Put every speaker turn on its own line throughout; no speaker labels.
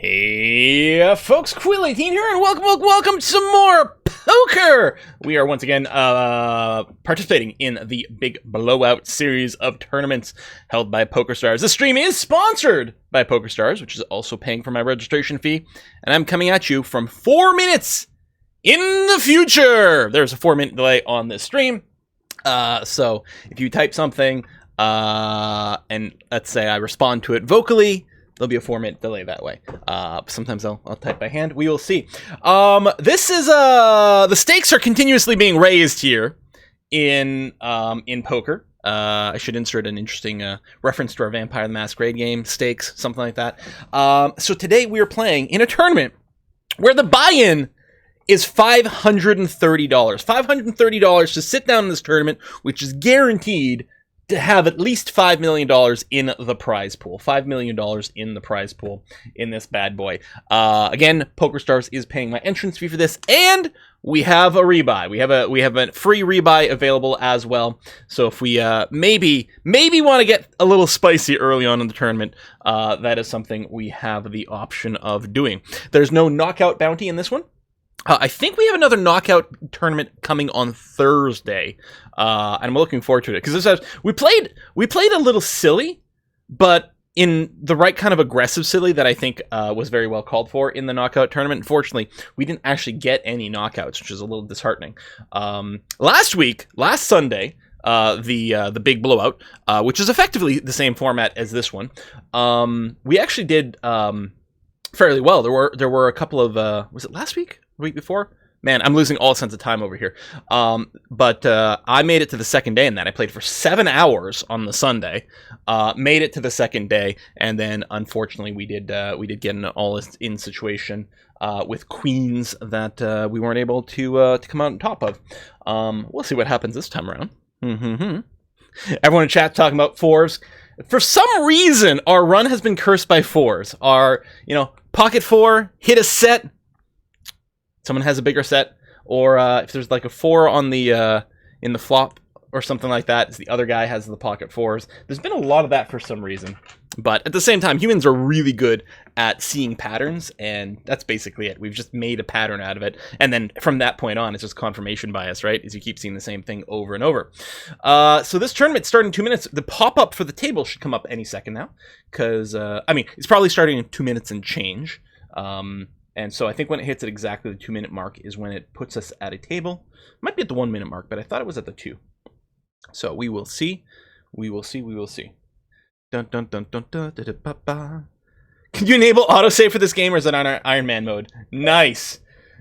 Hey, folks, Quill18 here, and welcome to some more poker! We are once again participating in the big Blowout series of tournaments held by Pokerstars. This stream is sponsored by Pokerstars, which is also paying for my registration fee, and I'm coming at you from 4 minutes in the future! There's a 4-minute delay on this stream, so if you type something, and let's say I respond to it vocally, there'll be a 4-minute delay that way. Sometimes I'll type by hand. We will see. This is the stakes are continuously being raised here in poker. I should insert an interesting reference to our Vampire the Masquerade game, stakes, something like that. So today we are playing in a tournament where the buy-in is $530. $530 to sit down in this tournament, which is guaranteed to have at least $5 million in the prize pool. $5 million in the prize pool in this bad boy. Again, Pokerstars is paying my entrance fee for this, and we have a rebuy. We have a free rebuy available as well. So if we maybe want to get a little spicy early on in the tournament, that is something we have the option of doing. There's no knockout bounty in this one. I think we have another knockout tournament coming on Thursday, and I'm looking forward to it because we played a little silly, but in the right kind of aggressive silly that I think was very well called for in the knockout tournament. Unfortunately, we didn't actually get any knockouts, which is a little disheartening. Last Sunday, the big blowout, which is effectively the same format as this one, we actually did fairly well. There were a couple of was it last week? Week before? Man, I'm losing all sense of time over here. But I made it to the second day in that. I played for 7 hours on the Sunday, made it to the second day, and then unfortunately we did get an all-in situation with queens that we weren't able to come out on top of. We'll see what happens this time around. Everyone in chat talking about fours. For some reason, our run has been cursed by fours. Our, pocket four, hit a set, someone has a bigger set, or if there's like a 4 on the in the flop or something like that, the other guy has the pocket fours. There's been a lot of that for some reason. But at the same time, humans are really good at seeing patterns, and that's basically it. We've just made a pattern out of it, and then from that point on, it's just confirmation bias, right? As you keep seeing the same thing over and over. So this tournament started in 2 minutes. The pop-up for the table should come up any second now, because, it's probably starting in 2 minutes and change. And so I think when it hits at exactly the 2-minute mark is when it puts us at a table. It might be at the 1 minute mark, but I thought it was at the 2. So we will see. We will see. Dun dun dun dun dun dun dun ba ba. Can you enable autosave for this game, or is it on Iron Man mode? Nice.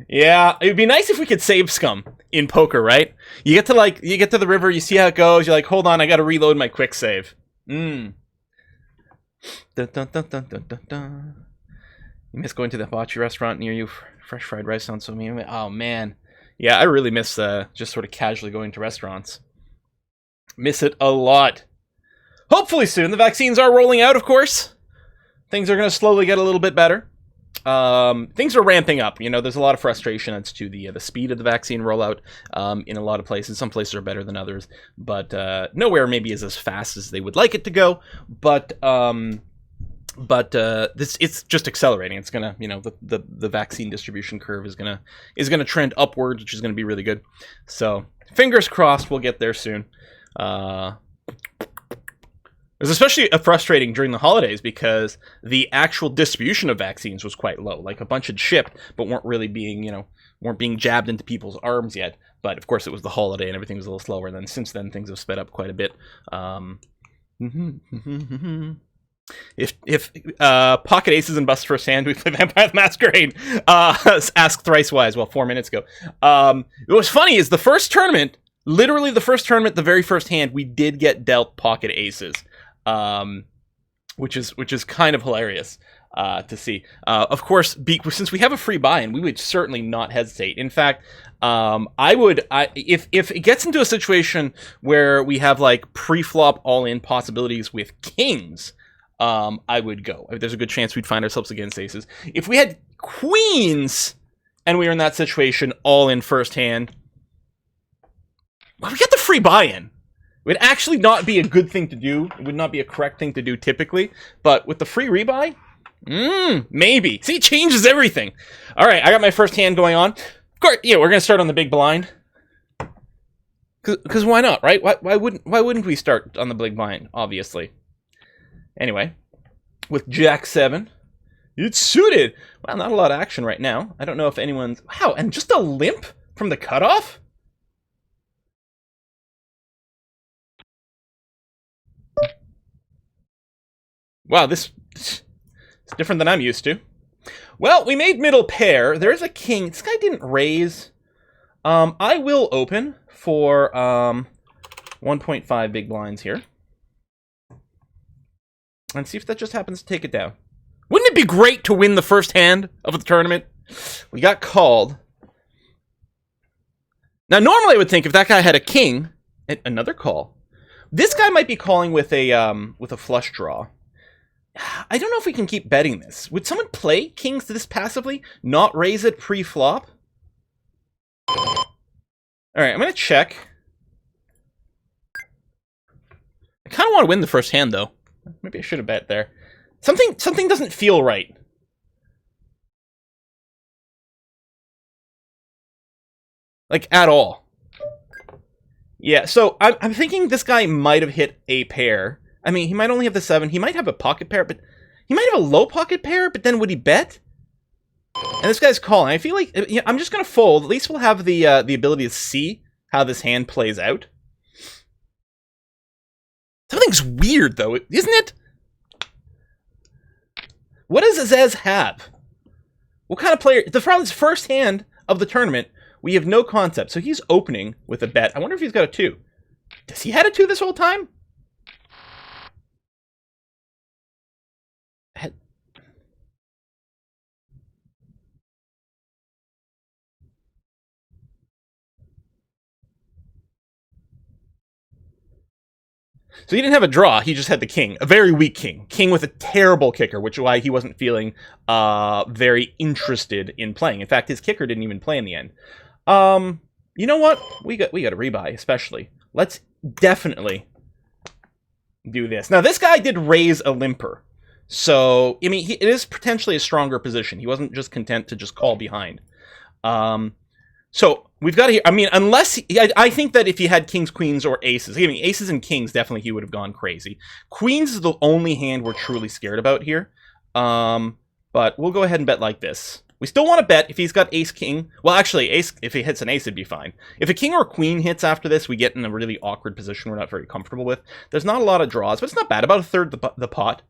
Yeah, it would be nice if we could save scum in poker, right? You get to the river, you see how it goes, you're like, hold on, I gotta reload my quick save. Dun dun dun dun dun dun dun. You miss going to the hibachi restaurant near you. Fresh fried rice sounds so mean. Oh, man. Yeah, I really miss just sort of casually going to restaurants. Miss it a lot. Hopefully soon. The vaccines are rolling out, of course. Things are going to slowly get a little bit better. Things are ramping up. There's a lot of frustration as to the speed of the vaccine rollout in a lot of places. Some places are better than others. But nowhere maybe is as fast as they would like it to go. But it's just accelerating. It's gonna, the vaccine distribution curve is gonna trend upwards, which is gonna be really good. So fingers crossed, we'll get there soon. It was especially frustrating during the holidays because the actual distribution of vaccines was quite low. Like a bunch had shipped, but weren't really being, weren't being jabbed into people's arms yet. But of course, it was the holiday and everything was a little slower. And then since then, things have sped up quite a bit. If pocket aces and busts first hand, we play Vampire the Masquerade. Ask thrice wise. Well, 4 minutes ago. What was funny is the first tournament, literally the first tournament, the very first hand, we did get dealt pocket aces, which is kind of hilarious to see. Of course, since we have a free buy-in, we would certainly not hesitate. In fact, if it gets into a situation where we have like pre-flop all-in possibilities with kings, I would go. There's a good chance we'd find ourselves against aces. If we had queens and we were in that situation all in first hand, well, we get the free buy-in. It would actually not be a good thing to do. It would not be a correct thing to do typically. But with the free rebuy, Maybe. See, it changes everything. All right, I got my first hand going on. Of course, yeah, we're gonna start on the big blind. Cause why not, right? Why wouldn't we start on the big blind? Obviously. Anyway, with Jack 7, it's suited. Well, not a lot of action right now. I don't know if anyone's... Wow, and just a limp from the cutoff? Wow, this is different than I'm used to. Well, we made middle pair. There's a king. This guy didn't raise. I will open for 1.5 big blinds here. And see if that just happens to take it down. Wouldn't it be great to win the first hand of the tournament? We got called. Now, normally I would think if that guy had a king, another call. This guy might be calling with a flush draw. I don't know if we can keep betting this. Would someone play kings to this passively, not raise it pre-flop? All right, I'm gonna check. I kind of want to win the first hand, though. Maybe I should have bet there. Something doesn't feel right. Like, at all. Yeah, so I'm thinking this guy might have hit a pair. I mean, he might only have the 7. He might have a pocket pair, but... He might have a low pocket pair, but then would he bet? And this guy's calling. I feel like... Yeah, I'm just going to fold. At least we'll have the ability to see how this hand plays out. Something's weird, though, isn't it? What does Azez have? What kind of player... The problem is first hand of the tournament, we have no concept. So he's opening with a bet. I wonder if he's got a 2. Does he have a 2 this whole time? So he didn't have a draw, he just had the king. A very weak king. King with a terrible kicker, which is why he wasn't feeling very interested in playing. In fact, his kicker didn't even play in the end. You know what? We got a rebuy, especially. Let's definitely do this. Now, this guy did raise a limper. So, I mean, it is potentially a stronger position. He wasn't just content to just call behind. So, we've got to... I mean, unless... I think that if he had kings, queens, or aces... I mean, aces and kings, definitely he would have gone crazy. Queens is the only hand we're truly scared about here. But we'll go ahead and bet like this. We still want to bet if he's got ace-king. Well, actually, ace. If he hits an ace, it'd be fine. If a king or a queen hits after this, we get in a really awkward position we're not very comfortable with. There's not a lot of draws, but it's not bad. About a third the pot.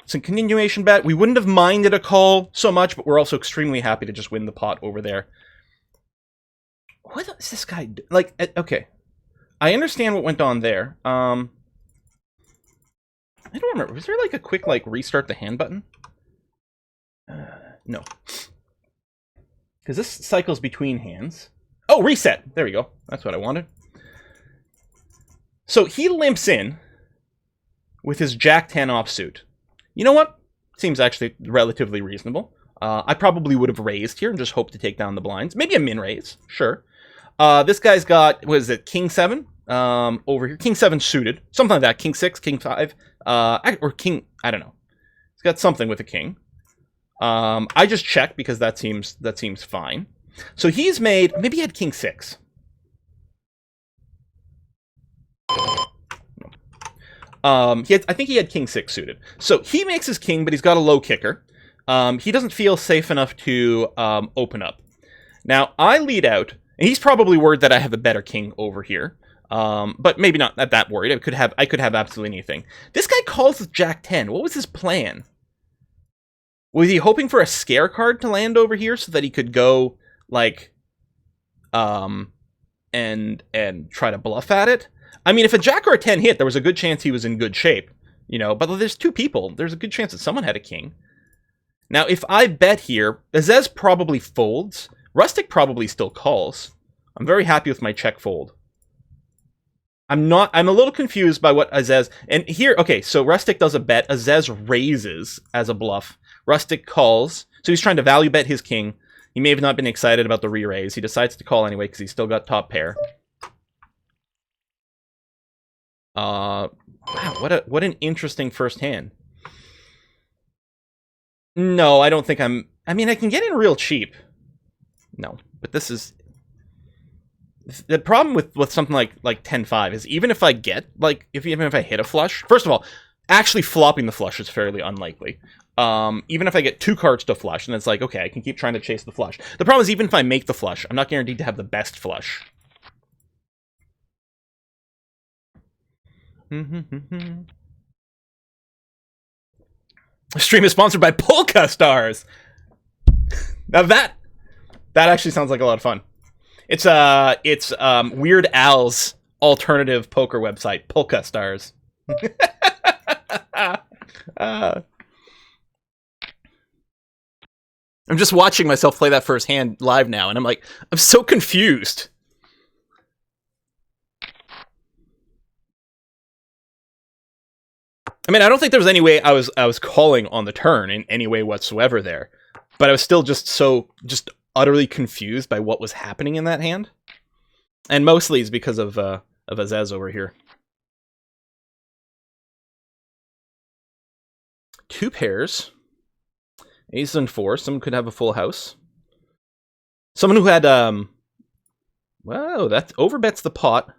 It's a continuation bet. We wouldn't have minded a call so much, but we're also extremely happy to just win the pot over there. What is this guy do? Like, okay. I understand what went on there. I don't remember. Was there like a quick, like, restart the hand button? No. Because this cycles between hands. Oh, reset! There we go. That's what I wanted. So he limps in with his Jack 10 offsuit. You know what? Seems actually relatively reasonable. I probably would have raised here and just hoped to take down the blinds. Maybe a min raise. Sure. This guy's got, what is it, King 7 over here. King 7 suited. Something like that. King 6, King 5. Or King, I don't know. He's got something with a king. I just checked because that seems fine. So he's made, maybe he had King 6. I think he had King 6 suited. So he makes his king, but he's got a low kicker. He doesn't feel safe enough to open up. Now, I lead out, and he's probably worried that I have a better king over here. But maybe not that worried. I could have absolutely anything. This guy calls with Jack 10. What was his plan? Was he hoping for a scare card to land over here so that he could go, like, and try to bluff at it? I mean, if a Jack or a 10 hit, there was a good chance he was in good shape, you know, but there's two people. There's a good chance that someone had a king. Now, if I bet here, Azez probably folds. Rustic probably still calls. I'm very happy with my check fold. I'm a little confused by what Azez, and here, okay, so Rustic does a bet. Azez raises as a bluff. Rustic calls, so he's trying to value bet his king. He may have not been excited about the re-raise. He decides to call anyway because he's still got top pair. Wow, what an interesting first hand. No, I don't think I'm... I mean, I can get in real cheap. No, but this is... The problem with something like 10-5 is even if I get, like, even if I hit a flush... First of all, actually flopping the flush is fairly unlikely. Even if I get 2 cards to flush, and it's like, okay, I can keep trying to chase the flush. The problem is even if I make the flush, I'm not guaranteed to have the best flush. The stream is sponsored by Pokerstars. Now that actually sounds like a lot of fun. It's Weird Al's alternative poker website, Pokerstars. I'm just watching myself play that first hand live now, and I'm like, I'm so confused. I mean, I don't think there was any way I was calling on the turn in any way whatsoever there, but I was still just utterly confused by what was happening in that hand, and mostly it's because of Azaz over here. 2 pairs, aces and 4s. Someone could have a full house. Someone who had wow, that overbets the pot.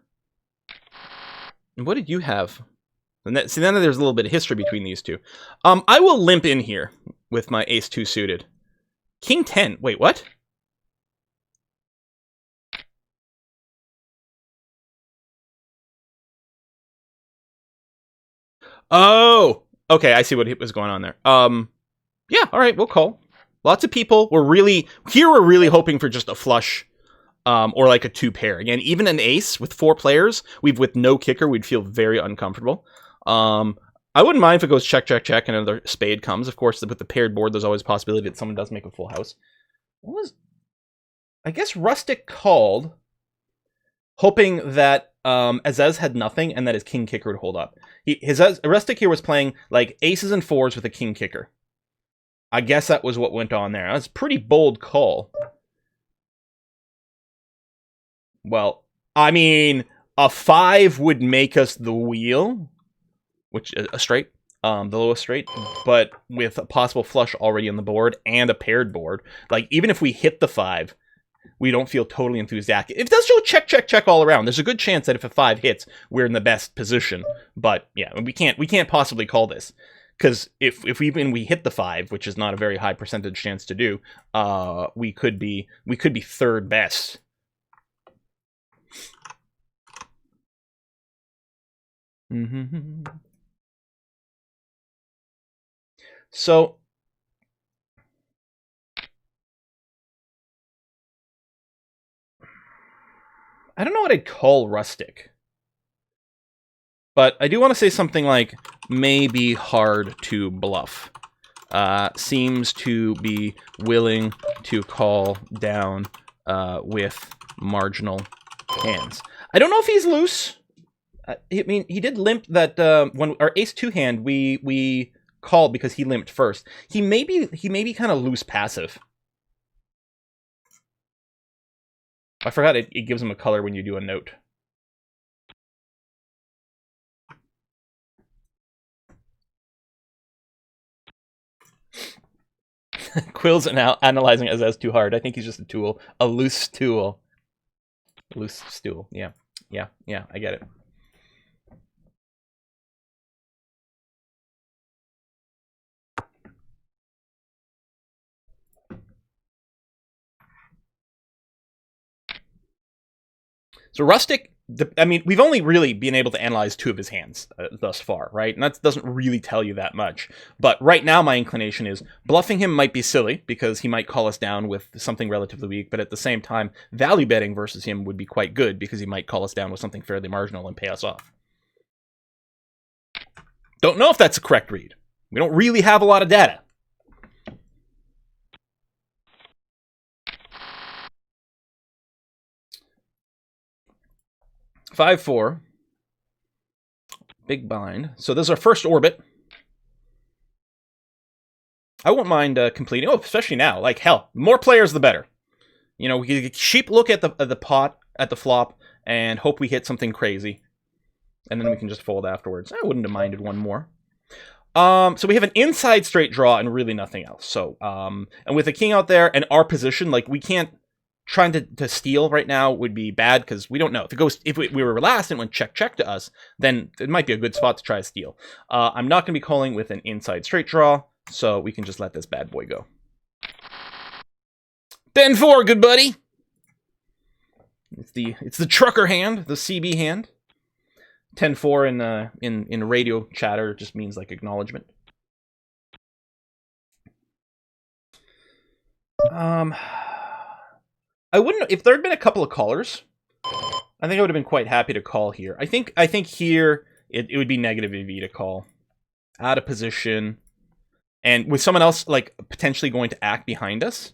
And what did you have? And that, see, then there's a little bit of history between these two. I will limp in here with my ace-2 suited. King 10. Wait, what? Oh, okay. I see what was going on there. Yeah. All right, we'll call. Lots of people. We're really hoping for just a flush, or like a 2 pair. Again, even an ace with 4 players, with no kicker, we'd feel very uncomfortable. I wouldn't mind if it goes check, check, check, and another spade comes. Of course, with the paired board, there's always a possibility that someone does make a full house. What was... I guess Rustic called, hoping that Azaz had nothing and that his king kicker would hold up. Rustic here was playing like aces and 4s with a king kicker. I guess that was what went on there. That's a pretty bold call. Well, I mean, a 5 would make us the wheel, which is a straight, the lowest straight, but with a possible flush already on the board and a paired board, like even if we hit the 5, we don't feel totally enthusiastic. It does show check, check, check all around. There's a good chance that if a 5 hits, we're in the best position. But yeah, we can't possibly call this, because if we hit the 5, which is not a very high percentage chance to do, we could be third best. So I don't know what I'd call Rustic, but I do want to say something like maybe hard to bluff. Seems to be willing to call down with marginal hands. I don't know if he's loose. I mean, he did limp that when our ace-2 hand we called because he limped first. He may be kind of loose passive. I forgot it gives him a color when you do a note. Quill's analyzing it as too hard. I think he's just a tool. A loose tool. Loose stool. Yeah. Yeah. Yeah. I get it. So Rustic, I mean, we've only really been able to analyze 2 of his hands thus far, right? And that doesn't really tell you that much. But right now, my inclination is bluffing him might be silly because he might call us down with something relatively weak. But at the same time, value betting versus him would be quite good because he might call us down with something fairly marginal and pay us off. Don't know if that's a correct read. We don't really have a lot of data. Five, 4. Big blind. So this is our first orbit. I won't mind completing. Oh, especially now. Like, hell, more players the better. You know, we can cheap look at the pot, at the flop, and hope we hit something crazy. And then we can just fold afterwards. I wouldn't have minded one more. So we have an inside straight draw and really nothing else. So, and with a king out there and our position, like we can't, trying to steal right now would be bad because we don't know. If we were last and went check to us, then it might be a good spot to try to steal. I'm not going to be calling with an inside straight draw, so we can just let this bad boy go. 10-4, good buddy. It's the trucker hand, the CB hand. 10-4 in radio chatter just means like acknowledgement. I wouldn't, if there had been a couple of callers, I think I would have been quite happy to call here. I think here it would be negative EV to call. Out of position. And with someone else like potentially going to act behind us.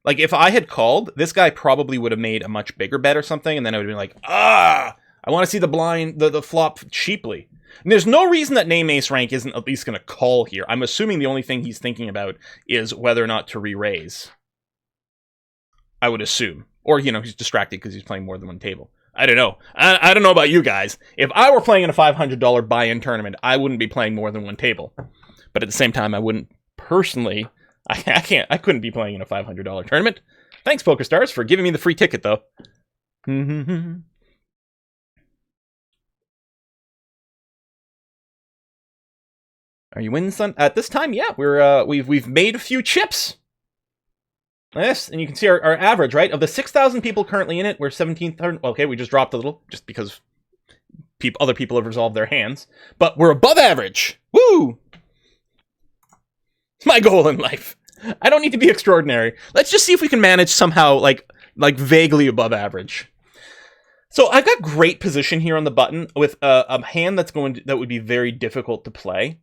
Like if I had called, this guy probably would have made a much bigger bet or something, and then I would have been like, I want to see the flop cheaply. And there's no reason that name ace rank isn't at least going to call here. I'm assuming the only thing he's thinking about is whether or not to re-raise. I would assume. Or, you know, he's distracted because he's playing more than one table. I don't know. I don't know about you guys. If I were playing in a $500 buy-in tournament, I wouldn't be playing more than one table. But at the same time, I wouldn't personally... I couldn't be playing in a $500 tournament. Thanks, Pokerstars, for giving me the free ticket, though. Are you winning, son? At this time, yeah, we've made a few chips. Yes, and you can see our average, right? Of the 6,000 people currently in it, we're 17th. Okay, we just dropped a little, just because other people have resolved their hands. But we're above average. Woo! It's my goal in life. I don't need to be extraordinary. Let's just see if we can manage somehow, like vaguely above average. So I've got great position here on the button with a hand that would be very difficult to play.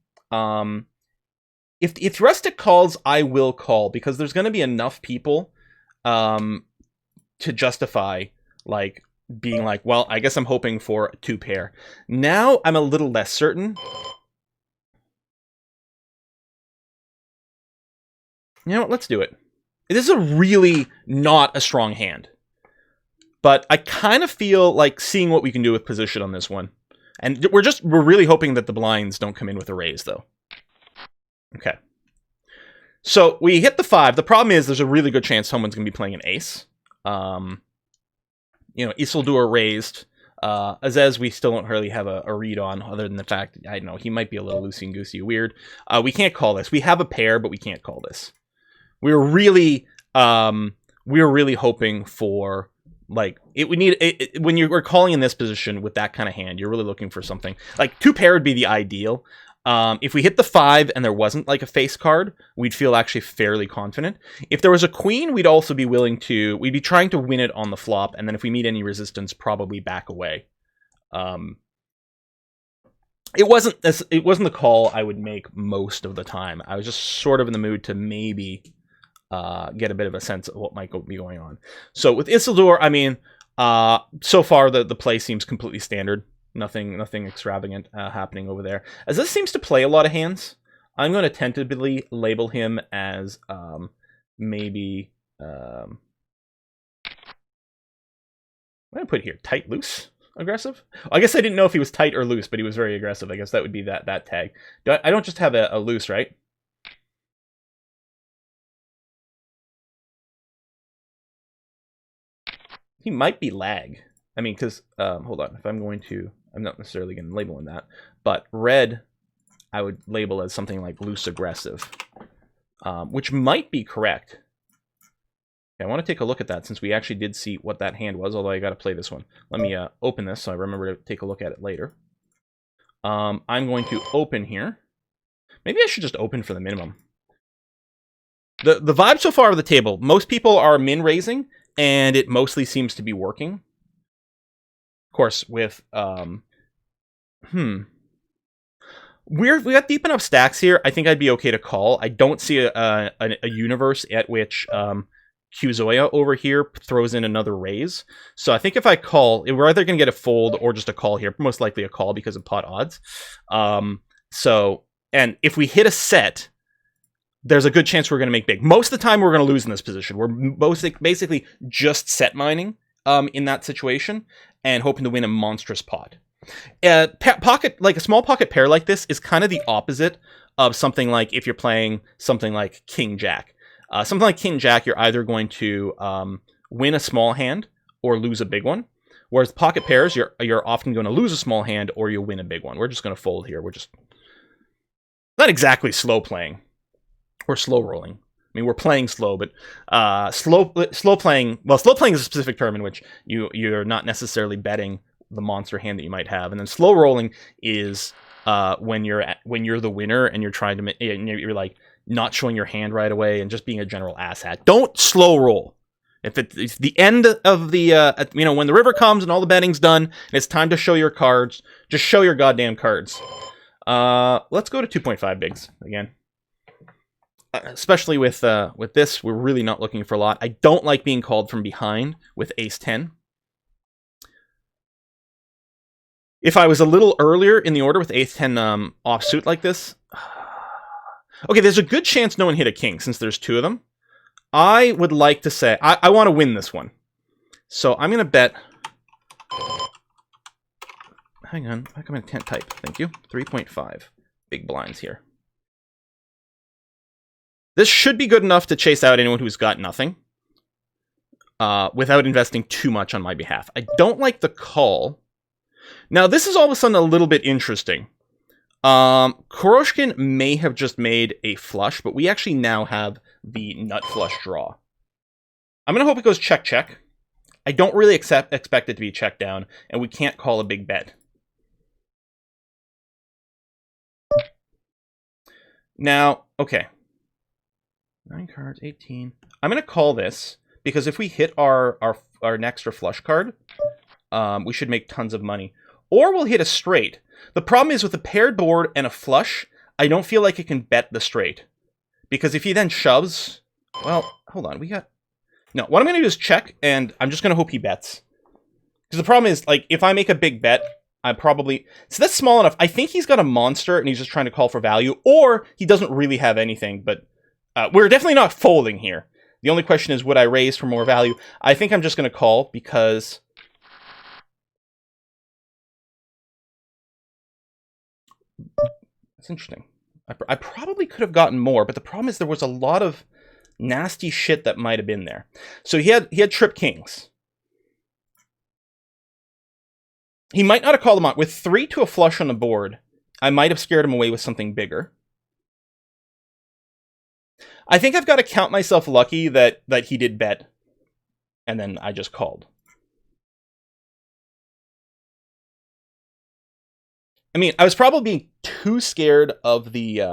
If Rustic calls, I will call, because there's going to be enough people to justify, like, being like, well, I guess I'm hoping for a 2-pair. Now I'm a little less certain. You know what? Let's do it. This is a really not a strong hand. But I kind of feel like seeing what we can do with position on this one. And we're really hoping that the blinds don't come in with a raise, though. Okay. So we hit the 5. The problem is there's a really good chance someone's going to be playing an ace. You know, Isildur raised. Azez, we still don't really have a read on, other than the fact, I don't know, he might be a little loosey-goosey weird. We can't call this. We have a pair, but we can't call this. We were really hoping for, like, when you were calling in this position with that kind of hand, you're really looking for something. Like, 2-pair would be the ideal. If we hit the 5 and there wasn't, like, a face card, we'd feel actually fairly confident. If there was a queen, we'd also be we'd be trying to win it on the flop, and then if we meet any resistance, probably back away. It wasn't the call I would make most of the time. I was just sort of in the mood to maybe get a bit of a sense of what might be going on. So with Isildur, I mean, so far the play seems completely standard. Nothing extravagant happening over there. As this seems to play a lot of hands, I'm going to tentatively label him as maybe... what do I put here? Tight, loose, aggressive? I guess I didn't know if he was tight or loose, but he was very aggressive. I guess that would be that tag. I don't just have a loose, right? He might be lag. I mean, because, hold on, if I'm not necessarily going to label him that, but red, I would label as something like loose aggressive, which might be correct. Okay, I want to take a look at that since we actually did see what that hand was, although I got to play this one. Let me open this so I remember to take a look at it later. I'm going to open here. Maybe I should just open for the minimum. The vibe so far of the table, most people are min-raising, and it mostly seems to be working. Of course, with we got deep enough stacks here. I think I'd be okay to call. I don't see a universe at which Qzoya over here throws in another raise. So I think if I call, we're either going to get a fold or just a call here. Most likely a call because of pot odds. And if we hit a set, there's a good chance we're going to make big. Most of the time, we're going to lose in this position. We're basically just set mining in that situation and hoping to win a monstrous pot. Pocket, like a small pocket pair like this, is kind of the opposite of something like if you're playing something like King Jack. Something like King Jack, you're either going to win a small hand or lose a big one. Whereas pocket pairs, you're often going to lose a small hand or you'll win a big one. We're just going to fold here. We're just not exactly slow playing or slow rolling. I mean, we're playing slow, but slow playing. Well, slow playing is a specific term in which you're not necessarily betting the monster hand that you might have, and then slow rolling is when you're the winner and you're trying to and you're like not showing your hand right away and just being a general asshat. Don't slow roll. If it's the end of the when the river comes and all the betting's done and it's time to show your cards, just show your goddamn cards. Let's go to 2.5 bigs again. Especially with this, we're really not looking for a lot. I don't like being called from behind with ace-10. If I was a little earlier in the order with ace-10 offsuit like this... Okay, there's a good chance no one hit a king since there's two of them. I would like to say... I want to win this one. So I'm going to bet... Hang on, I can't type. Thank you. 3.5. Big blinds here. This should be good enough to chase out anyone who's got nothing without investing too much on my behalf. I don't like the call. Now, this is all of a sudden a little bit interesting. Kuroshkin may have just made a flush, but we actually now have the nut flush draw. I'm going to hope it goes check-check. I don't really expect it to be check down, and we can't call a big bet. Now, okay. 9 cards, 18. I'm going to call this, because if we hit our next or flush card, we should make tons of money. Or we'll hit a straight. The problem is with a paired board and a flush, I don't feel like it can bet the straight. Because if he then shoves... Well, hold on, we got... No, what I'm going to do is check, and I'm just going to hope he bets. Because the problem is, like, if I make a big bet, I probably... So that's small enough. I think he's got a monster, and he's just trying to call for value. Or he doesn't really have anything, but... we're definitely not folding here. The only question is, would I raise for more value? I think I'm just going to call because... That's interesting. I probably could have gotten more, but the problem is there was a lot of nasty shit that might have been there. So he had trip kings. He might not have called them on. With 3 to a flush on the board, I might have scared him away with something bigger. I think I've got to count myself lucky that he did bet, and then I just called. I mean, I was probably being too scared of the...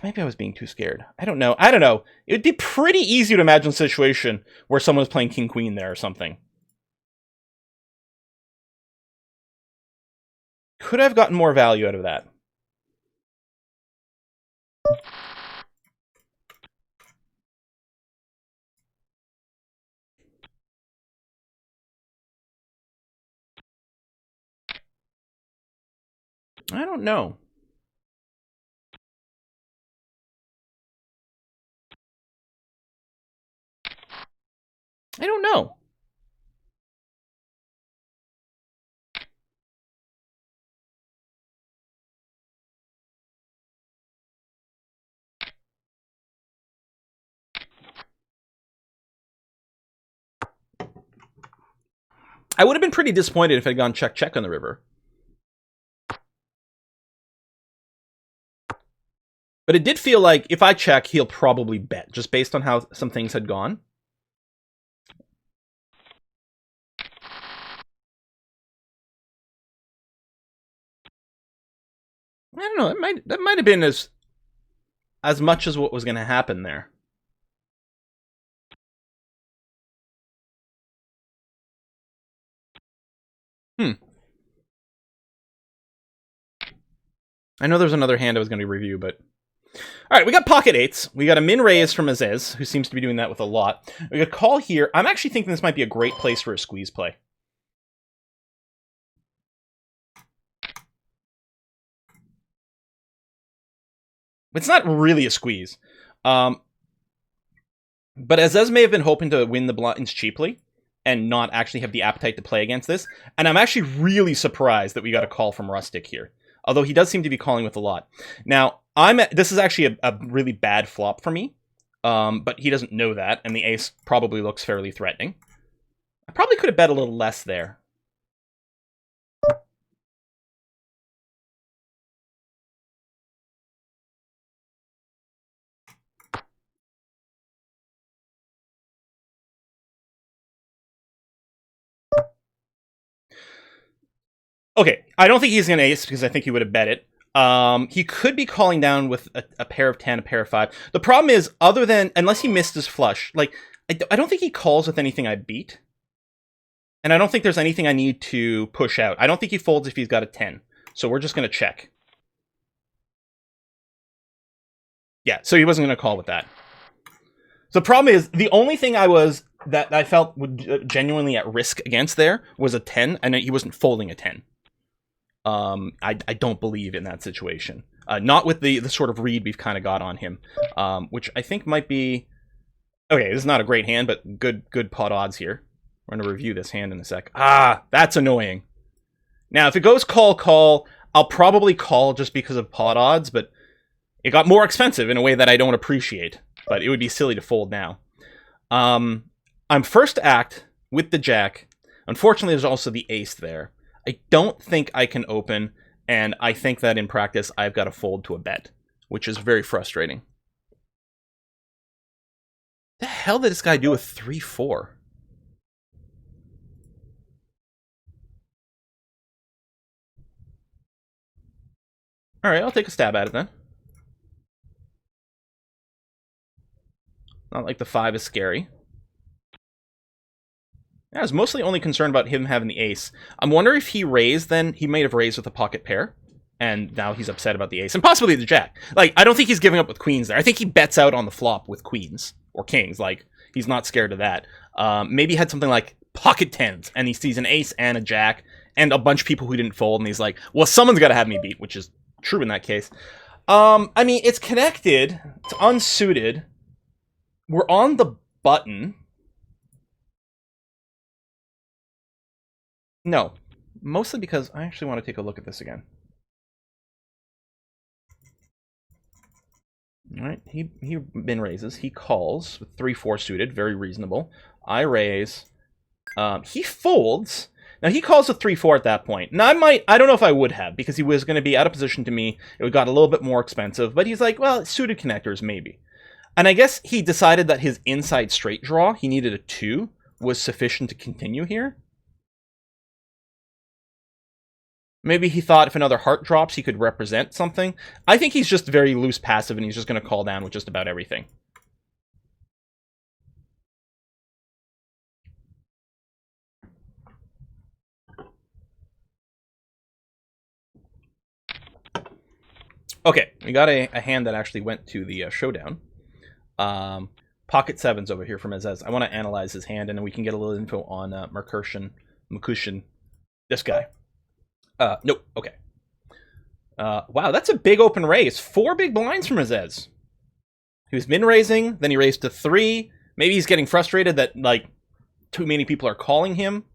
Maybe I was being too scared. I don't know. It would be pretty easy to imagine a situation where someone was playing king-queen there or something. Could I have gotten more value out of that? I don't know. I don't know. I would have been pretty disappointed if it had gone check-check on the river. But it did feel like if I check, he'll probably bet, just based on how some things had gone. I don't know. That might have been as much as what was going to happen there. I know there's another hand I was going to review, but... Alright, we got pocket eights. We got a min raise from Aziz, who seems to be doing that with a lot. We got a call here. I'm actually thinking this might be a great place for a squeeze play. It's not really a squeeze. But Aziz may have been hoping to win the blinds cheaply and not actually have the appetite to play against this. And I'm actually really surprised that we got a call from Rustic here. Although he does seem to be calling with a lot. Now, this is actually a really bad flop for me. But he doesn't know that, and the ace probably looks fairly threatening. I probably could have bet a little less there. Okay, I don't think he's going to ace because I think he would have bet it. He could be calling down with a pair of 10, a pair of 5. The problem is, unless he missed his flush, like, I don't think he calls with anything I beat. And I don't think there's anything I need to push out. I don't think he folds if he's got a 10. So we're just going to check. Yeah, so he wasn't going to call with that. So the problem is, the only thing that I felt would genuinely at risk against there was a 10, and he wasn't folding a 10. I don't believe in that situation. Not with the sort of read we've kind of got on him, which I think might be... Okay, this is not a great hand, but good pot odds here. We're going to review this hand in a sec. Ah, that's annoying. Now, if it goes call, I'll probably call just because of pot odds, but it got more expensive in a way that I don't appreciate. But it would be silly to fold now. I'm first act with the jack. Unfortunately, there's also the ace there. I don't think I can open, and I think that in practice, I've got to fold to a bet, which is very frustrating. The hell did this guy do with 3-4? All right, I'll take a stab at it then. Not like the 5 is scary. I was mostly only concerned about him having the ace. I'm wondering if he raised then. He might have raised with a pocket pair. And now he's upset about the ace. And possibly the jack. Like, I don't think he's giving up with queens there. I think he bets out on the flop with queens. Or kings. Like, he's not scared of that. Maybe he had something like pocket tens. And he sees an ace and a jack. And a bunch of people who didn't fold. And he's like, well, someone's got to have me beat. Which is true in that case. I mean, it's connected. It's unsuited. We're on the button. No. Mostly because I actually want to take a look at this again. Alright, he min raises. He calls with 3-4 suited. Very reasonable. I raise. He folds. Now, he calls with 3-4 at that point. Now, I don't know if I would have, because he was going to be out of position to me. It got a little bit more expensive, but he's like, well, suited connectors, maybe. And I guess he decided that his inside straight draw, he needed a 2, was sufficient to continue here. Maybe he thought if another heart drops, he could represent something. I think he's just very loose passive, and he's just going to call down with just about everything. Okay, we got a hand that actually went to the showdown. Pocket sevens over here from Azez. I want to analyze his hand, and then we can get a little info on Merkushin, this guy. Nope, okay. Wow, that's a big open raise. 4 big blinds from Azez. He was min-raising, then he raised to 3. Maybe he's getting frustrated that, like, too many people are calling him.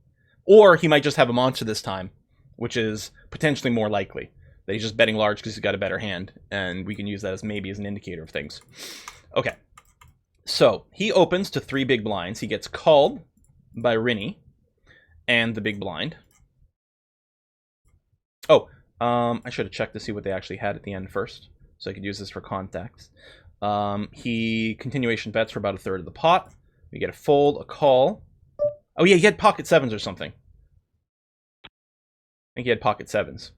Or he might just have a monster this time, which is potentially more likely. That he's just betting large because he's got a better hand, and we can use that as maybe as an indicator of things. Okay. So, he opens to 3 big blinds. He gets called by Rinny and the big blind. Oh, I should have checked to see what they actually had at the end first, so I could use this for context. He continuation bets for about 1/3 of the pot. We get a fold, a call. Oh yeah, he had pocket sevens or something. I think he had pocket sevens.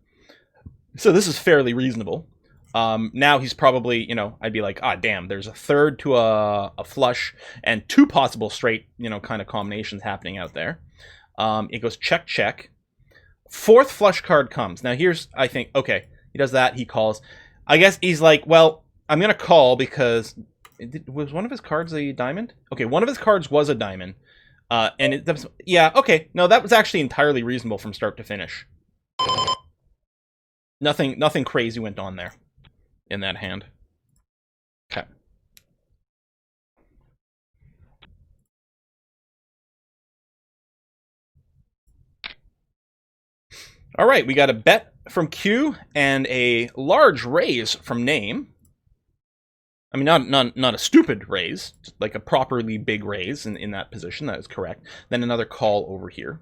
So this is fairly reasonable. Now he's probably, you know, I'd be like, ah, damn, there's a 1/3 to a flush and 2 possible straight, you know, kind of combinations happening out there. It goes check, check. 4th flush card comes. Now here's, I think, okay, he does that, he calls. I guess he's like, well, I'm going to call because, was one of his cards a diamond? Okay, one of his cards was a diamond. And it, yeah, okay, no, that was actually entirely reasonable from start to finish. Nothing crazy went on there in that hand. Okay. All right, we got a bet from Q and a large raise from Name. I mean, not a stupid raise, like a properly big raise in that position. That is correct. Then another call over here.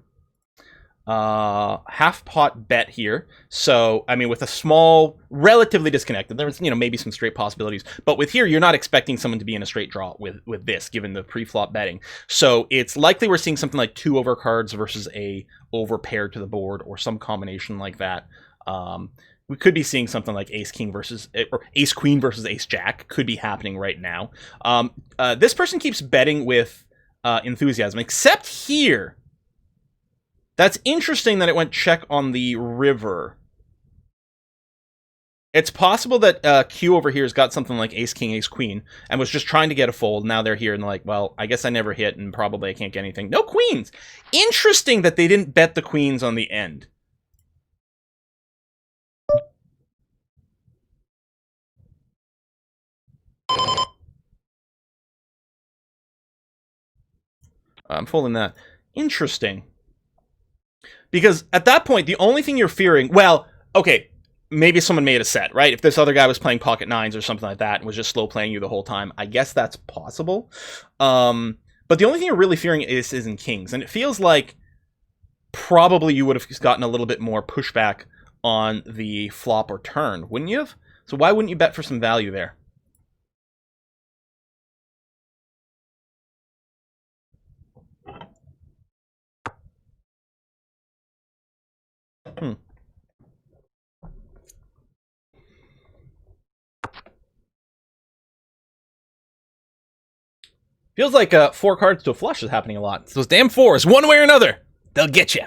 Half pot bet here. So, I mean, with a small, relatively disconnected, there's, maybe some straight possibilities. But with here, you're not expecting someone to be in a straight draw with this, given the pre-flop betting. So it's likely we're seeing something like 2 overcards versus a over-pair to the board, or some combination like that. We could be seeing something like ace-king versus, or ace-queen versus ace-jack could be happening right now. This person keeps betting with enthusiasm, except here. That's interesting that it went check on the river. It's possible that Q over here has got something like ace-king, ace-queen, and was just trying to get a fold. Now they're here and they're like, well, I guess I never hit, and probably I can't get anything. No queens! Interesting that they didn't bet the queens on the end. I'm folding that. Interesting. Because at that point, the only thing you're fearing... Well, okay, maybe someone made a set, right? If this other guy was playing pocket nines or something like that and was just slow playing you the whole time, I guess that's possible. But the only thing you're really fearing is in kings. And it feels like probably you would have gotten a little bit more pushback on the flop or turn, wouldn't you have? So why wouldn't you bet for some value there? Feels like 4 cards to a flush is happening a lot. It's those damn 4s, one way or another, they'll get you.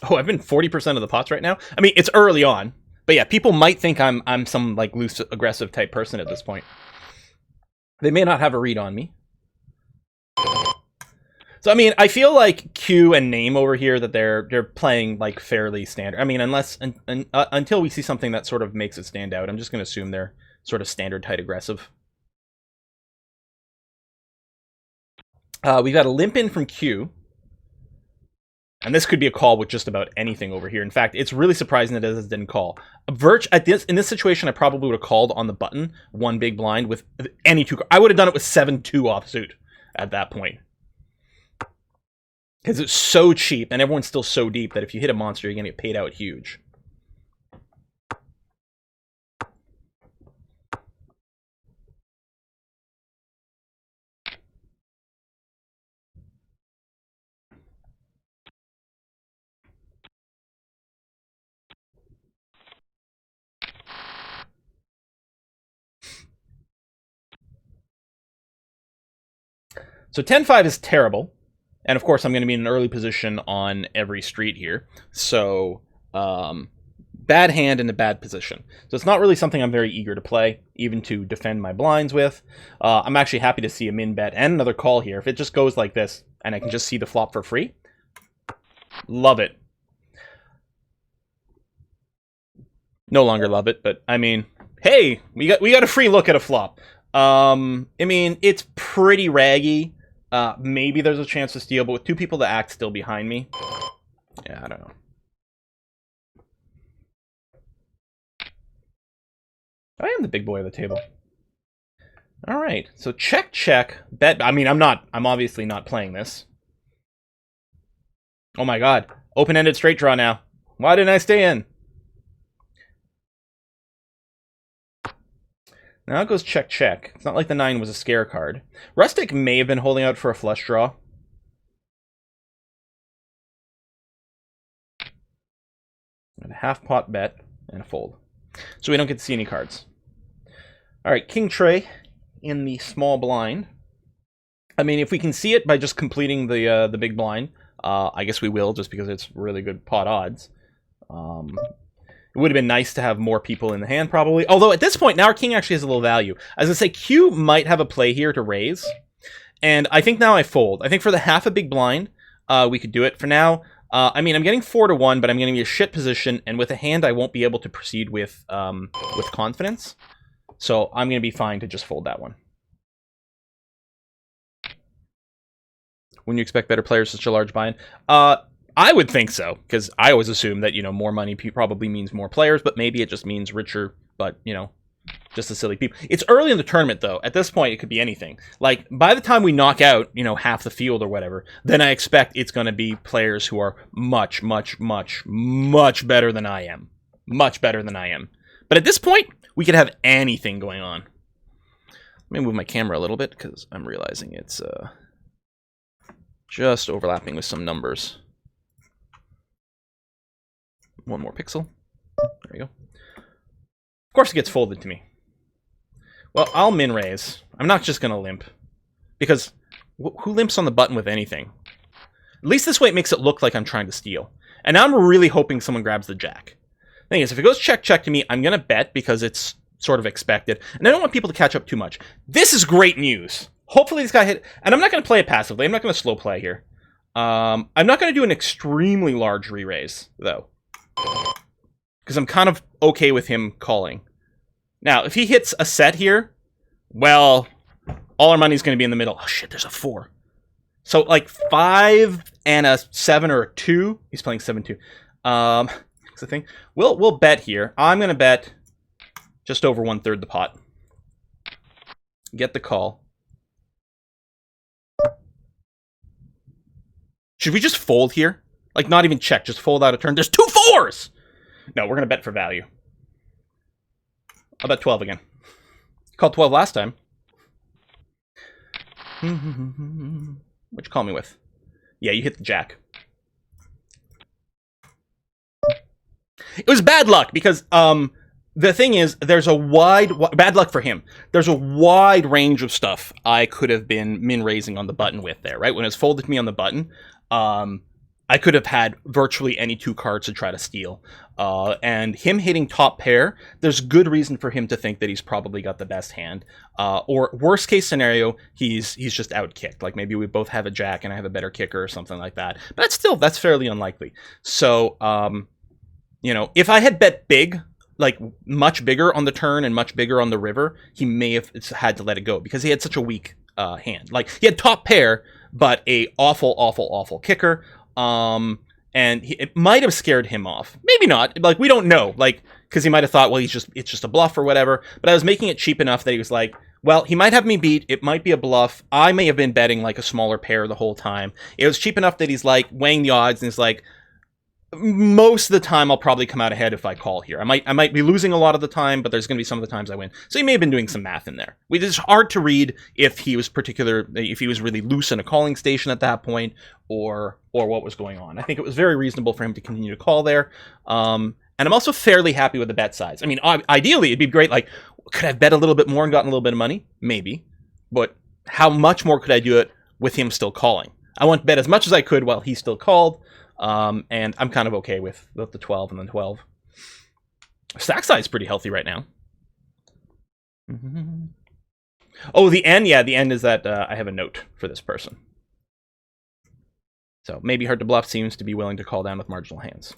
Oh, I've been 40% of the pots right now. I mean, it's early on, but yeah, people might think I'm some like loose, aggressive type person at this point. They may not have a read on me. So I mean, I feel like Q and Name over here that they're playing like fairly standard. I mean, unless until we see something that sort of makes it stand out, I'm just going to assume they're sort of standard tight aggressive. We've got a limp in from Q. And this could be a call with just about anything over here. In fact, it's really surprising that it didn't call. In this situation, I probably would have called on the button, 1 big blind with any 2. I would have done it with 7-2 offsuit at that point. Because it's so cheap, and everyone's still so deep that if you hit a monster, you're going to get paid out huge. So 10-5 is terrible. And of course, I'm going to be in an early position on every street here. So, bad hand in a bad position. So it's not really something I'm very eager to play, even to defend my blinds with. I'm actually happy to see a min bet and another call here. If it just goes like this, and I can just see the flop for free, love it. No longer love it, but I mean, hey, we got a free look at a flop. I mean, it's pretty raggy. Maybe there's a chance to steal, but with 2 people to act still behind me, yeah, I don't know. I am the big boy of the table. All right, so check, bet. I mean, I'm obviously not playing this. Oh my god, open-ended straight draw now. Why didn't I stay in? Now it goes check. It's not like the 9 was a scare card. Rustic may have been holding out for a flush draw. And a half pot bet and a fold. So we don't get to see any cards. Alright, King Tray in the small blind. I mean, if we can see it by just completing the big blind, I guess we will, just because it's really good pot odds. It would have been nice to have more people in the hand, probably. Although, at this point, now our king actually has a little value. As I say, Q might have a play here to raise. And I think now I fold. I think for the half a big blind, we could do it. For now, I mean, I'm getting 4-1, but I'm going to be a shit position. And with a hand, I won't be able to proceed with confidence. So I'm going to be fine to just fold that one. when you expect better players, such a large buy-in? I would think so, because I always assume that, you know, more money probably means more players, but maybe it just means richer, but, you know, just the silly people. It's early in the tournament, though. At this point, it could be anything. Like, by the time we knock out, you know, half the field or whatever, then I expect it's going to be players who are much, much, much, much better than I am. Much better than I am. But at this point, we could have anything going on. Let me move my camera a little bit, because I'm realizing it's just overlapping with some numbers. One more pixel. There we go. Of course it gets folded to me. Well, I'll min raise. I'm not just going to limp. Because who limps on the button with anything? At least this way it makes it look like I'm trying to steal. And now I'm really hoping someone grabs the jack. Thing is, if it goes check to me, I'm going to bet because it's sort of expected. And I don't want people to catch up too much. This is great news. Hopefully this guy hit... And I'm not going to play it passively. I'm not going to slow play here. I'm not going to do an extremely large re-raise, though. Because I'm kind of okay with him calling. Now, if he hits a set here, well, all our money's going to be in the middle. Oh, shit, there's a 4. So, like, 5 and a 7 or a 2. He's playing 7-2. That's the thing. We'll bet here. I'm going to bet just over 1/3 the pot. Get the call. Should we just fold here? Like, not even check, just fold out a turn. There's 2 4s! No, we're going to bet for value. I'll bet 12 again. Called 12 last time. What'd you call me with? Yeah, you hit the jack. It was bad luck, because the thing is, there's a bad luck for him. There's a wide range of stuff I could have been min-raising on the button with there, right? When it was folded to me on the button, I could have had virtually any 2 cards to try to steal. And him hitting top pair, there's good reason for him to think that he's probably got the best hand. Or worst case scenario, he's just outkicked. Like maybe we both have a jack and I have a better kicker or something like that. But that's fairly unlikely. So, you know, if I had bet big, like much bigger on the turn and much bigger on the river, he may have had to let it go because he had such a weak hand. Like he had top pair, but a awful kicker. And it might have scared him off. Maybe not. Like, we don't know. Like, because he might have thought, well, it's just a bluff or whatever. But I was making it cheap enough that he was like, well, he might have me beat. It might be a bluff. I may have been betting, like, a smaller pair the whole time. It was cheap enough that he's, like, weighing the odds. And he's like, most of the time, I'll probably come out ahead if I call here. I might be losing a lot of the time, but there's going to be some of the times I win. So he may have been doing some math in there. It's hard to read if he was really loose in a calling station at that point, or what was going on. I think it was very reasonable for him to continue to call there. And I'm also fairly happy with the bet size. I mean, ideally, it'd be great. Like, could I have bet a little bit more and gotten a little bit of money? Maybe. But how much more could I do it with him still calling? I want to bet as much as I could while he still called. And I'm kind of okay with the 12 and then 12. Stack size is pretty healthy right now. Oh, the end? Yeah, the end is that I have a note for this person. So maybe hard to bluff, seems to be willing to call down with marginal hands.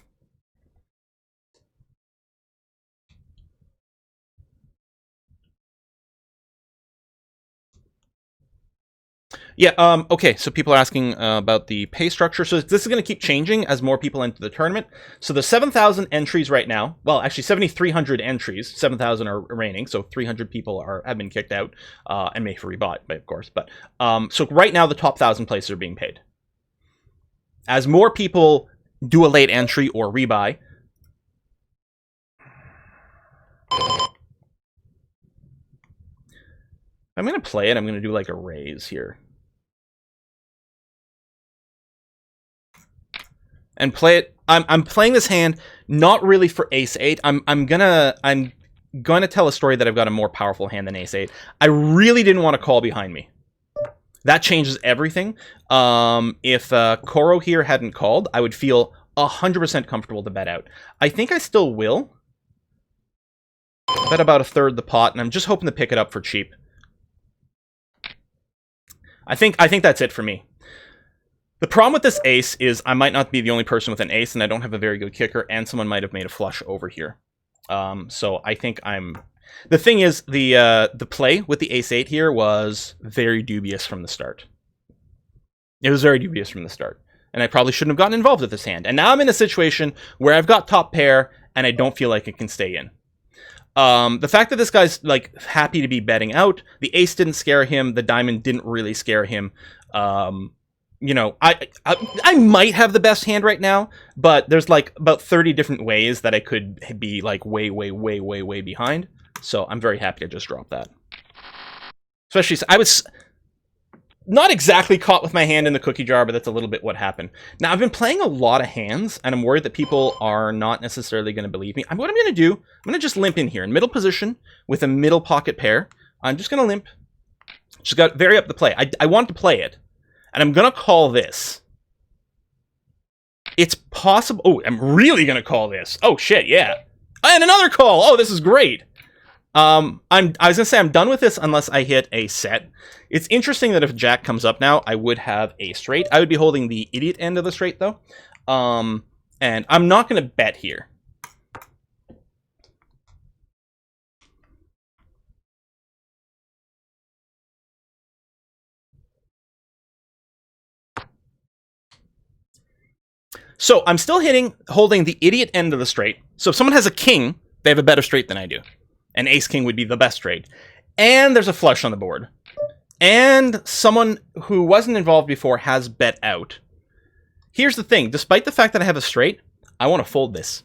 Yeah, okay, so people are asking about the pay structure. So this is going to keep changing as more people enter the tournament. So the 7,000 entries right now, well, actually 7,300 entries, 7,000 are remaining, so 300 people have been kicked out and may for rebought, of course. But so right now the top 1,000 places are being paid. As more people do a late entry or rebuy, I'm going to play it. I'm going to do like a raise here. And play it. I'm playing this hand not really for ace 8. I'm gonna tell a story that I've got a more powerful hand than ace 8. I really didn't want to call behind me. That changes everything. If Koro here hadn't called, I would feel 100% comfortable to bet out. I think I still will. Bet about 1/3 the pot, and I'm just hoping to pick it up for cheap. I think that's it for me. The problem with this ace is I might not be the only person with an ace, and I don't have a very good kicker, and someone might have made a flush over here. So I think I'm... The thing is, the play with the ace 8 here was very dubious from the start. It was very dubious from the start. And I probably shouldn't have gotten involved with this hand. And now I'm in a situation where I've got top pair, and I don't feel like it can stay in. The fact that this guy's, like, happy to be betting out, the ace didn't scare him, the diamond didn't really scare him. You know, I might have the best hand right now, but there's, like, about 30 different ways that I could be, like, way behind. So I'm very happy to just drop that. Especially, I was not exactly caught with my hand in the cookie jar, but that's a little bit what happened. Now, I've been playing a lot of hands, and I'm worried that people are not necessarily going to believe me. What I'm going to do, I'm going to just limp in here in middle position with a middle pocket pair. I'm just going to limp. Just got very up the play. I want to play it, and I'm going to call this. It's possible. Oh, I'm really going to call this. Oh, shit, yeah. And another call. Oh, this is great. I was going to say I'm done with this unless I hit a set. It's interesting that if Jack comes up now, I would have a straight. I would be holding the idiot end of the straight, though. And I'm not going to bet here. So I'm still holding the idiot end of the straight. So if someone has a king, they have a better straight than I do. And ace-king would be the best straight. And there's a flush on the board. And someone who wasn't involved before has bet out. Here's the thing. Despite the fact that I have a straight, I want to fold this.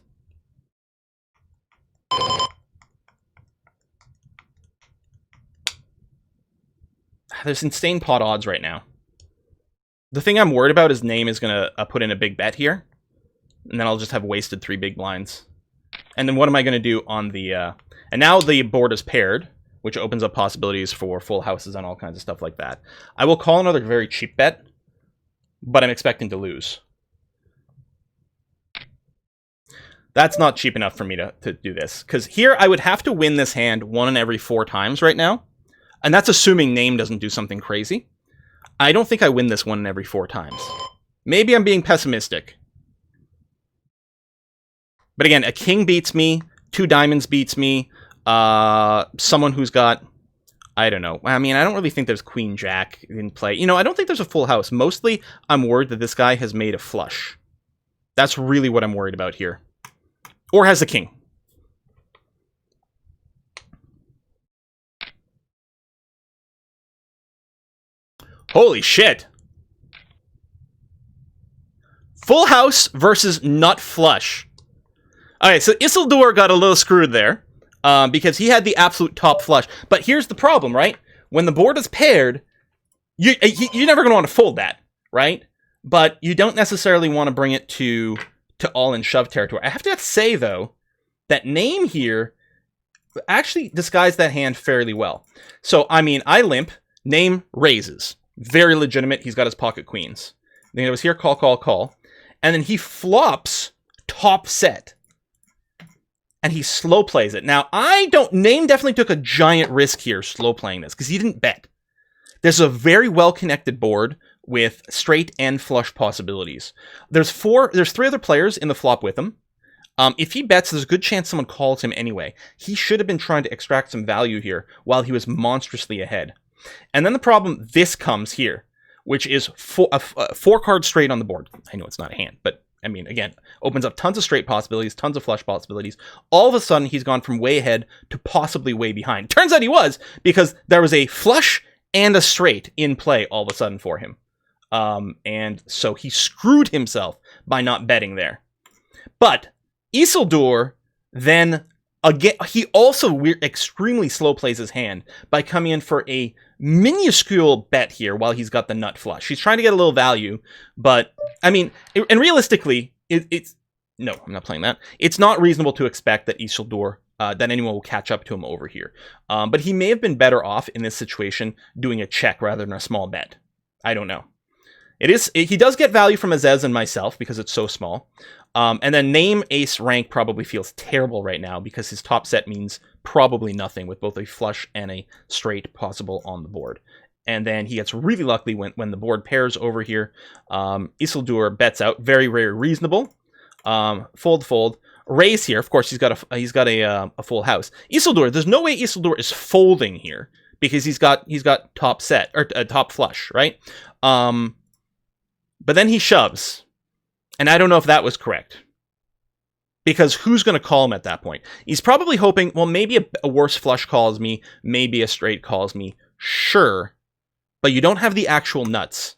There's insane pot odds right now. The thing I'm worried about is Name is going to put in a big bet here. And then I'll just have wasted 3 big blinds. And then what am I going to do on the... And now the board is paired, which opens up possibilities for full houses and all kinds of stuff like that. I will call another very cheap bet, but I'm expecting to lose. That's not cheap enough for me to do this. Because here I would have to win this hand 1 in every 4 times right now. And that's assuming Name doesn't do something crazy. I don't think I win this 1 in every 4 times. Maybe I'm being pessimistic. But again, a king beats me. 2 diamonds beats me. Someone who's got, I don't know. I mean, I don't really think there's Queen Jack in play. You know, I don't think there's a full house. Mostly, I'm worried that this guy has made a flush. That's really what I'm worried about here. Or has a king. Holy shit. Full house versus nut flush. Alright, so Isildur got a little screwed there. Because he had the absolute top flush. But here's the problem, right? When the board is paired, you're never going to want to fold that, right? But you don't necessarily want to bring it to all-in shove territory. I have to say, though, that Name here actually disguised that hand fairly well. So, I mean, I limp. Name raises. Very legitimate. He's got his pocket queens. Then it was here, call, call, call. And then he flops top set. And he slow plays it. Now, Name definitely took a giant risk here slow playing this, because he didn't bet. There's a very well-connected board with straight and flush possibilities. There's 3 other players in the flop with him. If he bets, there's a good chance someone calls him anyway. He should have been trying to extract some value here while he was monstrously ahead. And then the problem, this comes here, which is a 4-card straight on the board. I know it's not a hand, but I mean, again, opens up tons of straight possibilities, tons of flush possibilities. All of a sudden, he's gone from way ahead to possibly way behind. Turns out he was, because there was a flush and a straight in play all of a sudden for him. And so he screwed himself by not betting there. But Isildur then, again, he also extremely slow plays his hand by coming in for a minuscule bet here while he's got the nut flush. He's trying to get a little value, but, I mean, and realistically, it's... No, I'm not playing that. It's not reasonable to expect that Isildur, that anyone will catch up to him over here. But he may have been better off in this situation doing a check rather than a small bet. I don't know. He does get value from Azez and myself because it's so small. And then Name Ace rank probably feels terrible right now because his top set means probably nothing with both a flush and a straight possible on the board. And then he gets really lucky when the board pairs over here. Isildur bets out, very, very reasonable. Fold. Raise here, of course, he's got a full house. Isildur, there's no way Isildur is folding here because he's got top set or top flush, right? But then he shoves. And I don't know if that was correct. Because who's going to call him at that point? He's probably hoping, well, maybe a worse flush calls me. Maybe a straight calls me. Sure. But you don't have the actual nuts.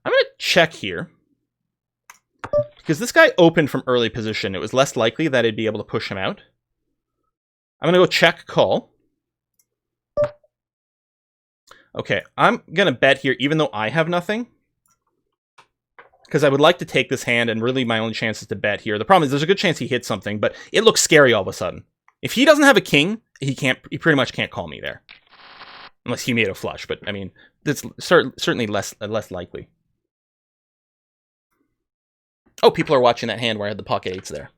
I'm going to check here. Because this guy opened from early position. It was less likely that I'd be able to push him out. I'm going to go check call. Okay, I'm going to bet here, even though I have nothing. Because I would like to take this hand, and really my only chance is to bet here. The problem is there's a good chance he hits something, but it looks scary all of a sudden. If he doesn't have a king, he pretty much can't call me there. Unless he made a flush, but I mean, that's certainly less likely. Oh, people are watching that hand where I had the pocket eights there.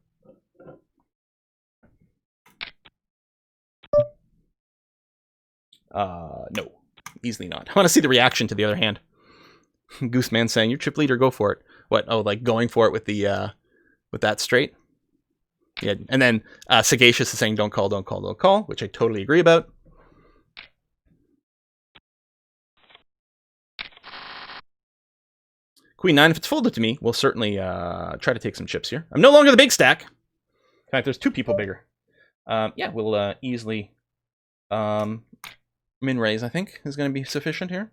No. Easily not. I want to see the reaction to the other hand. Gooseman saying, "Your chip leader, go for it." What? Oh, like going for it with the with that straight? Yeah. And then Sagacious is saying, "Don't call, don't call, don't call," which I totally agree about. Queen 9, if it's folded to me, we'll certainly try to take some chips here. I'm no longer the big stack. In fact, there's 2 people bigger. Yeah, we'll easily min raise, I think, is going to be sufficient here.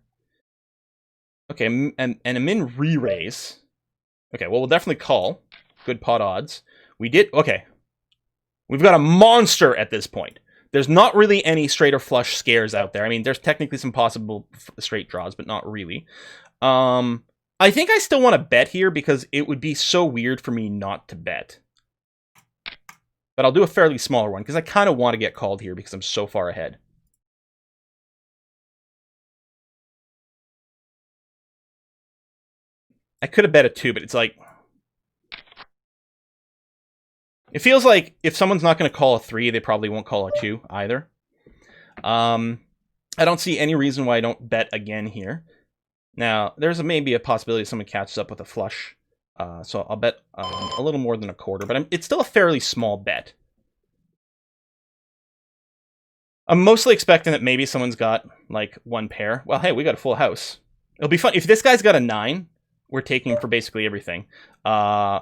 Okay, and a min re-raise. Okay, well, we'll definitely call. Good pot odds. We did... Okay. We've got a monster at this point. There's not really any straight or flush scares out there. I mean, there's technically some possible straight draws, but not really. I think I still want to bet here because it would be so weird for me not to bet. But I'll do a fairly smaller one because I kind of want to get called here because I'm so far ahead. I could have bet a 2, but it's like... It feels like if someone's not going to call a 3, they probably won't call a 2 either. I don't see any reason why I don't bet again here. Now, there's maybe a possibility someone catches up with a flush. So I'll bet a little more than a quarter, but it's still a fairly small bet. I'm mostly expecting that maybe someone's got, like, 1 pair. Well, hey, we got a full house. It'll be fun. If this guy's got a 9... We're taking him for basically everything. Yeah.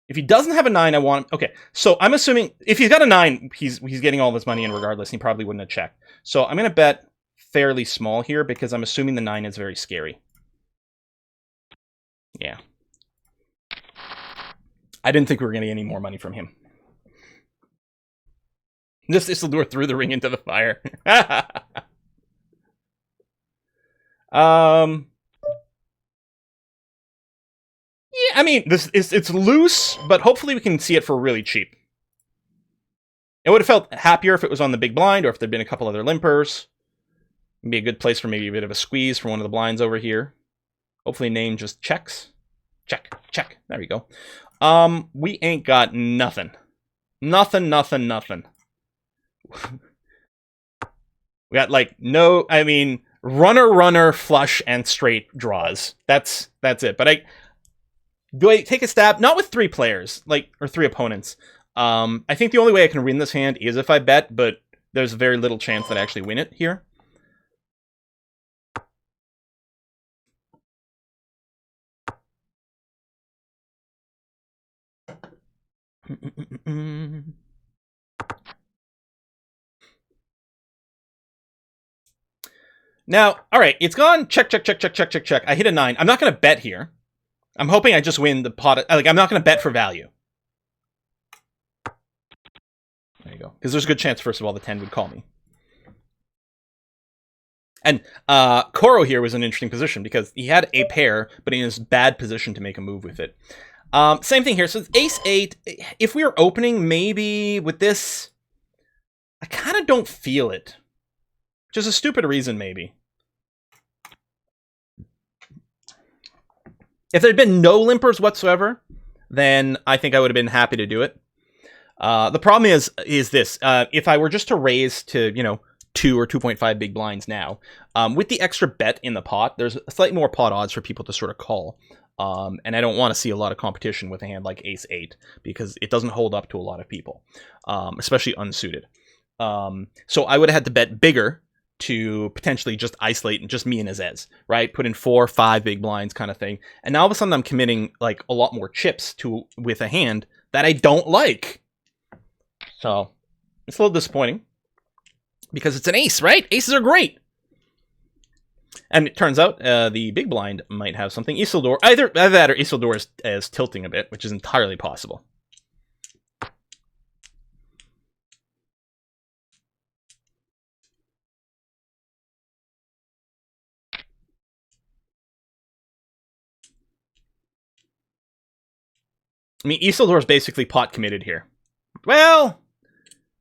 If he doesn't have a 9, I want him... Okay, so I'm assuming... If he's got a 9, he's getting all this money in regardless. He probably wouldn't have checked. So I'm going to bet fairly small here because I'm assuming the 9 is very scary. Yeah. I didn't think we were going to get any more money from him. This will lure through the ring into the fire. Yeah, I mean, it's loose, but hopefully we can see it for really cheap. It would have felt happier if it was on the big blind, or if there'd been a couple other limpers. It'd be a good place for maybe a bit of a squeeze from one of the blinds over here. Hopefully name just checks. Check, check. There we go. We ain't got nothing. Nothing. We got, like, no, I mean... Runner, flush, and straight draws. That's it. But do I take a stab? Not with 3 players, like, or 3 opponents. I think the only way I can win this hand is if I bet, but there's very little chance that I actually win it here. Now, all right, it's gone. Check. I hit a 9. I'm not going to bet here. I'm hoping I just win the pot. Like, I'm not going to bet for value. There you go. Because there's a good chance, first of all, the 10 would call me. And Koro here was an interesting position because he had a pair, but in his bad position to make a move with it. Same thing here. So it's ace-8. If we were opening, maybe with this, I kind of don't feel it. Which is a stupid reason, maybe. If there had been no limpers whatsoever, then I think I would have been happy to do it. The problem is this. If I were just to raise to, 2 or 2.5 big blinds now, with the extra bet in the pot, there's slightly more pot odds for people to sort of call. And I don't want to see a lot of competition with a hand like Ace-8, because it doesn't hold up to a lot of people, especially unsuited. So I would have had to bet bigger to potentially just isolate just me and Azez, right? Put in 4 or 5 big blinds kind of thing. And now all of a sudden I'm committing like a lot more chips with a hand that I don't like. So it's a little disappointing because it's an ace, right? Aces are great. And it turns out the big blind might have something. Isildur, either that or Isildur is tilting a bit, which is entirely possible. I mean, Isildur is basically pot committed here. Well,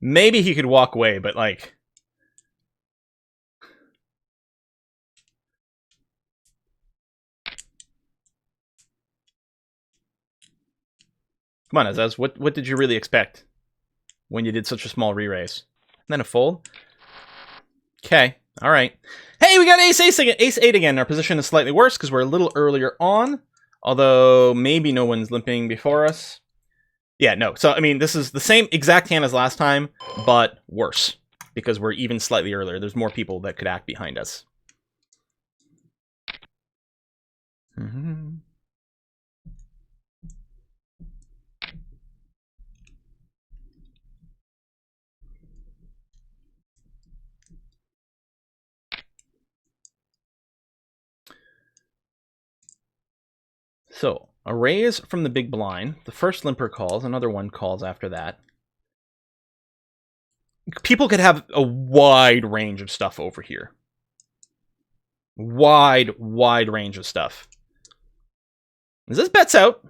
maybe he could walk away, but like... Come on, Azez, what did you really expect when you did such a small re-raise? And then a fold? Okay, alright. Hey, we got ace-8 again. Ace-8 again. Our position is slightly worse because we're a little earlier on. Although, maybe no one's limping before us. Yeah, no. So, I mean, this is the same exact hand as last time, but worse. Because we're even slightly earlier. There's more people that could act behind us. Mm-hmm. So, a raise from the big blind. The first limper calls. Another one calls after that. People could have a wide range of stuff over here. Wide range of stuff. Is this bets out?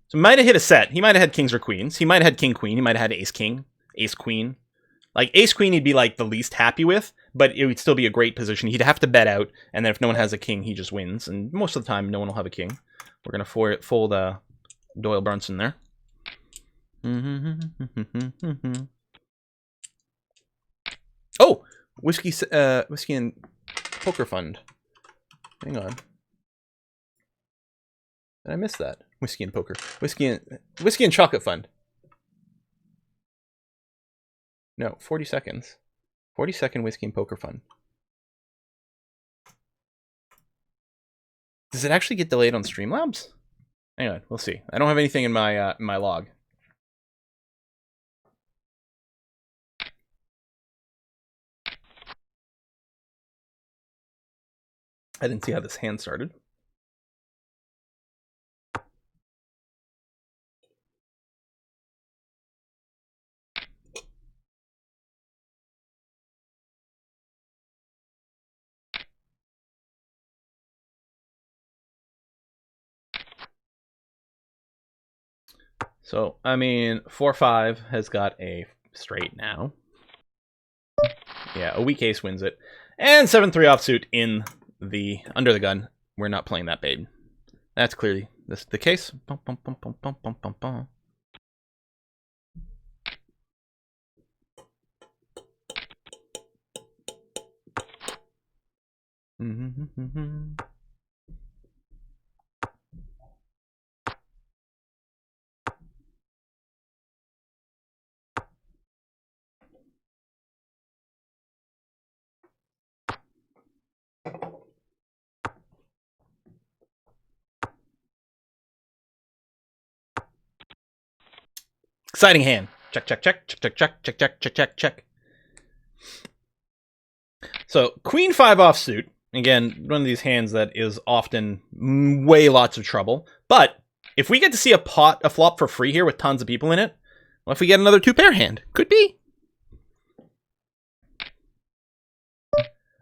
So might have hit a set. He might have had kings or queens. He might have had king-queen. He might have had ace-king, ace-queen. Like, ace-queen he'd be, like, the least happy with, but it would still be a great position. He'd have to bet out, and then if no one has a king, he just wins. And most of the time, no one will have a king. We're going to fold Doyle Brunson there. Oh! Whiskey and Poker Fund. Hang on. Did I miss that? Whiskey and Poker. Whiskey and Chocolate Fund. No, 40 seconds. 40-second Whiskey and Poker Fund. Does it actually get delayed on Streamlabs? Anyway, we'll see. I don't have anything in my my log. I didn't see how this hand started. So, I mean, 4-5 has got a straight now. Yeah, a weak ace wins it. And 7-3 offsuit in the under the gun. We're not playing that babe. That's clearly the case. Bum, bum, bum, bum, bum, bum, bum, bum. Exciting hand. Check, check, check, check, check, check, check, check, check, check, check. So, Queen 5 offsuit. Again, one of these hands that is often way lots of trouble. But if we get to see a flop for free here with tons of people in it, what if we get another 2-pair hand? Could be.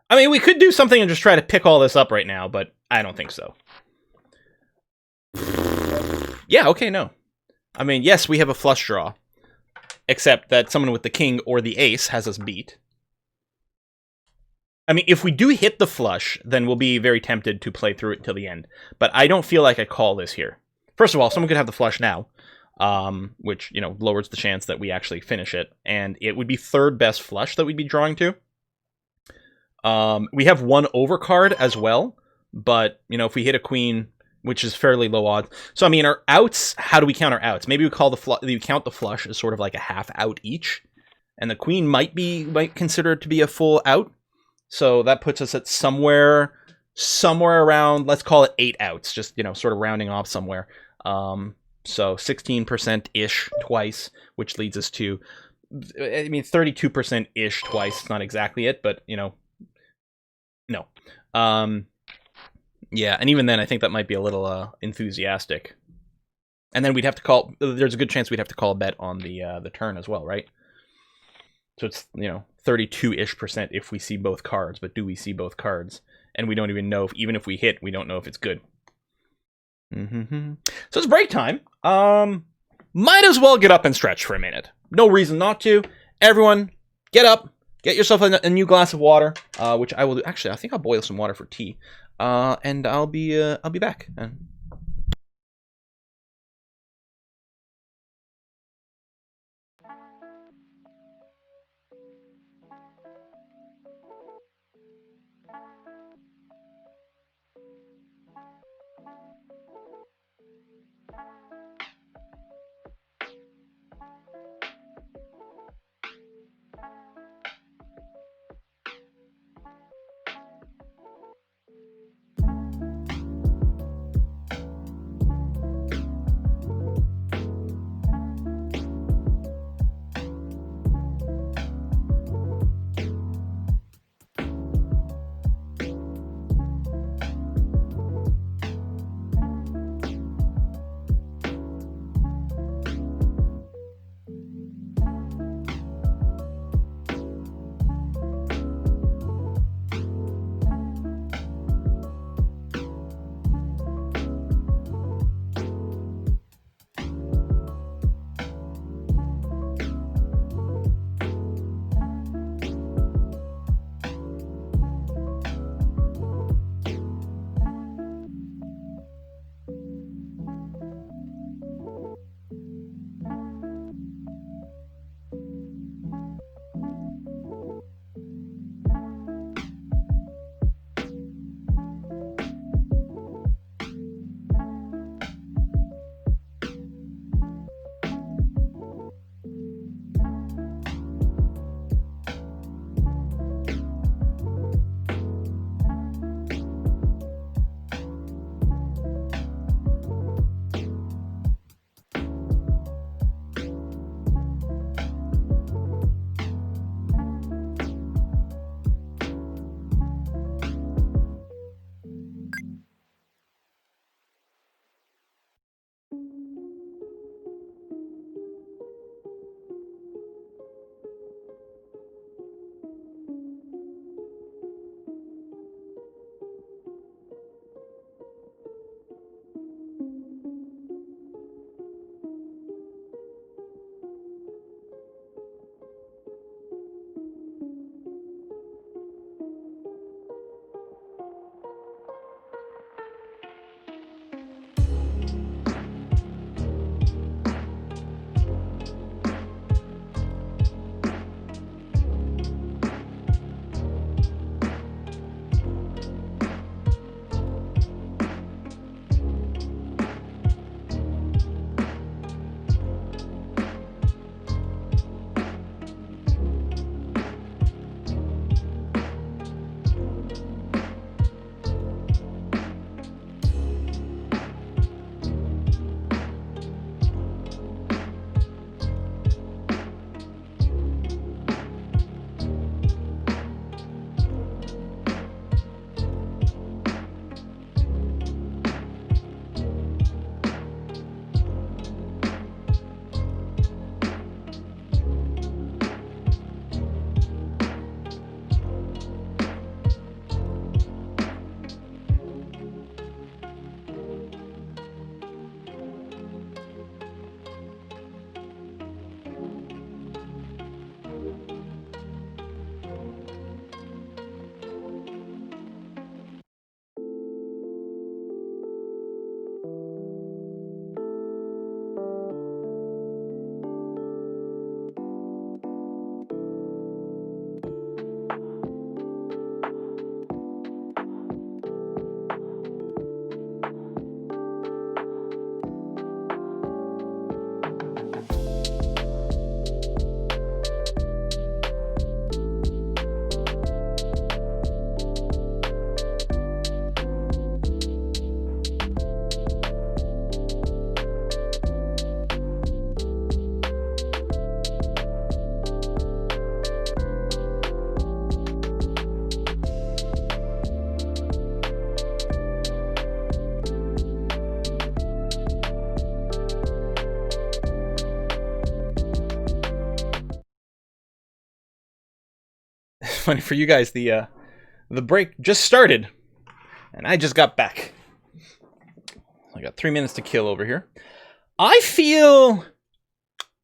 I mean, we could do something and just try to pick all this up right now, but I don't think so. Yeah, okay, no. I mean, yes, we have a flush draw. Except that someone with the king or the ace has us beat. I mean, if we do hit the flush, then we'll be very tempted to play through it until the end. But I don't feel like I call this here. First of all, someone could have the flush now. Which, you know, lowers the chance that we actually finish it. And it would be third best flush that we'd be drawing to. We have one overcard as well. But, you know, if we hit a queen which is fairly low odds. So, I mean, our outs, how do we count our outs? Maybe we count the flush as sort of like a half out each. And the queen might consider it to be a full out. So that puts us at somewhere around, let's call it 8 outs, just, sort of rounding off somewhere. So 16%-ish twice, which leads us to, 32%-ish twice. It's not exactly it, but, no. Yeah, and even then, I think that might be a little enthusiastic. And then there's a good chance we'd have to call a bet on the turn as well, right? So it's, 32-ish% if we see both cards, but do we see both cards? And we don't even know even if we hit, we don't know if it's good. So it's break time. Might as well get up and stretch for a minute. No reason not to. Everyone, get up, get yourself a new glass of water, which I will do. Actually, I think I'll boil some water for tea, and I'll be back. funny for you guys. The break just started, and I just got back. I got 3 minutes to kill over here. I feel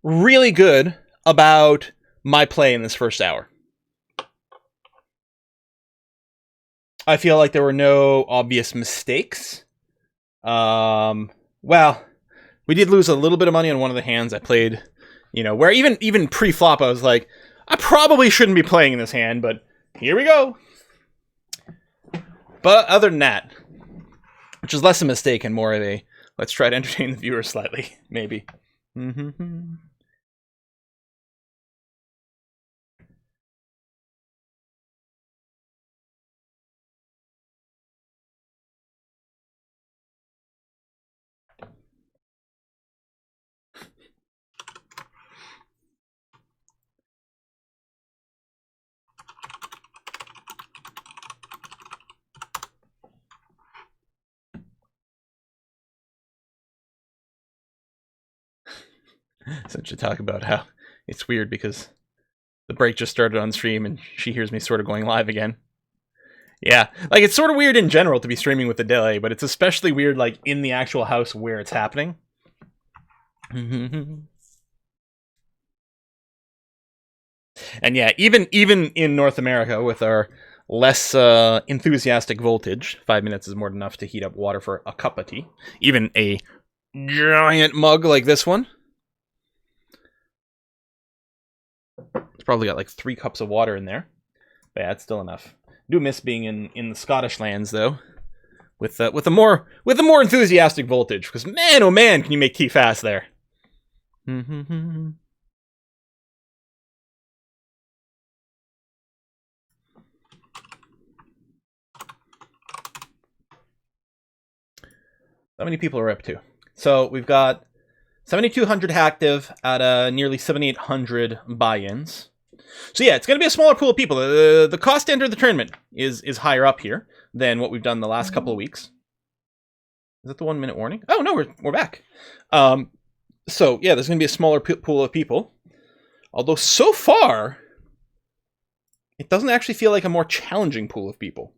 really good about my play in this first hour. I feel like there were no obvious mistakes. Well, we did lose a little bit of money on one of the hands I played, you know, where even pre-flop I was like, I probably shouldn't be playing in this hand, but here we go. But other than that, which is less a mistake and more of a, let's try to entertain the viewers slightly, maybe. So to talk about how it's weird because the break just started on stream and she hears me sort of going live again. Yeah, like it's sort of weird in general to be streaming with the delay, but it's especially weird like in the actual house where it's happening. And yeah, even in North America with our less enthusiastic voltage, 5 minutes is more than enough to heat up water for a cup of tea. Even a giant mug like this one. It's probably got like 3 cups of water in there. But yeah, it's still enough. I do miss being in the Scottish lands though, with a more enthusiastic voltage. Because man, oh man, can you make tea fast there? How many people are up to? So we've got 7,200 active out of nearly 7,800 buy-ins. So yeah, it's going to be a smaller pool of people. The cost to enter the tournament is higher up here than what we've done the last couple of weeks. Is that the 1 minute warning? Oh no, we're back. So yeah, there's going to be a smaller pool of people. Although so far, it doesn't actually feel like a more challenging pool of people.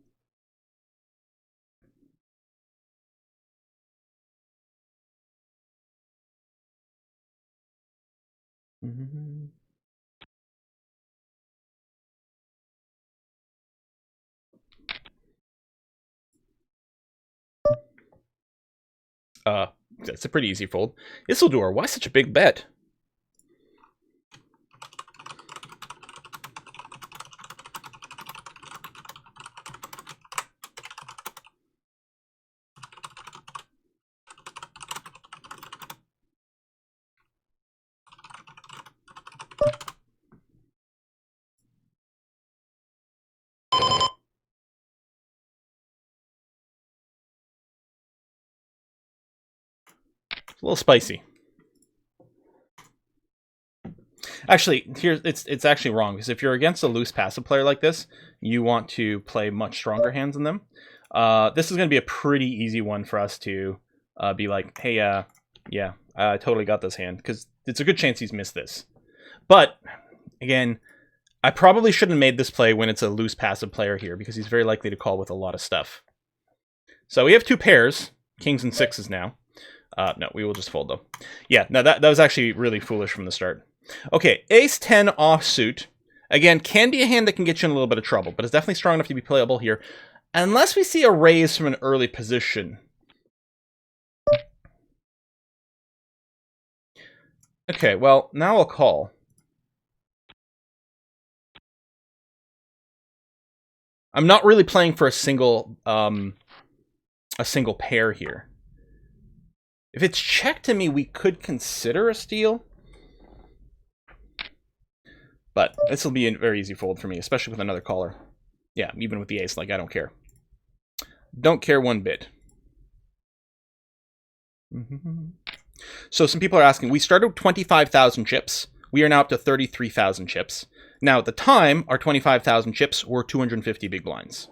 That's a pretty easy fold. Isildur, why such a big bet? It's a little spicy. Actually, here it's actually wrong, because if you're against a loose passive player like this, you want to play much stronger hands than them. This is going to be a pretty easy one for us to be like, hey, yeah, I totally got this hand, because it's a good chance he's missed this. But, again, I probably shouldn't have made this play when it's a loose passive player here, because he's very likely to call with a lot of stuff. So we have 2 pairs, kings and sixes now. No, we will just fold, though. Yeah, no, that was actually really foolish from the start. Okay, ace-10 offsuit. Again, can be a hand that can get you in a little bit of trouble, but it's definitely strong enough to be playable here. Unless we see a raise from an early position. Okay, well, now I'll call. I'm not really playing for a single pair here. If it's checked to me, we could consider a steal. But this will be a very easy fold for me, especially with another caller. Yeah, even with the ace, like, I don't care. Don't care one bit. So some people are asking, we started with 25,000 chips. We are now up to 33,000 chips. Now, at the time, our 25,000 chips were 250 big blinds.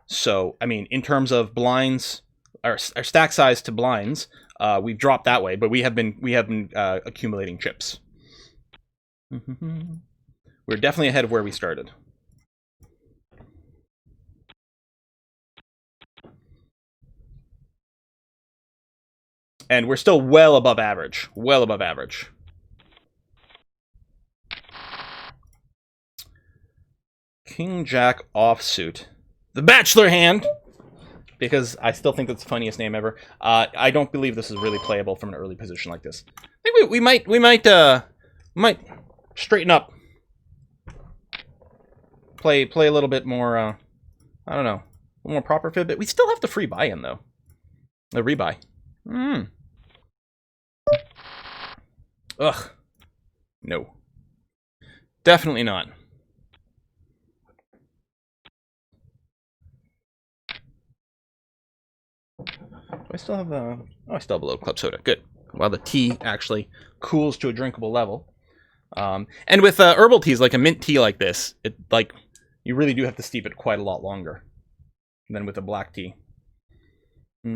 So, I mean, in terms of blinds, our stack size to blinds, we've dropped that way, but we have been accumulating chips. We We're definitely ahead of where we started. And we're still well above average. Well above average. King Jack offsuit. The Bachelor hand! Because I still think that's the funniest name ever. I don't believe this is really playable from an early position like this. I think we might straighten up. Play a little bit more, I don't know, a little more proper fit, but we still have the free buy-in, though. The rebuy. Ugh. No. Definitely not. Do I still have oh, I still have a little club soda. Good. While the tea actually cools to a drinkable level. And with herbal teas, like a mint tea like this, it like you really do have to steep it quite a lot longer than with a black tea. The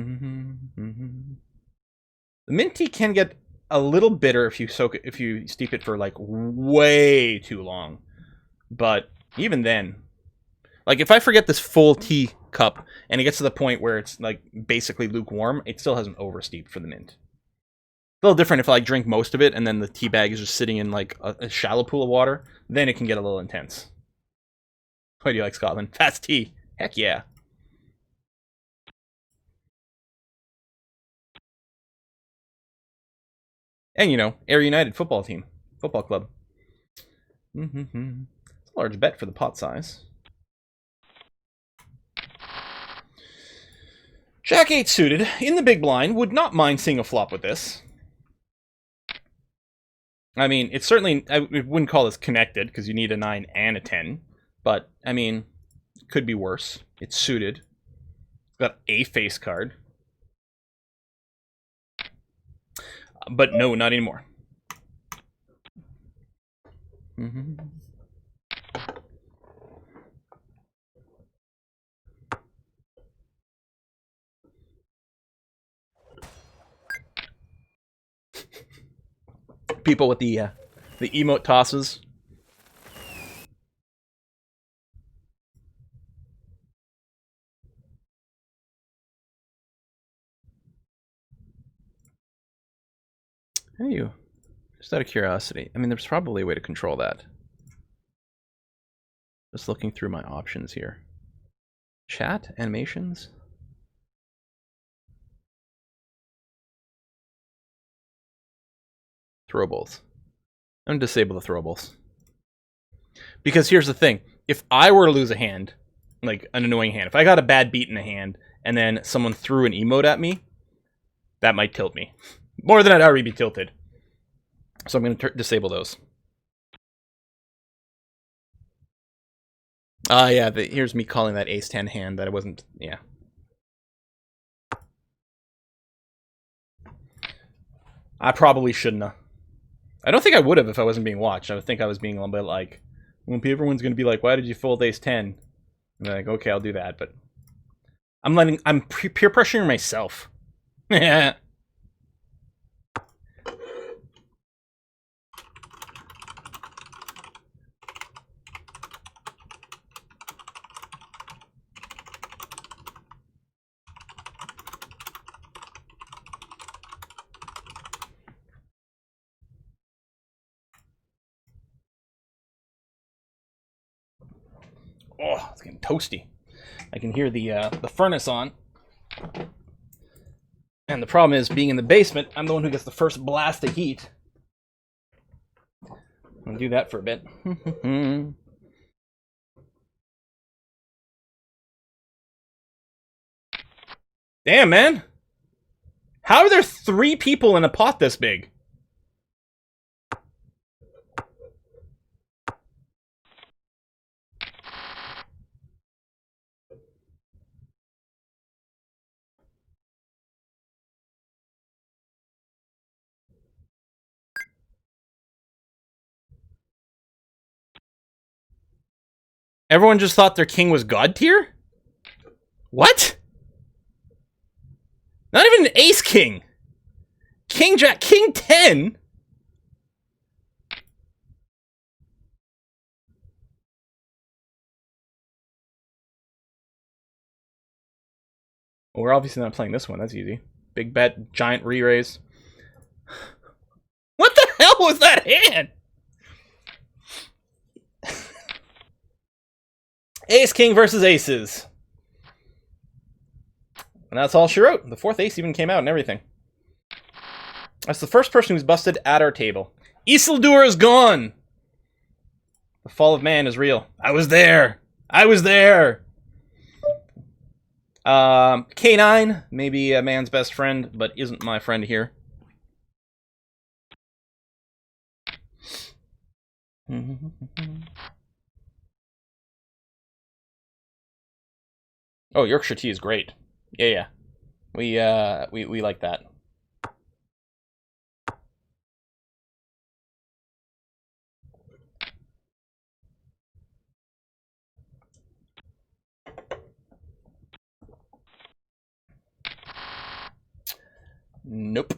mint tea can get a little bitter if you steep it for like way too long. But even then, like if I forget this full tea cup and it gets to the point where it's like basically lukewarm, it still hasn't oversteeped for the mint. A little different if I like drink most of it and then the tea bag is just sitting in like a shallow pool of water, then it can get a little intense. Why do you like Scotland? Fast tea. Heck yeah. And, you know, Ayr United football team. Football club. It's a large bet for the pot size. Jack 8 suited, in the big blind, would not mind seeing a flop with this. I mean, it's certainly, I wouldn't call this connected, because you need a 9 and a 10. But, I mean, it could be worse. It's suited. It's got a face card. But no, not anymore. People with the emote tosses. How do you? Just out of curiosity. I mean, there's probably a way to control that. Just looking through my options here. Chat? Animations? Throwables. I'm going to disable the throwables. Because here's the thing. If I were to lose a hand, like an annoying hand, if I got a bad beat in a hand, and then someone threw an emote at me, that might tilt me. More than I'd already be tilted. So I'm going to disable those. Yeah, here's me calling that ace-10 hand that I wasn't, yeah. I probably shouldn't have. I don't think I would have if I wasn't being watched. I would think I was being a little bit like, when everyone's going to be like, why did you fold ace-10? I'm like, okay, I'll do that, but I'm peer pressuring myself. Yeah. Oh, it's getting toasty. I can hear the furnace on. And the problem is, being in the basement, I'm the one who gets the first blast of heat. I'll do that for a bit. Damn, man. How are there 3 people in a pot this big? Everyone just thought their king was god tier? What? Not even an ace king. King jack, king 10? Well, we're obviously not playing this one. That's easy. Big bet, giant re-raise. What the hell was that hand? Ace King versus aces. And that's all she wrote. The fourth ace even came out and everything. That's the first person who's busted at our table. Isildur is gone. The fall of man is real. I was there. I was there. K9, maybe a man's best friend, but isn't my friend here. Oh, Yorkshire tea is great. Yeah. We like that. Nope.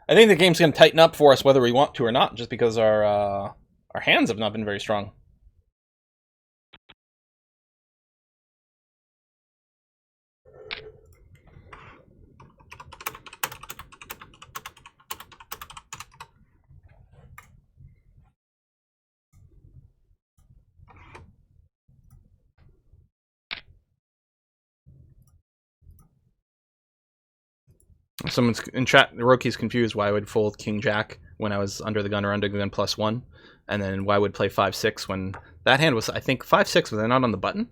I think the game's going to tighten up for us whether we want to or not, just because our hands have not been very strong. Someone's in chat, Roki's confused why I would fold King Jack when I was under the gun or under the gun +1, and then why I would play 5-6 when that hand was, I think 5-6, was I not on the button?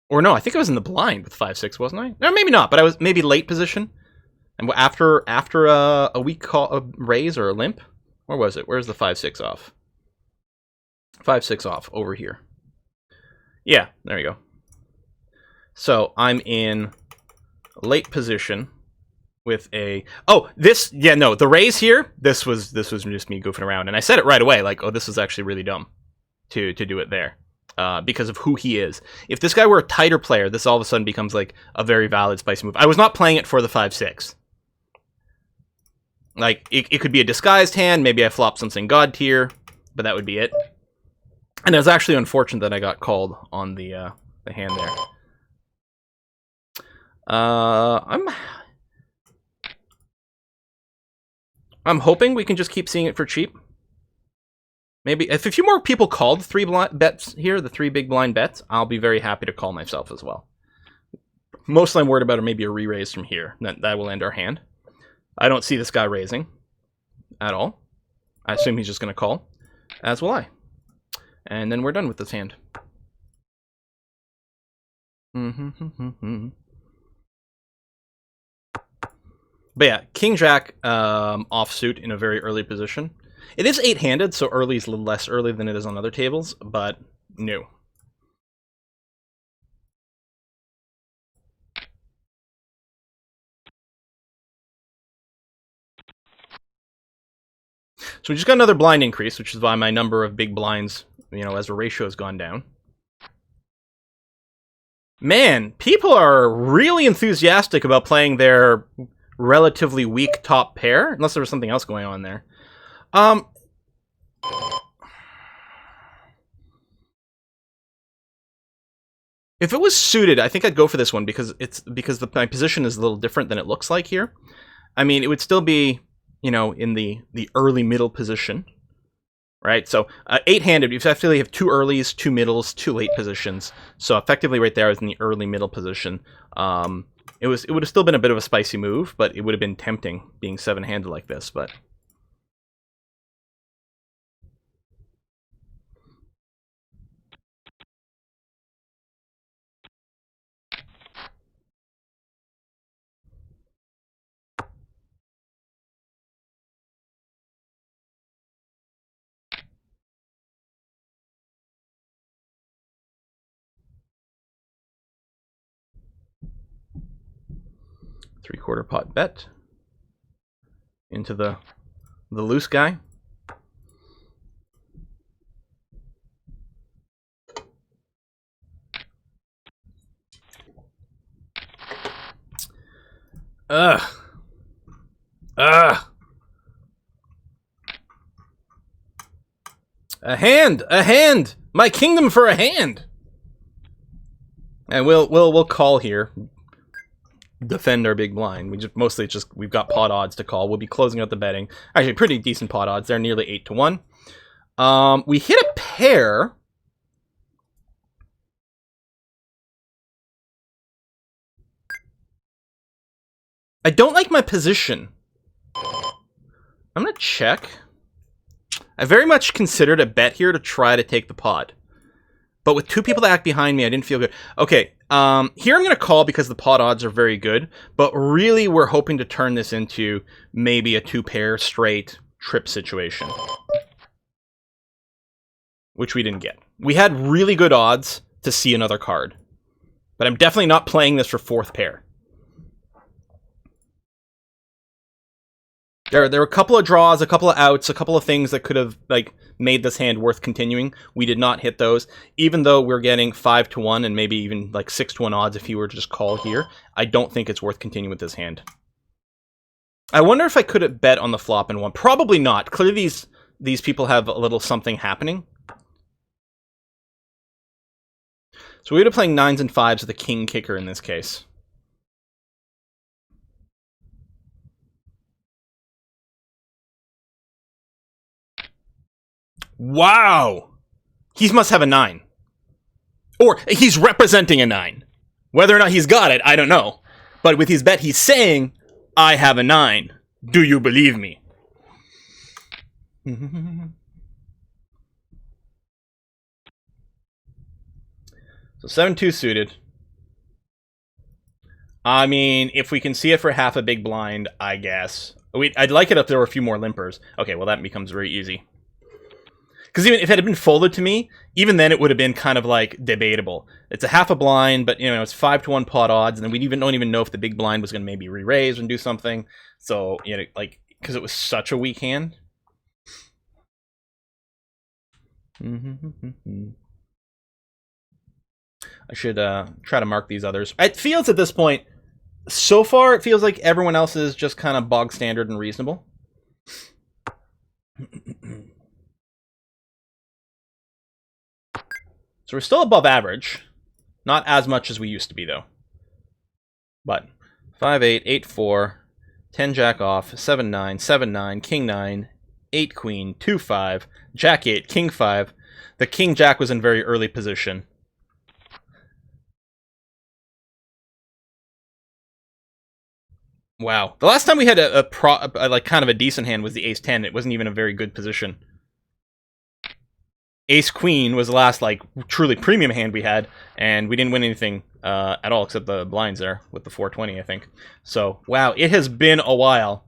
Or no, I think I was in the blind with 5-6, wasn't I? No, maybe not, but I was maybe late position. And after a weak call, a raise or a limp, where was it? Where's the 5-6 off? 5-6 off over here. Yeah, there you go. So I'm in late position with a the raise here. This was just me goofing around, and I said it right away, like, oh, this is actually really dumb to do it there because of who he is. If this guy were a tighter player, this all of a sudden becomes like a very valid spicy move. I was not playing it for the 5-6. Like it could be a disguised hand. Maybe I flop something god tier, but that would be it. And it was actually unfortunate that I got called on the hand there. I'm hoping we can just keep seeing it for cheap. Maybe if a few more people called 3 bets here, the 3 big blind bets, I'll be very happy to call myself as well. Mostly I'm worried about maybe a re-raise from here. That will end our hand. I don't see this guy raising at all. I assume he's just going to call, as will I. And then we're done with this hand. But yeah, King Jack offsuit in a very early position. It is 8-handed, so early is a little less early than it is on other tables, but no. So we just got another blind increase, which is why my number of big blinds, as a ratio has gone down. Man, people are really enthusiastic about playing their relatively weak top pair, unless there was something else going on there. If it was suited, I think I'd go for this one because my position is a little different than it looks like here. I mean, it would still be, in the early middle position, right? So 8-handed, you effectively have 2 earlies, 2 middles, 2 late positions. So effectively, right there, I was in the early middle position. It would have still been a bit of a spicy move, but it would have been tempting being 7-handed like this, but. Three-quarter pot bet into the loose guy. Ugh. A hand! My kingdom for a hand! And we'll call here. Defend our big blind. We just mostly just we've got pot odds to call. We'll be closing out the betting. Actually, pretty decent pot odds. They're nearly 8-1. We hit a pair. I don't like my position. I'm gonna check. I very much considered a bet here to try to take the pot. But with two people that act behind me, I didn't feel good. Okay, here I'm going to call because the pot odds are very good. But really, we're hoping to turn this into maybe a two-pair straight trip situation. Which we didn't get. We had really good odds to see another card. But I'm definitely not playing this for fourth pair. There were a couple of draws, a couple of outs, a couple of things that could have like made this hand worth continuing. We did not hit those, even though we're getting 5-1 and maybe even like 6-1 odds if you were to just call here. I don't think it's worth continuing with this hand. I wonder if I could have bet on the flop and won. Probably not. Clearly these people have a little something happening. So we would have playing 9s and 5s with a king kicker in this case. Wow! He must have a 9. Or he's representing a 9. Whether or not he's got it, I don't know. But with his bet, he's saying, I have a 9. Do you believe me? So 7-2 suited. I mean, if we can see it for half a big blind, I guess. I'd like it if there were a few more limpers. Okay, well that becomes very easy. Because even if it had been folded to me, even then it would have been kind of like debatable. It's a half a blind, but you know it's 5-1 pot odds, and then we don't even know if the big blind was going to maybe re-raise and do something. So you know, like because it was such a weak hand. I should try to mark these others. It feels at this point, so far, it feels like everyone else is just kind of bog standard and reasonable. So we're still above average. Not as much as we used to be, though. But 5-8, 8-4, 10 jack off, 7-9, 7-9, king 9, 8 queen, 2-5, jack 8, king 5. The king jack was in very early position. Wow. The last time we had a like kind of a decent hand was the ace 10. It wasn't even a very good position. Ace Queen was the last like truly premium hand we had, and we didn't win anything at all except the blinds there with the 420, I think. So wow, it has been a while.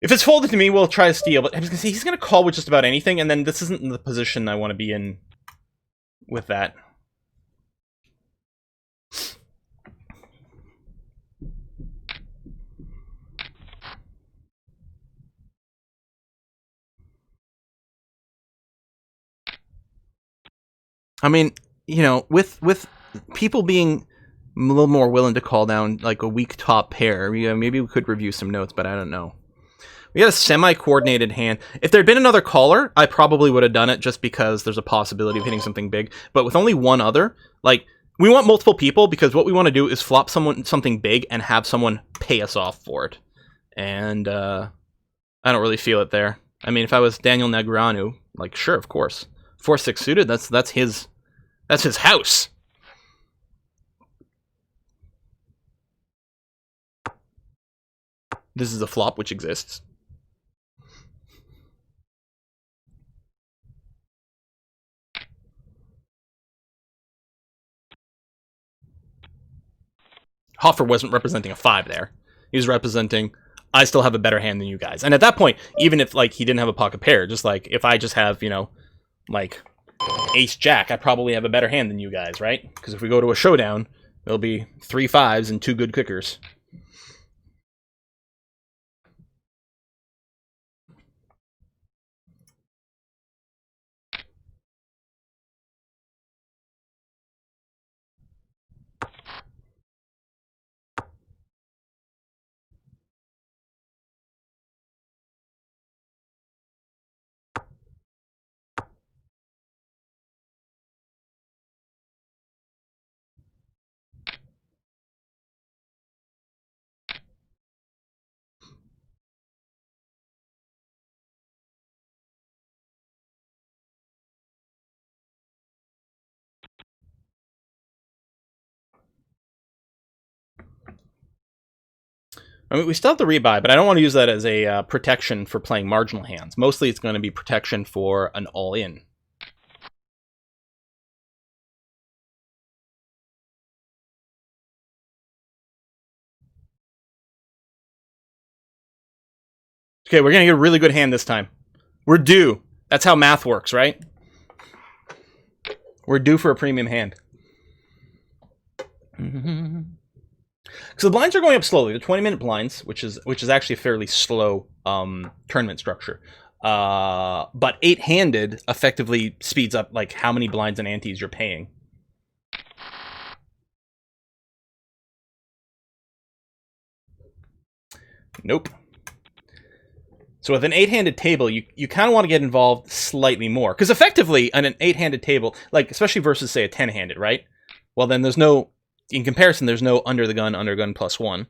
If it's folded to me, we'll try to steal. But I was gonna say he's gonna call with just about anything, and then this isn't the position I want to be in with that. I mean, you know, with people being a little more willing to call down like a weak top pair, you know, maybe we could review some notes, but I don't know. We got a semi-coordinated hand. If there'd been another caller, I probably would have done it just because there's a possibility of hitting something big. But with only one other, like, we want multiple people because what we want to do is flop something big and have someone pay us off for it. And I don't really feel it there. I mean, if I was Daniel Negreanu, like, sure, of course. 4-6 suited, that's his house. This is a flop which exists. Hoffer wasn't representing a 5 there. He was representing, I still have a better hand than you guys. And at that point, even if like he didn't have a pocket pair, just like if I just have, you know, like ace jack, I probably have a better hand than you guys, right? Because if we go to a showdown, there'll be 3 5s and 2 good kickers. I mean, we still have to rebuy, but I don't want to use that as a protection for playing marginal hands. Mostly it's going to be protection for an all-in. Okay, we're going to get a really good hand this time. We're due. That's how math works, right? We're due for a premium hand. So the blinds are going up slowly. The 20-minute blinds, which is actually a fairly slow tournament structure. But 8-handed effectively speeds up like how many blinds and antes you're paying. Nope. So with an 8-handed table, you kind of want to get involved slightly more. Because effectively, on an 8-handed table, like especially versus, say, a 10-handed, right? Well, then there's no, in comparison, there's no under the gun +1.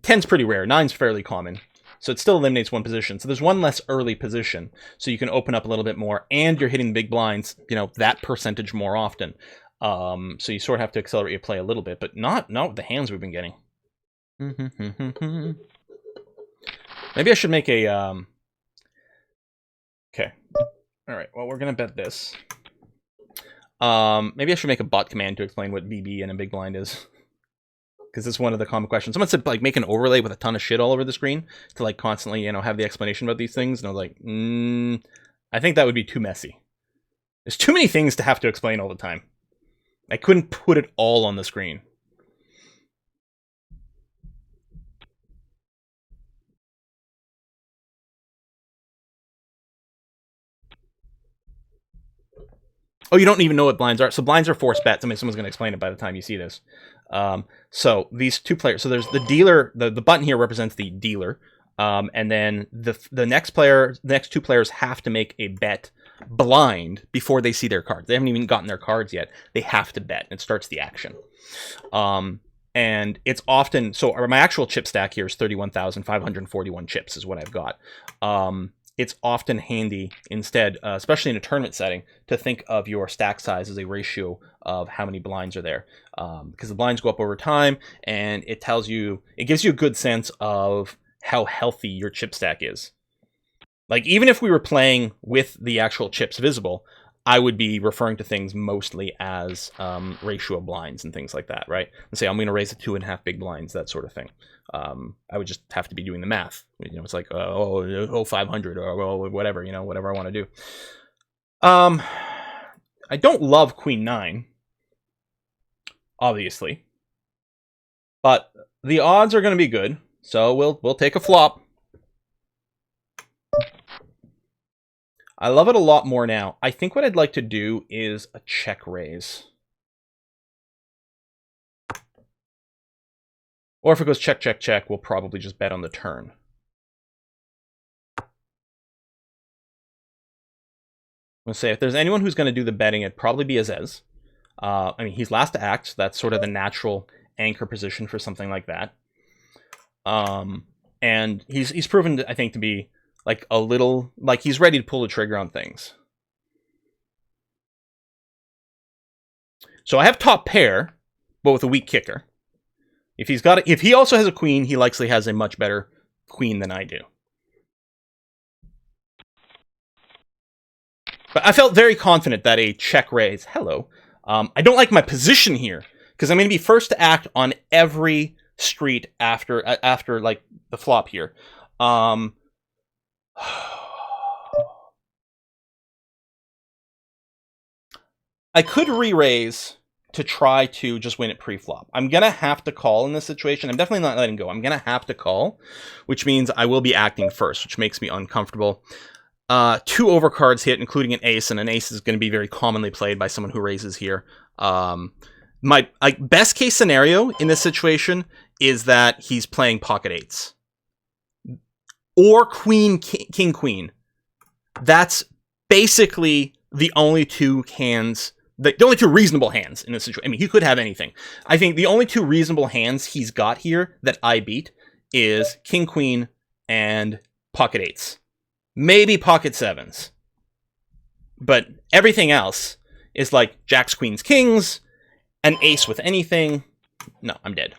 10's pretty rare. 9's fairly common. So it still eliminates one position. So there's one less early position. So you can open up a little bit more. And you're hitting the big blinds, you know, that percentage more often. So you sort of have to accelerate your play a little bit. But not with the hands we've been getting. Maybe I should make a, okay. Alright, well, we're going to bet this. Maybe I should make a bot command to explain what BB and a big blind is. Because it's one of the common questions. Someone said, like, make an overlay with a ton of shit all over the screen to, like, constantly, you know, have the explanation about these things. And I was like, I think that would be too messy. There's too many things to have to explain all the time. I couldn't put it all on the screen. Oh, you don't even know what blinds are. So blinds are forced bets. I mean, someone's going to explain it by the time you see this. So these two players. So there's the dealer. The button here represents the dealer. And then the next two players have to make a bet blind before they see their cards. They haven't even gotten their cards yet. They have to bet. It starts the action. And it's often, so my actual chip stack here is 31,541 chips is what I've got. It's often handy instead, especially in a tournament setting, to think of your stack size as a ratio of how many blinds are there. Because the blinds go up over time, and it gives you a good sense of how healthy your chip stack is. Like, even if we were playing with the actual chips visible, I would be referring to things mostly as ratio of blinds and things like that, right? And say, I'm going to raise it 2.5 big blinds, that sort of thing. I would just have to be doing the math. You know, it's like, 500 or whatever, you know, whatever I want to do. I don't love Queen 9, obviously, but the odds are going to be good, so we'll take a flop. I love it a lot more now. I think what I'd like to do is a check raise. Or if it goes check, check, check, we'll probably just bet on the turn. I'm going to say, if there's anyone who's going to do the betting, it'd probably be Azez. I mean, he's last to act, so that's sort of the natural anchor position for something like that. And he's proven, I think, to be like a little, like he's ready to pull the trigger on things. So I have top pair, but with a weak kicker. If he also has a queen, he likely has a much better queen than I do. But I felt very confident that a check raise, hello. I don't like my position here, because I'm going to be first to act on every street after like the flop here. I could re-raise to try to just win it pre-flop. I'm going to have to call in this situation. I'm definitely not letting go. I'm going to have to call, which means I will be acting first, which makes me uncomfortable. 2 overcards hit, including an ace, and an ace is going to be very commonly played by someone who raises here. My best case scenario in this situation is that he's playing pocket eights. Or queen, king, queen. That's basically the only two hands, the only two reasonable hands in this situation. I mean, he could have anything. I think the only two reasonable hands he's got here that I beat is king, queen, and pocket eights. Maybe pocket sevens. But everything else is like jacks, queens, kings, an ace with anything. No, I'm dead.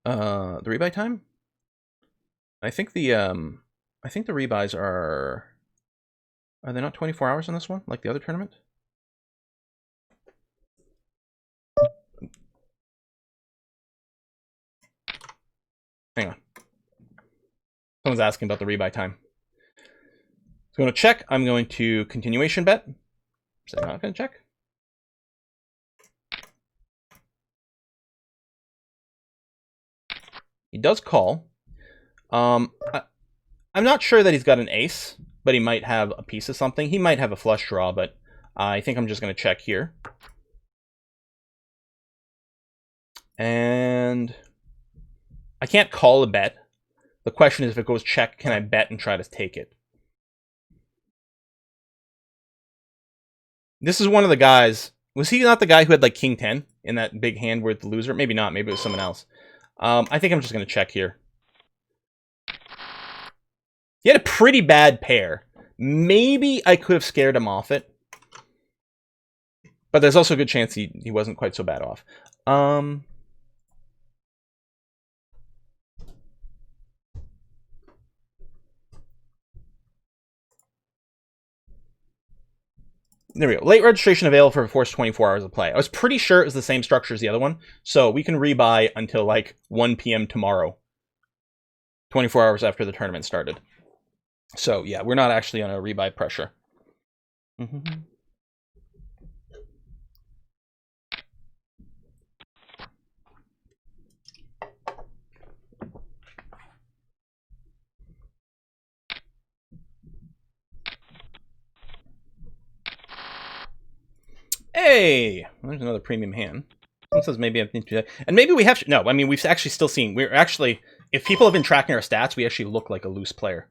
The rebuy time? I think the rebuys are they not 24 hours on this one, like the other tournament? Hang on. Someone's asking about the rebuy time. So I'm going to check. I'm going to continuation bet. So I'm not going to check. He does call. I'm not sure that he's got an ace, but he might have a piece of something. He might have a flush draw, but I think I'm just going to check here. And I can't call a bet. The question is, if it goes check, can I bet and try to take it? This is one of the guys. Was he not the guy who had like King 10 in that big hand with the loser? Maybe not. Maybe it was someone else. I think I'm just going to check here. He had a pretty bad pair. Maybe I could have scared him off it. But there's also a good chance he wasn't quite so bad off. There we go. Late registration available for the first 24 hours of play. I was pretty sure it was the same structure as the other one. So we can rebuy until like 1 p.m. tomorrow. 24 hours after the tournament started. So yeah, we're not actually on a rebuy pressure. Hey, there's another premium hand. Someone says maybe I need to, and maybe we have. No, I mean we've actually still seen. We're actually, if people have been tracking our stats, we actually look like a loose player.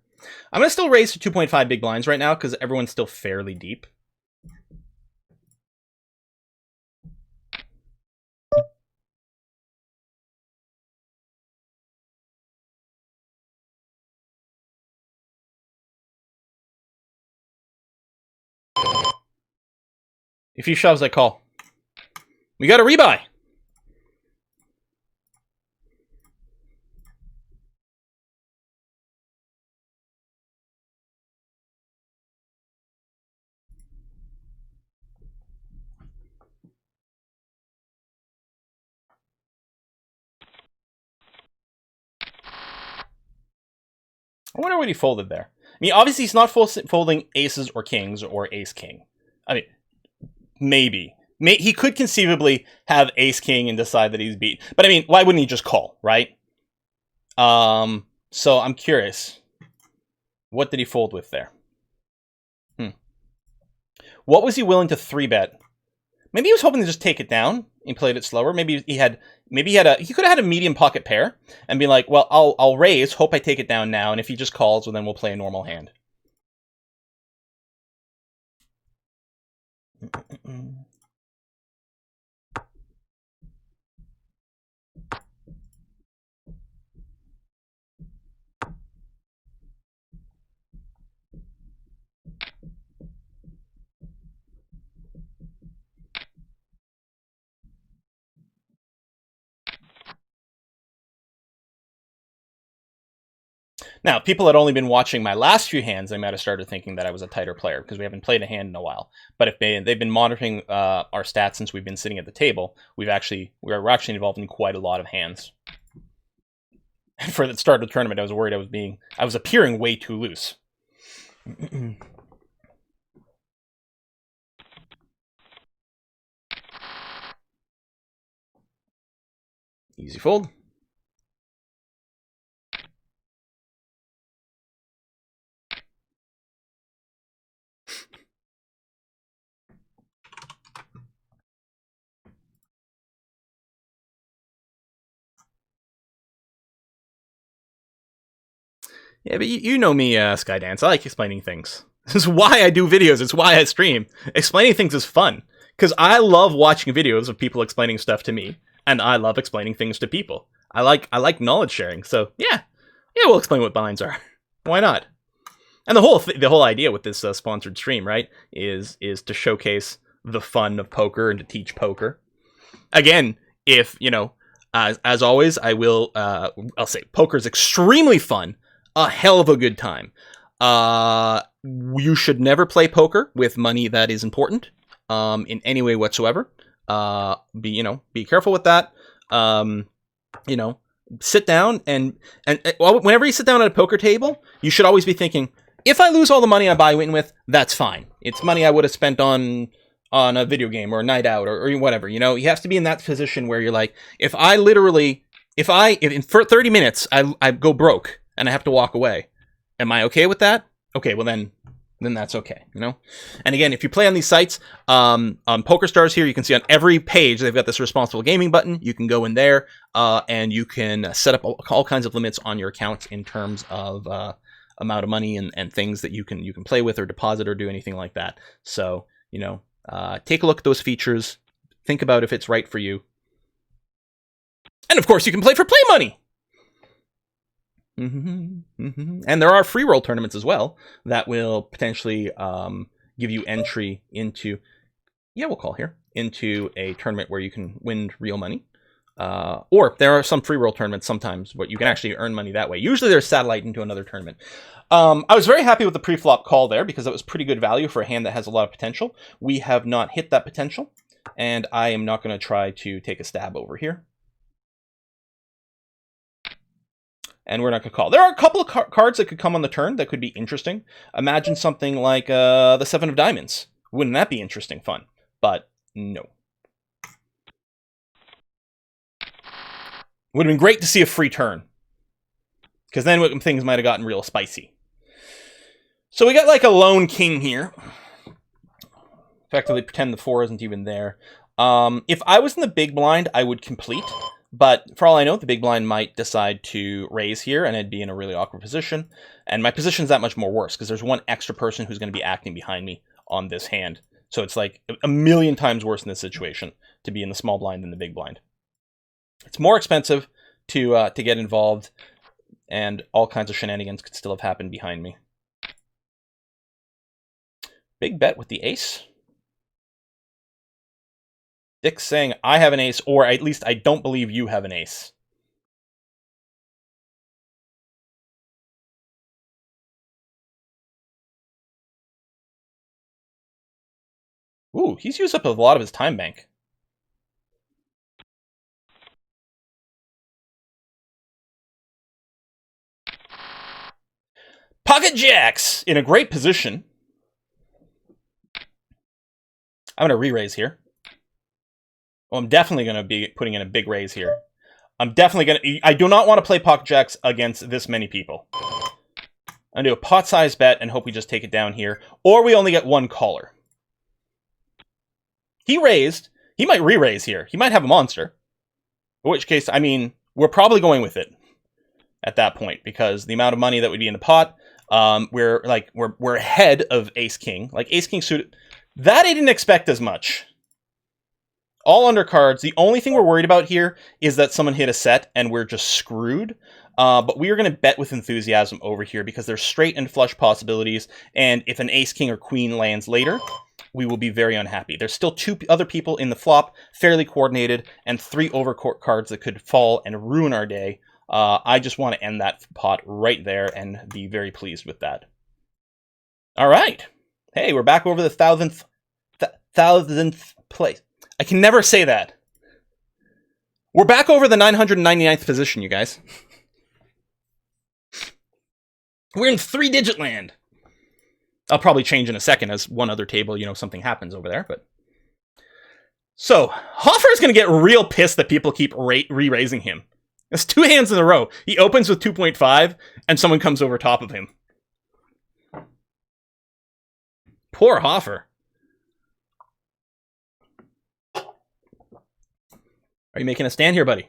I'm gonna still raise to 2.5 big blinds right now because everyone's still fairly deep. If he shoves, I call. We got a rebuy. I wonder what he folded there. I mean, obviously he's not folding aces or kings or ace-king. I mean, maybe. He could conceivably have ace-king and decide that he's beat. But I mean, why wouldn't he just call, right? So I'm curious. What did he fold with there? What was he willing to 3-bet? Maybe he was hoping to just take it down and played it slower. Maybe he could have had a medium pocket pair and be like, well, I'll raise, hope I take it down now, and if he just calls, well, then we'll play a normal hand. Now, if people had only been watching my last few hands, they might have started thinking that I was a tighter player because we haven't played a hand in a while. But if they've been monitoring our stats since we've been sitting at the table, we're actually involved in quite a lot of hands. And for the start of the tournament, I was worried I was appearing way too loose. Easy fold. Yeah, but you know me, Skydance. I like explaining things. This is why I do videos. It's why I stream. Explaining things is fun. Because I love watching videos of people explaining stuff to me. And I love explaining things to people. I like knowledge sharing. So, yeah, we'll explain what blinds are. Why not? And the whole idea with this sponsored stream, right, is to showcase the fun of poker and to teach poker. Again, if, As always, I'll say poker is extremely fun, a hell of a good time. You should never play poker with money that is important, in any way whatsoever. Be careful with that. Sit down and whenever you sit down at a poker table, you should always be thinking, if I lose all the money I buy in with, that's fine. It's money I would have spent on a video game or a night out or whatever. You have to be in that position where you're like, if in 30 minutes I go broke and I have to walk away, am I okay with that? Okay, well then that's okay, And again, if you play on these sites, on Pokerstars here, you can see on every page they've got this responsible gaming button. You can go in there and you can set up all kinds of limits on your account in terms of amount of money and things that you can play with or deposit or do anything like that. So, take a look at those features, think about if it's right for you. And of course, you can play for play money. And there are free roll tournaments as well that will potentially give you entry into, into a tournament where you can win real money. Or there are some free roll tournaments sometimes where you can actually earn money that way. Usually there's satellite into another tournament. I was very happy with the pre-flop call there because that was pretty good value for a hand that has a lot of potential. We have not hit that potential, and I am not going to try to take a stab over here. And we're not going to call. There are a couple of cards that could come on the turn that could be interesting. Imagine something like the 7 of Diamonds. Wouldn't that be interesting fun? But no. Would have been great to see a free turn, because then things might have gotten real spicy. So we got like a lone king here. Effectively pretend the 4 isn't even there. If I was in the big blind, I would complete. But for all I know, the big blind might decide to raise here, and I'd be in a really awkward position. And my position's that much more worse, because there's one extra person who's going to be acting behind me on this hand. So it's like a million times worse in this situation to be in the small blind than the big blind. It's more expensive to get involved, and all kinds of shenanigans could still have happened behind me. Big bet with the ace. Dick's saying I have an ace, or at least I don't believe you have an ace. Ooh, he's used up a lot of his time bank. Pocket jacks in a great position. I'm going to re-raise here. Well, I'm definitely going to be putting in a big raise here. I'm definitely going to... I do not want to play pocket jacks against this many people. I'm going to do a pot-sized bet and hope we just take it down here. Or we only get one caller. He raised. He might re-raise here. He might have a monster. In which case, I mean, we're probably going with it at that point, because the amount of money that would be in the pot, we're ahead of ace-king. Like, ace-king suited... That I didn't expect as much. All undercards. The only thing we're worried about here is that someone hit a set and we're just screwed. But we are going to bet with enthusiasm over here because there's straight and flush possibilities. And if an ace, king, or queen lands later, we will be very unhappy. There's still 2 other people in the flop, fairly coordinated, and 3 overcourt cards that could fall and ruin our day. I just want to end that pot right there and be very pleased with that. All right. Hey, we're back over the thousandth place. I can never say that. We're back over the 999th position, you guys. We're in 3-digit land. I'll probably change in a second as one other table, something happens over there. But so, Hoffer is going to get real pissed that people keep re-raising him. It's 2 hands in a row. He opens with 2.5, and someone comes over top of him. Poor Hoffer. Are you making a stand here, buddy?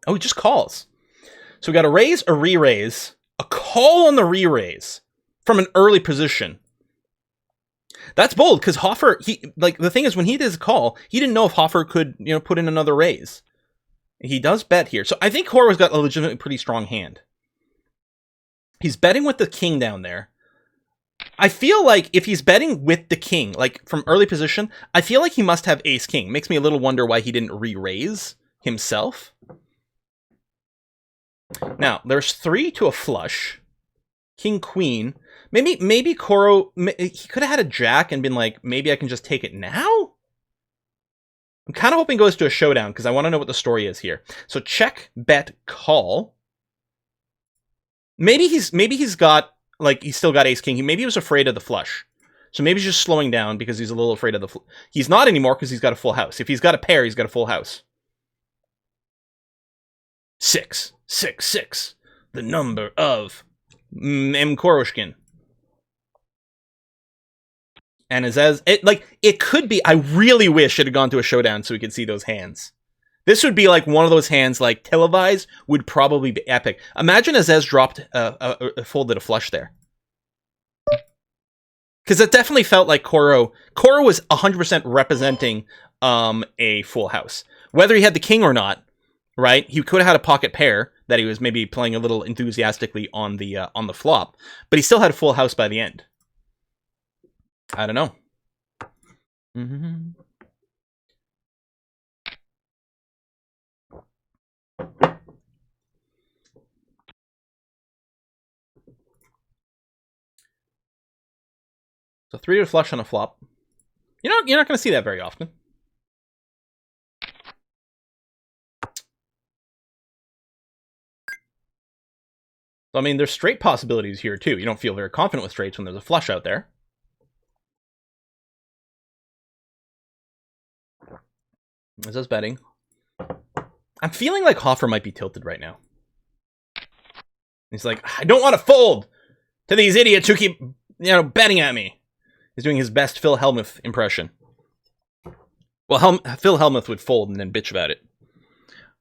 Oh, he just calls. So we got a raise, a re-raise, a call on the re-raise from an early position. That's bold, because Hoffer, the thing is, when he did his call, he didn't know if Hoffer could, put in another raise. He does bet here. So I think Horwath's got a legitimately pretty strong hand. He's betting with the king down there. I feel like if he's betting with the king, like from early position, I feel like he must have ace-king. Makes me a little wonder why he didn't re-raise himself. Now, there's 3 to a flush. King, queen. Maybe Koro, he could have had a jack and been like, maybe I can just take it now? I'm kind of hoping it goes to a showdown because I want to know what the story is here. So check, bet, call. Maybe he's got, like, he's still got ace king. Maybe he was afraid of the flush. So maybe he's just slowing down because he's a little afraid of the flush. He's not anymore because he's got a full house. If he's got a pair, he's got a full house. 6, 6, 6. The number of M. Koroshkin. And Azez, it could be, I really wish it had gone to a showdown so we could see those hands. This would be like one of those hands, like, televised, would probably be epic. Imagine Azez dropped, folded a flush there. Because it definitely felt like Koro was 100% representing a full house. Whether he had the king or not, right? He could have had a pocket pair that he was maybe playing a little enthusiastically on the flop, but he still had a full house by the end. I don't know. So 3 to flush on a flop. You're not going to see that very often. So, I mean, there's straight possibilities here, too. You don't feel very confident with straights when there's a flush out there. This is betting. I'm feeling like Hoffer might be tilted right now. He's like, I don't want to fold to these idiots who keep, betting at me. He's doing his best Phil Hellmuth impression. Well, Phil Hellmuth would fold and then bitch about it.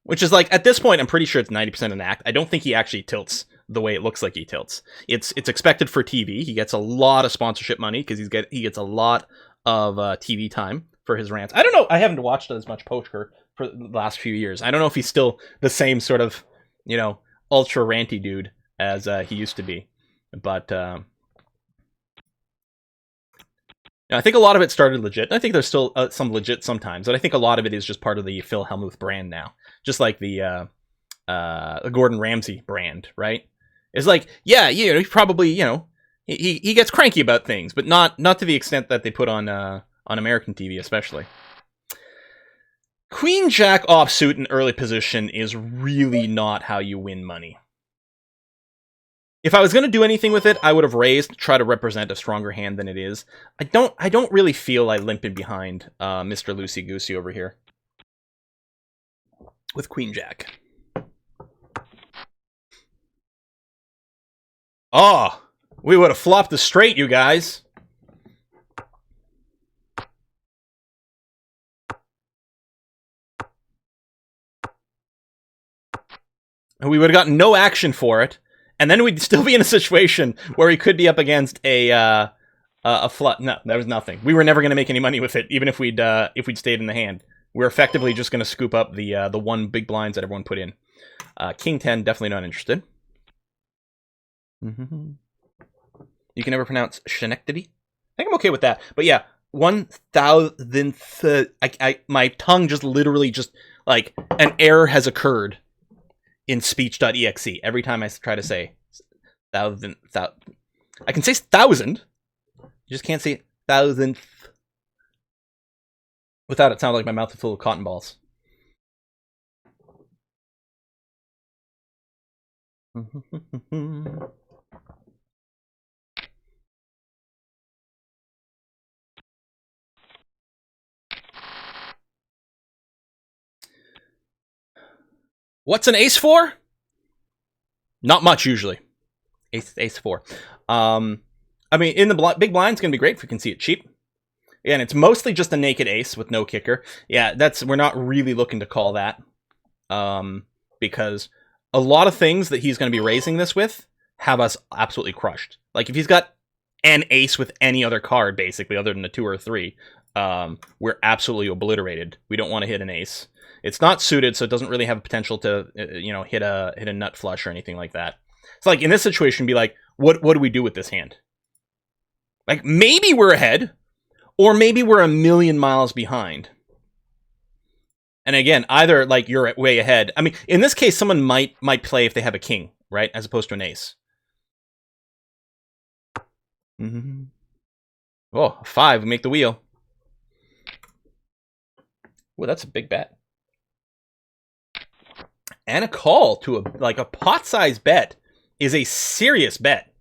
Which is like, at this point, I'm pretty sure it's 90% an act. I don't think he actually tilts the way it looks like he tilts. It's expected for TV. He gets a lot of sponsorship money because he gets a lot of TV time for his rants. I don't know. I haven't watched as much poker for the last few years. I don't know if he's still the same sort of, ultra ranty dude as he used to be. But I think a lot of it started legit. I think there's still some legit sometimes, but I think a lot of it is just part of the Phil Hellmuth brand now. Just like the Gordon Ramsay brand, right? It's like, yeah, he probably, he gets cranky about things, but not to the extent that they put on American TV, especially. Queen Jack offsuit in early position is really not how you win money. If I was going to do anything with it, I would have raised to try to represent a stronger hand than it is. I don't really feel I limp in behind Mr. Loosey Goosey over here with Queen Jack. Oh, we would have flopped the straight, you guys. And we would have gotten no action for it. And then we'd still be in a situation where we could be up against a flush. No, there was nothing. We were never going to make any money with it, even if we'd stayed in the hand. We're effectively just going to scoop up the one big blinds that everyone put in. King 10, definitely not interested. You can never pronounce Schenectady. I think I'm okay with that. But yeah, 1,000th. My tongue just literally just like an error has occurred in speech.exe every time I try to say thousand. I can say 1,000. You just can't say 1,000th without it sounding like my mouth is full of cotton balls. What's an ace for? Not much, usually. Ace 4. I mean, in the big blind, it's going to be great if we can see it cheap. Again, it's mostly just a naked ace with no kicker. Yeah, we're not really looking to call that. Because a lot of things that he's going to be raising this with have us absolutely crushed. Like, if he's got an ace with any other card, basically, other than a 2 or a 3, we're absolutely obliterated. We don't want to hit an ace. It's not suited, so it doesn't really have potential to, hit a nut flush or anything like that. It's like, in this situation, be like, what do we do with this hand? Like, maybe we're ahead, or maybe we're a million miles behind. And again, either like you're way ahead. I mean, in this case, someone might play if they have a king, right, as opposed to an ace. Mm-hmm. Oh, 5. We make the wheel. Well, that's a big bet. And a call to a pot-sized bet is a serious bet.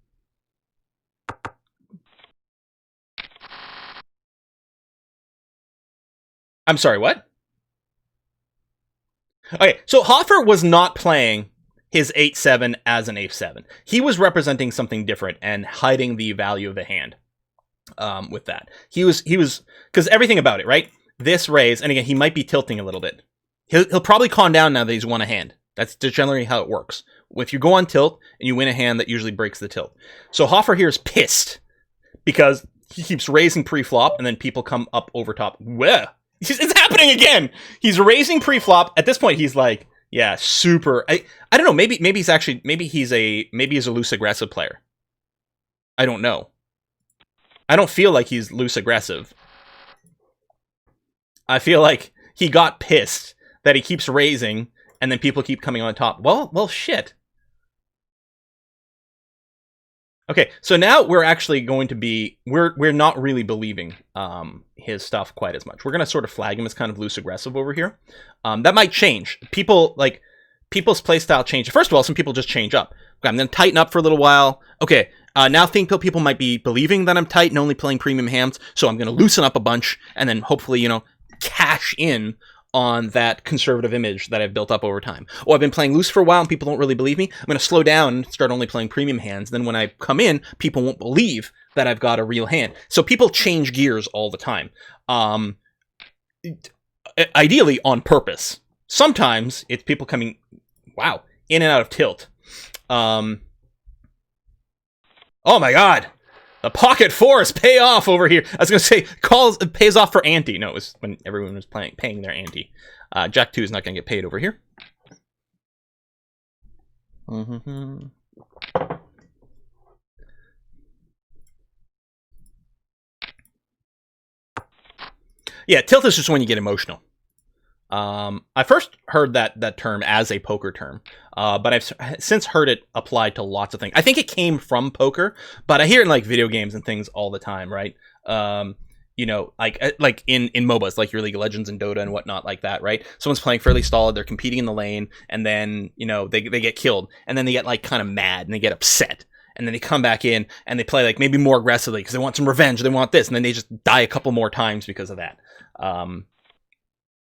I'm sorry, what? Okay, so Hoffer was not playing his 8-7 as an 8-7. He was representing something different and hiding the value of the hand. With that, he was because everything about it, right? This raise, and again, he might be tilting a little bit. He'll probably con down now that he's won a hand. That's generally how it works. If you go on tilt and you win a hand, that usually breaks the tilt. So Hoffer here is pissed because he keeps raising pre-flop, and then people come up over top. Where? It's happening again. He's raising pre-flop. At this point, he's like, yeah, super. I don't know. Maybe he's a loose aggressive player. I don't know. I don't feel like he's loose aggressive. I feel like he got pissed that he keeps raising and then people keep coming on top. Well, shit. Okay, so now we're actually going to be we're not really believing his stuff quite as much. We're gonna sort of flag him as kind of loose aggressive over here. That might change. People's playstyle change. First of all, some people just change up. Okay, I'm gonna tighten up for a little while. Okay. Now people might be believing that I'm tight and only playing premium hands, so I'm going to loosen up a bunch and then hopefully, cash in on that conservative image that I've built up over time. Oh, I've been playing loose for a while and people don't really believe me. I'm going to slow down and start only playing premium hands. Then when I come in, people won't believe that I've got a real hand. So people change gears all the time. Ideally on purpose. Sometimes it's people coming, in and out of tilt. Oh my god! The pocket fours pay off over here. I was going to say, pays off for ante. No, it was when everyone was paying their ante. Jack 2 is not going to get paid over here. Mm-hmm. Yeah, tilt is just when you get emotional. I first heard that term as a poker term, but I've since heard it applied to lots of things. I think it came from poker, but I hear it in like video games and things all the time, right? Like in MOBAs, like your League of Legends and Dota and whatnot, like that, right? Someone's playing fairly solid, they're competing in the lane, and then they get killed, and then they get like kind of mad and they get upset. And then they come back in and they play like maybe more aggressively because they want some revenge, they want this, and then they just die a couple more times because of that.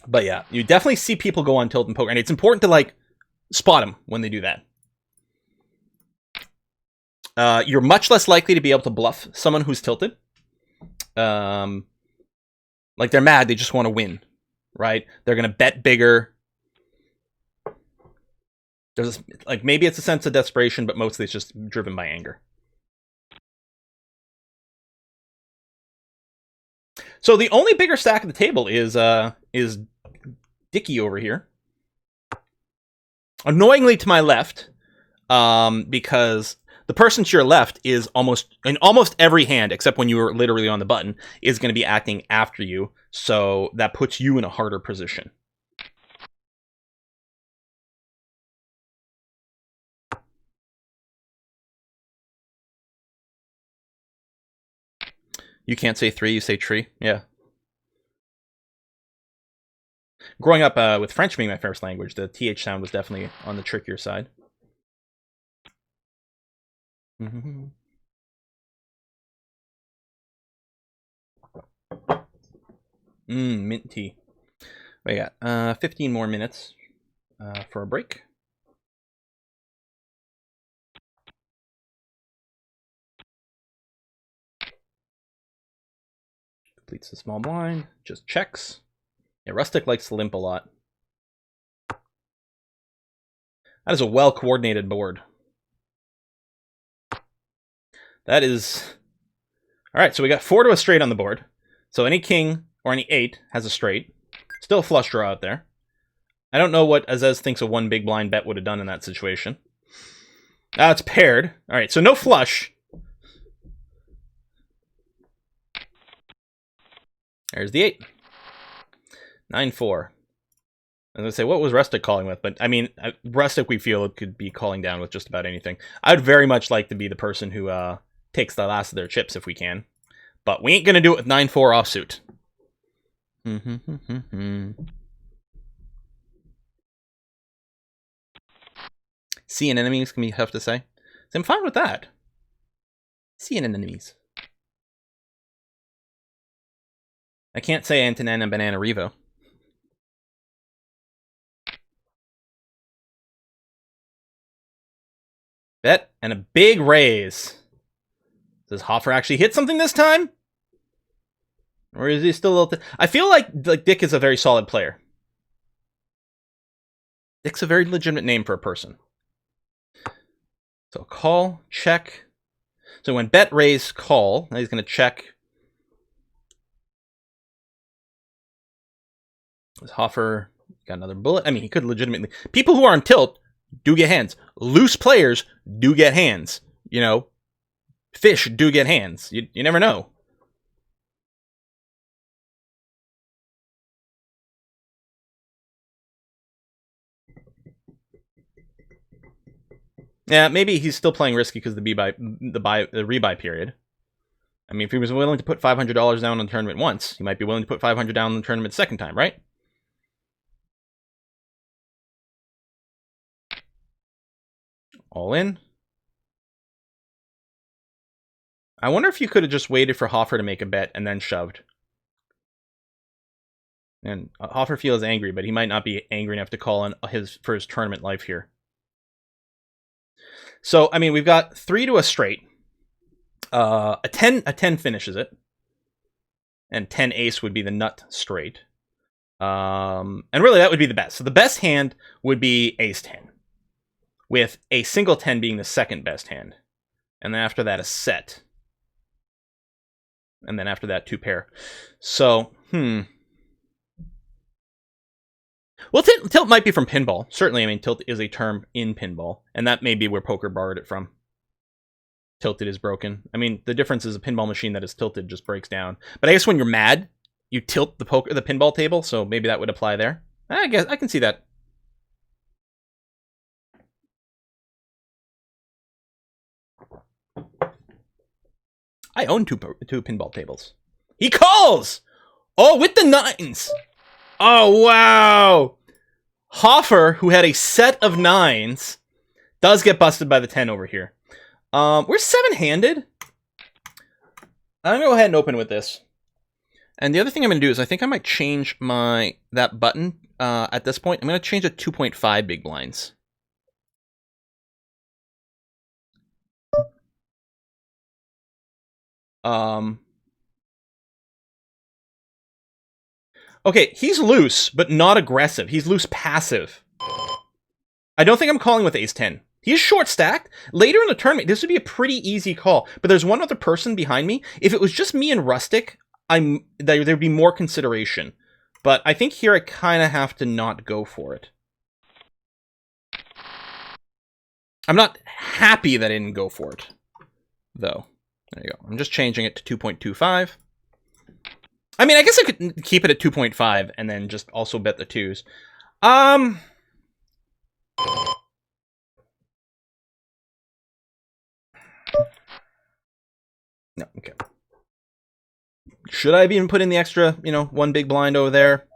But yeah, you definitely see people go on tilt in poker, and it's important to like spot them when they do that. You're much less likely to be able to bluff someone who's tilted. Like they're mad, they just want to win, right? They're gonna bet bigger. There's like maybe it's a sense of desperation, but mostly it's just driven by anger. So the only bigger stack at the table is Dicky over here. Annoyingly to my left, because the person to your left is in almost every hand, except when you were literally on the button, is going to be acting after you, so that puts you in a harder position. You can't say 3, you say tree. Yeah. Growing up with French being my first language, the TH sound was definitely on the trickier side. Mm-hmm. Mint tea. We got 15 more minutes for a break. Completes the small blind, just checks. Yeah, Rustic likes to limp a lot. That is a well-coordinated board. That is... Alright, so we got 4 to a straight on the board. So any king or any 8 has a straight. Still a flush draw out there. I don't know what Aziz thinks a 1 big blind bet would have done in that situation. It's paired. Alright, so no flush. There's the 8. 9-4. I was gonna say, what was Rustic calling with? But I mean, Rustic, we feel could be calling down with just about anything. I'd very much like to be the person who takes the last of their chips if we can, but we ain't gonna do it with 9-4 offsuit. Seeing enemies can be tough to say. So I'm fine with that. Seeing enemies. I can't say Antonana Banana Revo. Bet and a big raise. Does Hoffer actually hit something this time? Or is he still a little... I feel like Dick is a very solid player. Dick's a very legitimate name for a person. So call, check. So when bet, raise, call, now he's going to check. Does Hoffer got another bullet? I mean, he could legitimately... People who are on tilt do get hands. Loose players do get hands. You know, fish do get hands. You never know. Yeah, maybe he's still playing risky because the rebuy period. I mean, if he was willing to put $500 down on the tournament once, he might be willing to put $500 down on the tournament second time, right? All in. I wonder if you could have just waited for Hoffer to make a bet and then shoved. And Hoffer feels angry, but he might not be angry enough to call on for his tournament life here. So, I mean, we've got 3 to a straight. A 10 finishes it. And 10 ace would be the nut straight. And really, that would be the best. So the best hand would be ace 10. With a single 10 being the second best hand. And then after that, a set. And then after that, 2 pair. So, Well, tilt might be from pinball. Certainly, I mean, tilt is a term in pinball. And that may be where poker borrowed it from. Tilted is broken. I mean, the difference is a pinball machine that is tilted just breaks down. But I guess when you're mad, you tilt the pinball table, so maybe that would apply there. I guess I can see that. I own two pinball tables. He calls! Oh, with the 9s! Oh, wow! Hoffer, who had a set of 9s, does get busted by the 10 over here. We're 7-handed. I'm going to go ahead and open with this. And the other thing I'm going to do is I think I might change that button at this point. I'm going to change it to 2.5 big blinds. Okay, he's loose, but not aggressive. He's loose passive. I don't think I'm calling with ace-10. He's short-stacked. Later in the tournament, this would be a pretty easy call. But there's one other person behind me. If it was just me and Rustic, there'd be more consideration. But I think here I kind of have to not go for it. I'm not happy that I didn't go for it, though. There you go. I'm just changing it to 2.25. I mean, I guess I could keep it at 2.5 and then just also bet the 2s. No, okay. Should I have even put in the extra, 1 big blind over there?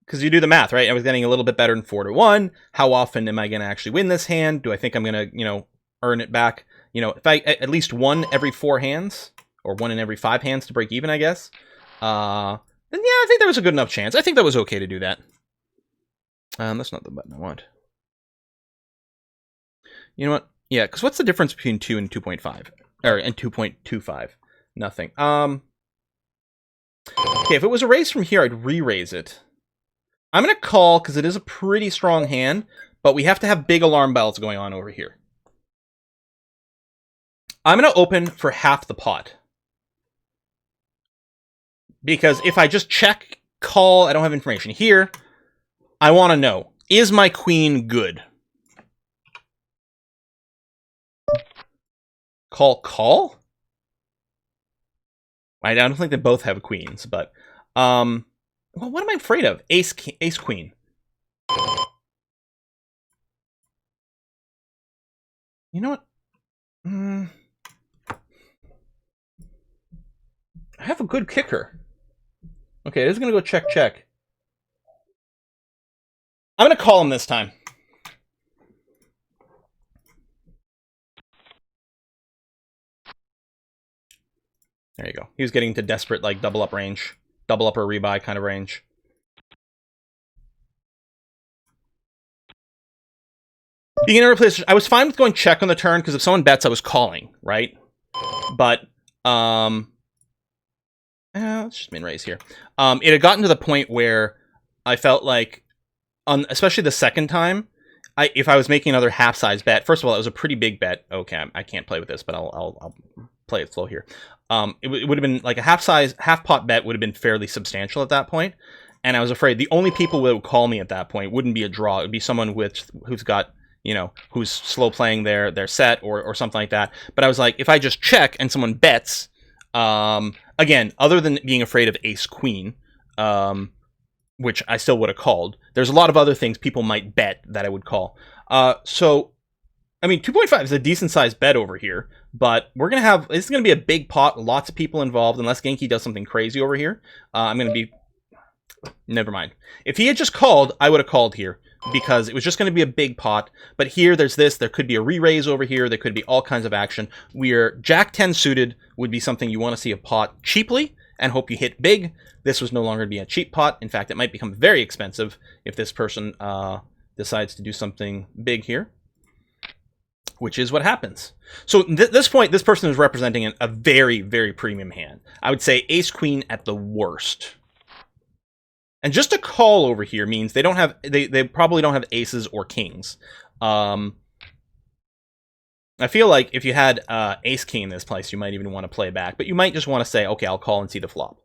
Because you do the math, right? I was getting a little bit better than 4 to 1. How often am I going to actually win this hand? Do I think I'm going to, earn it back? If I at least 1 every 4 hands, or 1 in every 5 hands to break even, I guess. Then yeah, I think there was a good enough chance. I think that was okay to do that. That's not the button I want. You know what? Yeah, because what's the difference between 2 and 2.5? And 2.25? Nothing. Okay, if it was a raise from here, I'd re-raise it. I'm going to call because it is a pretty strong hand, but we have to have big alarm bells going on over here. I'm going to open for half the pot. Because if I just check, call, I don't have information. Here, I want to know, is my queen good? Call? I don't think they both have queens, but... Well, what am I afraid of? Ace queen. You know what? I have a good kicker. Okay, this is gonna go check check. I'm gonna call him this time. There you go. He was getting to desperate, like, double up range. Double up or rebuy kind of range. Being in a replace, I was fine with going check on the turn, because if someone bets, I was calling, right? But, let's just min-raise here. It had gotten to the point where I felt like, especially the second time, if I was making another half-size bet, first of all, it was a pretty big bet. Okay, I can't play with this, but I'll play it slow here. It would have been like a half-pot bet would have been fairly substantial at that point, and I was afraid the only people that would call me at that point wouldn't be a draw. It would be someone who's got, you know, who's slow playing their set or something like that. But I was like, if I just check and someone bets, again, other than being afraid of ace queen, which I still would have called, there's a lot of other things people might bet that I would call. So, I mean, 2.5 is a decent-sized bet over here, but this is going to be a big pot, lots of people involved, unless Genki does something crazy over here. I'm going to be... Never mind. If he had just called, I would have called here, because it was just going to be a big pot. But here, there's this. There could be a re-raise over here. There could be all kinds of action. Jack 10 suited would be something you want to see a pot cheaply and hope you hit big. This was no longer going to be a cheap pot. In fact, it might become very expensive if this person decides to do something big here, which is what happens. So at this point, this person is representing a very, very premium hand. I would say ace-queen at the worst. And just a call over here means they don't have they probably don't have aces or kings. I feel like if you had ace-king in this place, you might even want to play back. But you might just want to say, okay, I'll call and see the flop.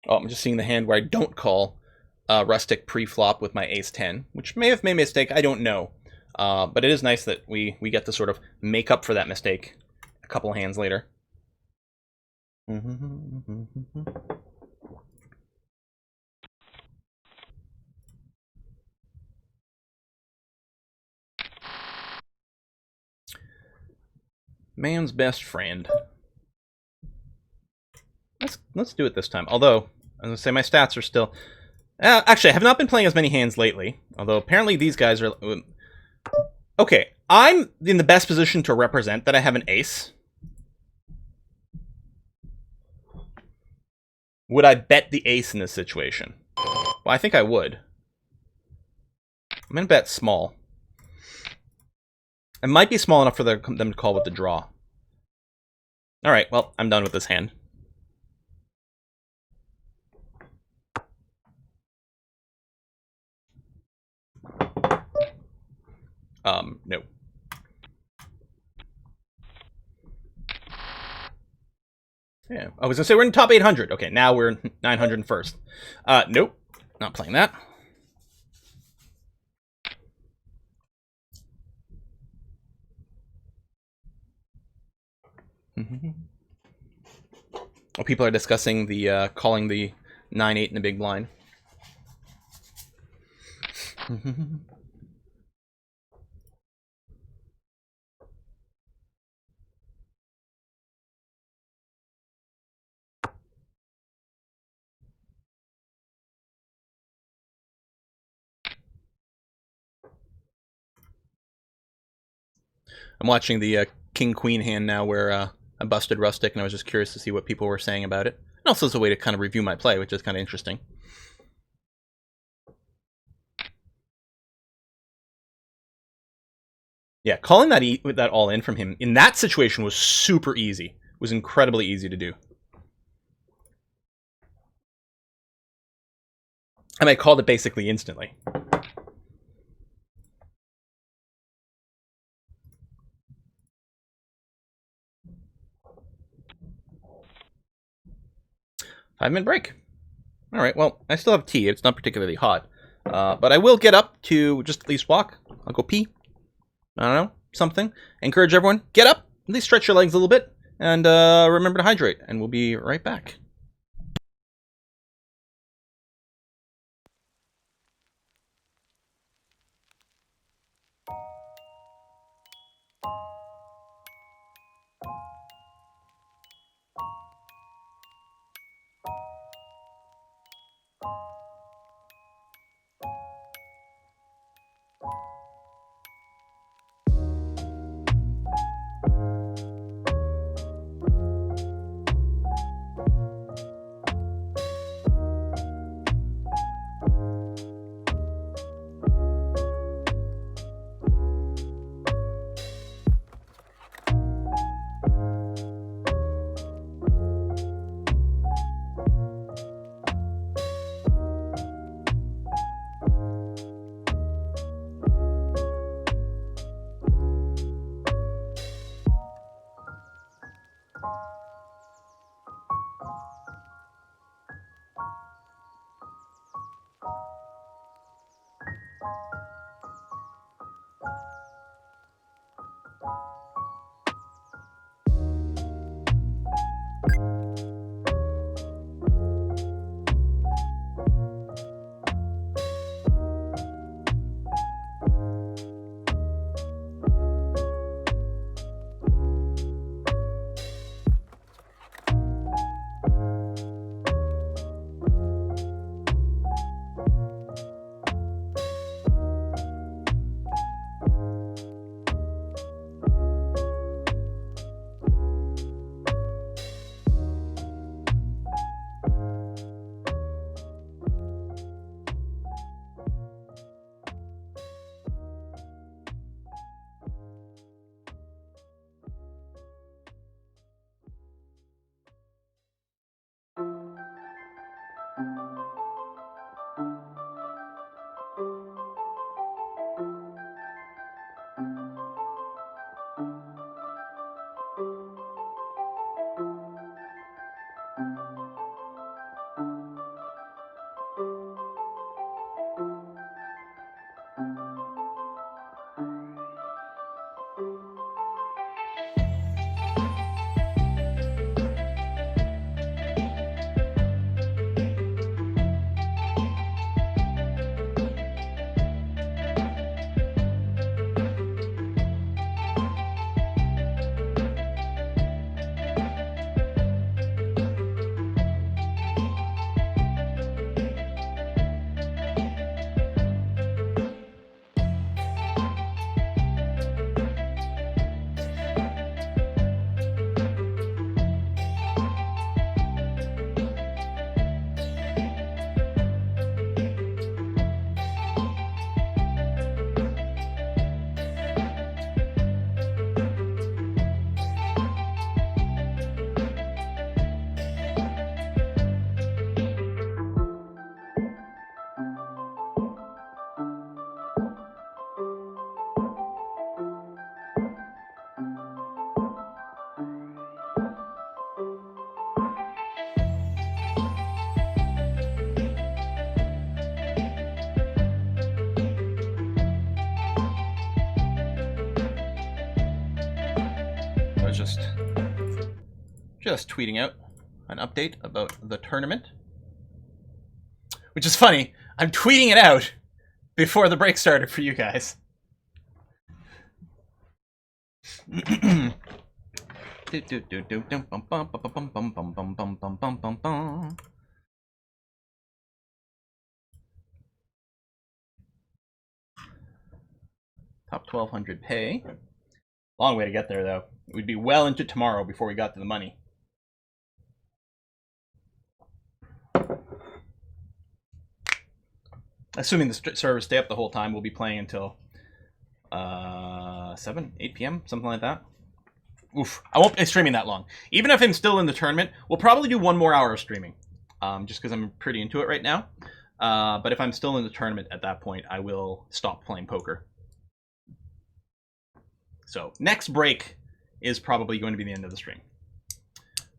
Oh, I'm just seeing the hand where I don't call rustic pre-flop with my ace-10, which may have made a mistake, I don't know. But it is nice that we get to sort of make up for that mistake a couple of hands later. Man's best friend. Let's do it this time. Although, I was going to say my stats are still... actually, I have not been playing as many hands lately. Although, apparently these guys are... Okay, I'm in the best position to represent that I have an ace. Would I bet the ace in this situation? Well, I think I would. I'm going to bet small. It might be small enough for them to call with the draw. Alright, well, I'm done with this hand. No. Yeah, I was gonna say we're in top 800. Okay, now we're 901st. Nope, not playing that. Oh, people are discussing the calling the 9-8 in the big blind. I'm watching the king-queen hand now where I busted rustic, and I was just curious to see what people were saying about it. And also as a way to kind of review my play, which is kind of interesting. Yeah, calling that all in from him in that situation was super easy. It was incredibly easy to do. And I called it basically instantly. Five-minute break. All right, well, I still have tea. It's not particularly hot. But I will get up to just at least walk. I'll go pee. I don't know, something. Encourage everyone, get up, at least stretch your legs a little bit, and remember to hydrate, and we'll be right back. was just tweeting out an update about the tournament, which is funny. I'm tweeting it out before the break started for you guys. Top 1,200 pay. Long way to get there, though. It would be well into tomorrow before we got to the money. Assuming the servers stay up the whole time, we'll be playing until 7, 8 p.m., something like that. Oof. I won't be streaming that long. Even if I'm still in the tournament, we'll probably do 1 more hour of streaming, just because I'm pretty into it right now. But if I'm still in the tournament at that point, I will stop playing poker. So next break is probably going to be the end of the stream.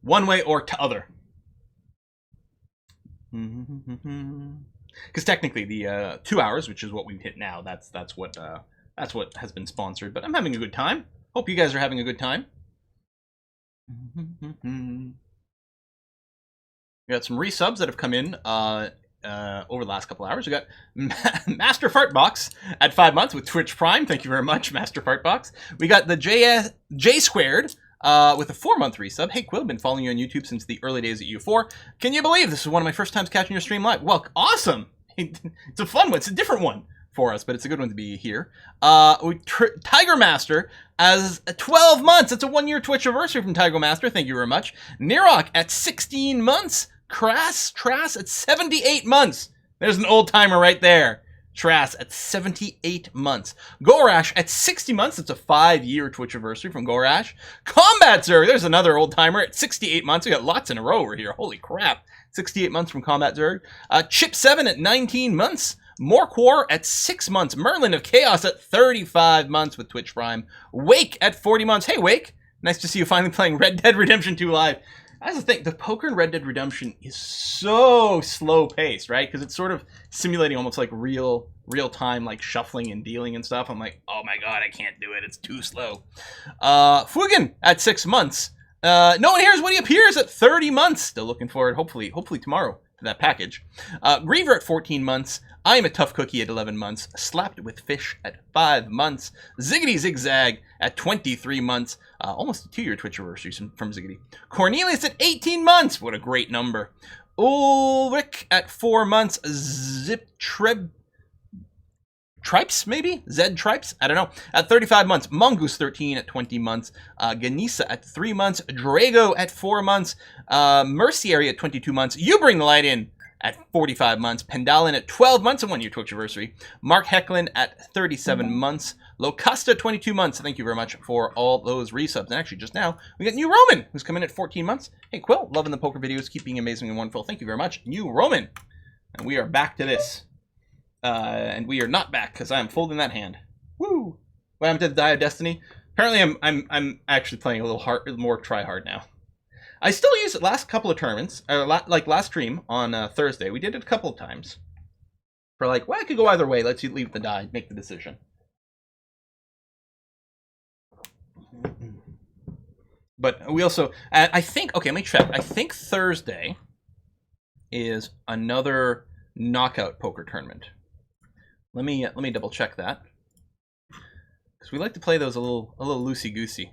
One way or t'other. Because technically the 2 hours, which is what we've hit now, that's what has been sponsored. But I'm having a good time. Hope you guys are having a good time. We got some resubs that have come in over the last couple hours. We got Master Fartbox at 5 months with Twitch Prime. Thank you very much, Master Fartbox. We got the J Squared with a 4-month resub. Hey, Quill, been following you on YouTube since the early days at U4. Can you believe this is one of my first times catching your stream live? Well, awesome. It's a fun one. It's a different one for us, but it's a good one to be here. Tiger Master as 12 months. That's a 1-year Twitch anniversary from Tiger Master. Thank you very much. Nirok at 16 months. Trass at 78 months. There's an old timer right there. Trass at 78 months. Gorash at 60 months. It's a 5-year Twitch anniversary from Gorash. Combat Zerg. There's another old timer at 68 months. We got lots in a row over here. Holy crap. 68 months from Combat Zerg. Chip7 at 19 months. Morquar at 6 months. Merlin of Chaos at 35 months with Twitch Prime. Wake at 40 months. Hey, Wake. Nice to see you finally playing Red Dead Redemption 2 live. That's the thing. The poker in Red Dead Redemption is so slow paced, right? Because it's sort of simulating almost like real time, like shuffling and dealing and stuff. I'm like, oh my god, I can't do it. It's too slow. Fugen at 6 months. No one hears when he appears at 30 months. Still looking forward, hopefully tomorrow, to that package. Griever at 14 months. I am a tough cookie at 11 months. Slapped with fish at 5 months. Ziggity Zigzag at 23 months. Almost a 2-year Twitch anniversary from Ziggity. Cornelius at 18 months. What a great number. Ulrich at 4 months. Tripes, maybe? Zed Tripes? I don't know. At 35 months. Mongoose 13 at 20 months. Ganisa at 3 months. Drago at 4 months. Merciary at 22 months. You bring the light in at 45 months. Pendalin at 12 months, a 1-year Twitch anniversary. Mark Hecklin at 37 months. Locusta, 22 months. Thank you very much for all those resubs. And actually, just now, we got New Roman, who's come in at 14 months. Hey, Quill, loving the poker videos. Keep being amazing and wonderful. Thank you very much, New Roman. And we are back to this. And we are not back, because I am folding that hand. Woo! What happened to the Die of Destiny? Apparently, I'm actually playing a little more try-hard now. I still use it last couple of tournaments, like last stream on Thursday. We did it a couple of times. For like, well, I could go either way. Let's leave the die, make the decision. But we also, I think, okay, let me check. I think Thursday is another knockout poker tournament. Let me double check that, because we like to play those a little loosey goosey.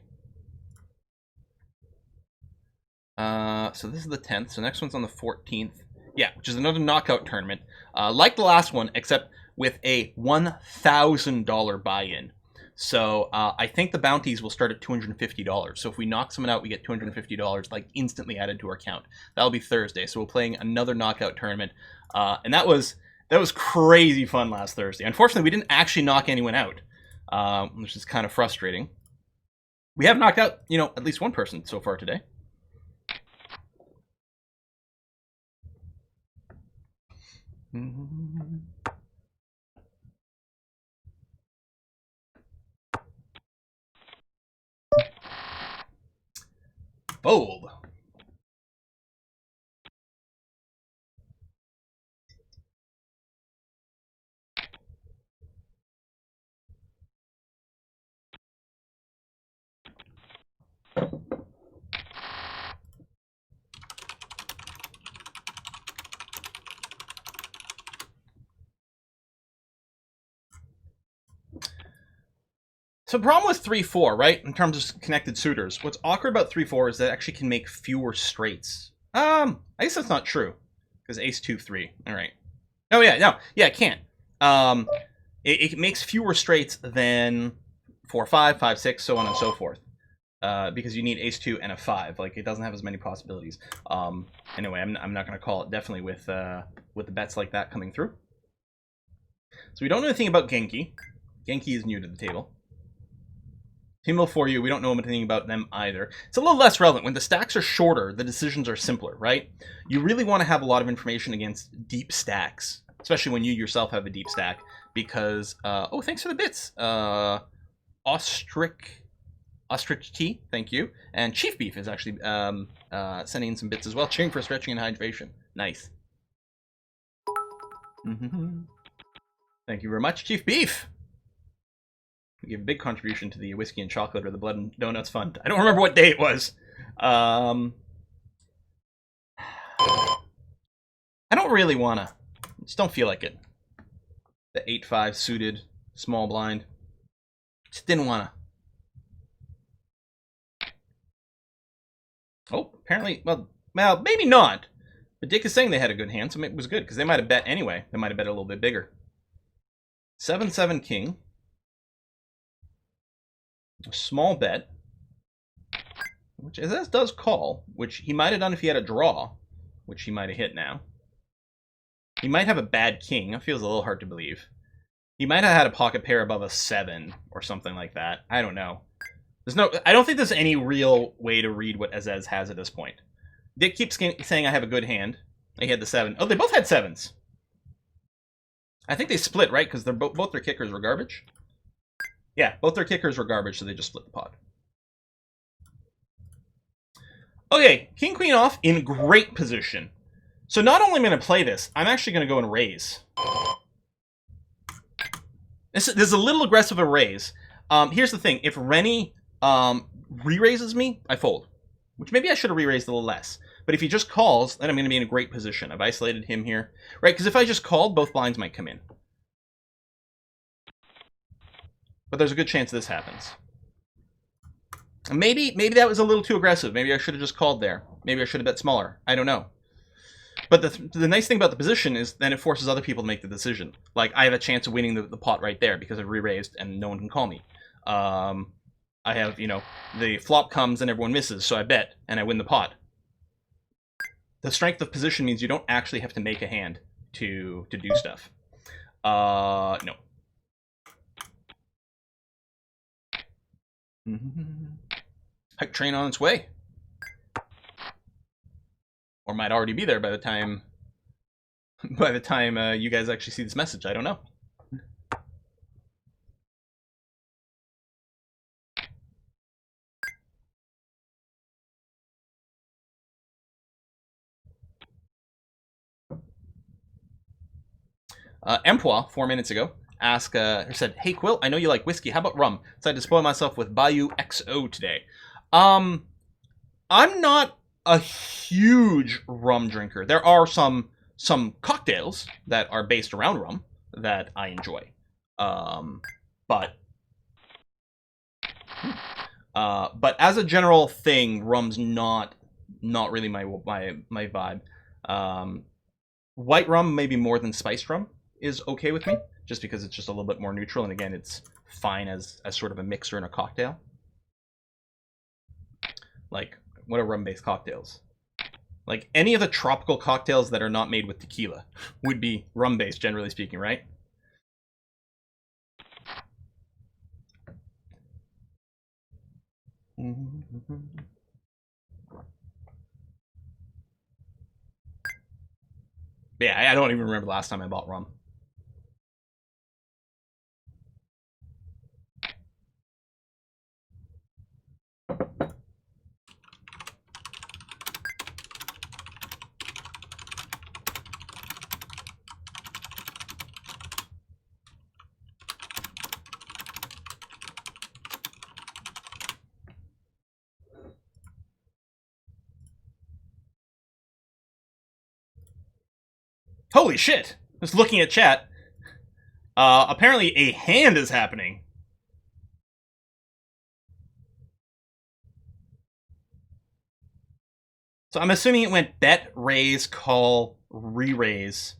So this is the 10th. So next one's on the 14th. Yeah, which is another knockout tournament. Like the last one, except with a $1,000 buy-in. So I think the bounties will start at $250. So if we knock someone out, we get $250 like instantly added to our account. That'll be Thursday. So we're playing another knockout tournament. And that was crazy fun last Thursday. Unfortunately, we didn't actually knock anyone out, which is kind of frustrating. We have knocked out, at least one person so far today. Bold. So the problem with 3-4, right, in terms of connected suitors, what's awkward about 3-4 is that it actually can make fewer straights. I guess that's not true, because ace 2-3. All right. Oh yeah, no, yeah, it can't. It makes fewer straights than 4-5, 5-6, so on and so forth. Because you need ace 2 and a 5. Like, it doesn't have as many possibilities. Anyway, I'm not going to call it, definitely with the bets like that coming through. So we don't know anything about Genki. Genki is new to the table. Team Mill for you, we don't know anything about them either. It's a little less relevant. When the stacks are shorter, the decisions are simpler, right? You really want to have a lot of information against deep stacks, especially when you yourself have a deep stack, because, oh, thanks for the bits. Ostrich T, thank you. And Chief Beef is actually sending in some bits as well, cheering for stretching and hydration. Nice. Thank you very much, Chief Beef. You gave a big contribution to the whiskey and chocolate or the blood and donuts fund. I don't remember what day it was. I don't really wanna. Just don't feel like it. The 8-5 suited small blind. Just didn't wanna. Oh, apparently, well, maybe not. But Dick is saying they had a good hand, so it was good because they might have bet anyway. They might have bet a little bit bigger. 7-7 king. A small bet, which as does call, which he might have done if he had a draw, which he might have hit now. He might have a bad king. That feels a little hard to believe. He might have had a pocket pair above a 7 or something like that. I don't know. I don't think there's any real way to read what Azez has at this point. Dick keeps saying I have a good hand. He had the 7. Oh, they both had 7s. I think they split, right? Because both their kickers were garbage. Yeah, both their kickers were garbage, so they just split the pot. Okay, king, queen off in great position. So not only am I going to play this, I'm actually going to go and raise. This is a little aggressive a raise. Here's the thing. If Rennie re-raises me, I fold. Which maybe I should have re-raised a little less. But if he just calls, then I'm going to be in a great position. I've isolated him here. Right, because if I just called, both blinds might come in. But there's a good chance this happens. Maybe that was a little too aggressive. Maybe I should have just called there. Maybe I should have bet smaller. I don't know. But the nice thing about the position is then it forces other people to make the decision. Like, I have a chance of winning the pot right there because I've re-raised and no one can call me. I have, the flop comes and everyone misses, so I bet and I win the pot. The strength of position means you don't actually have to make a hand to do stuff. No. Hype train on its way. Or might already be there by the time you guys actually see this message. I don't know. Empois, 4 minutes ago, said, "Hey Quill, I know you like whiskey. How about rum? Decided to spoil myself with Bayou XO today." I'm not a huge rum drinker. There are some cocktails that are based around rum that I enjoy, but as a general thing, rum's not really my vibe. White rum, maybe more than spiced rum, is okay with me, just because it's just a little bit more neutral, and again, it's fine as sort of a mixer in a cocktail. Like, what are rum-based cocktails? Like, any of the tropical cocktails that are not made with tequila would be rum-based, generally speaking, right? Yeah, I don't even remember the last time I bought rum. Holy shit! Just looking at chat. Apparently a hand is happening. So I'm assuming it went bet, raise, call, re-raise,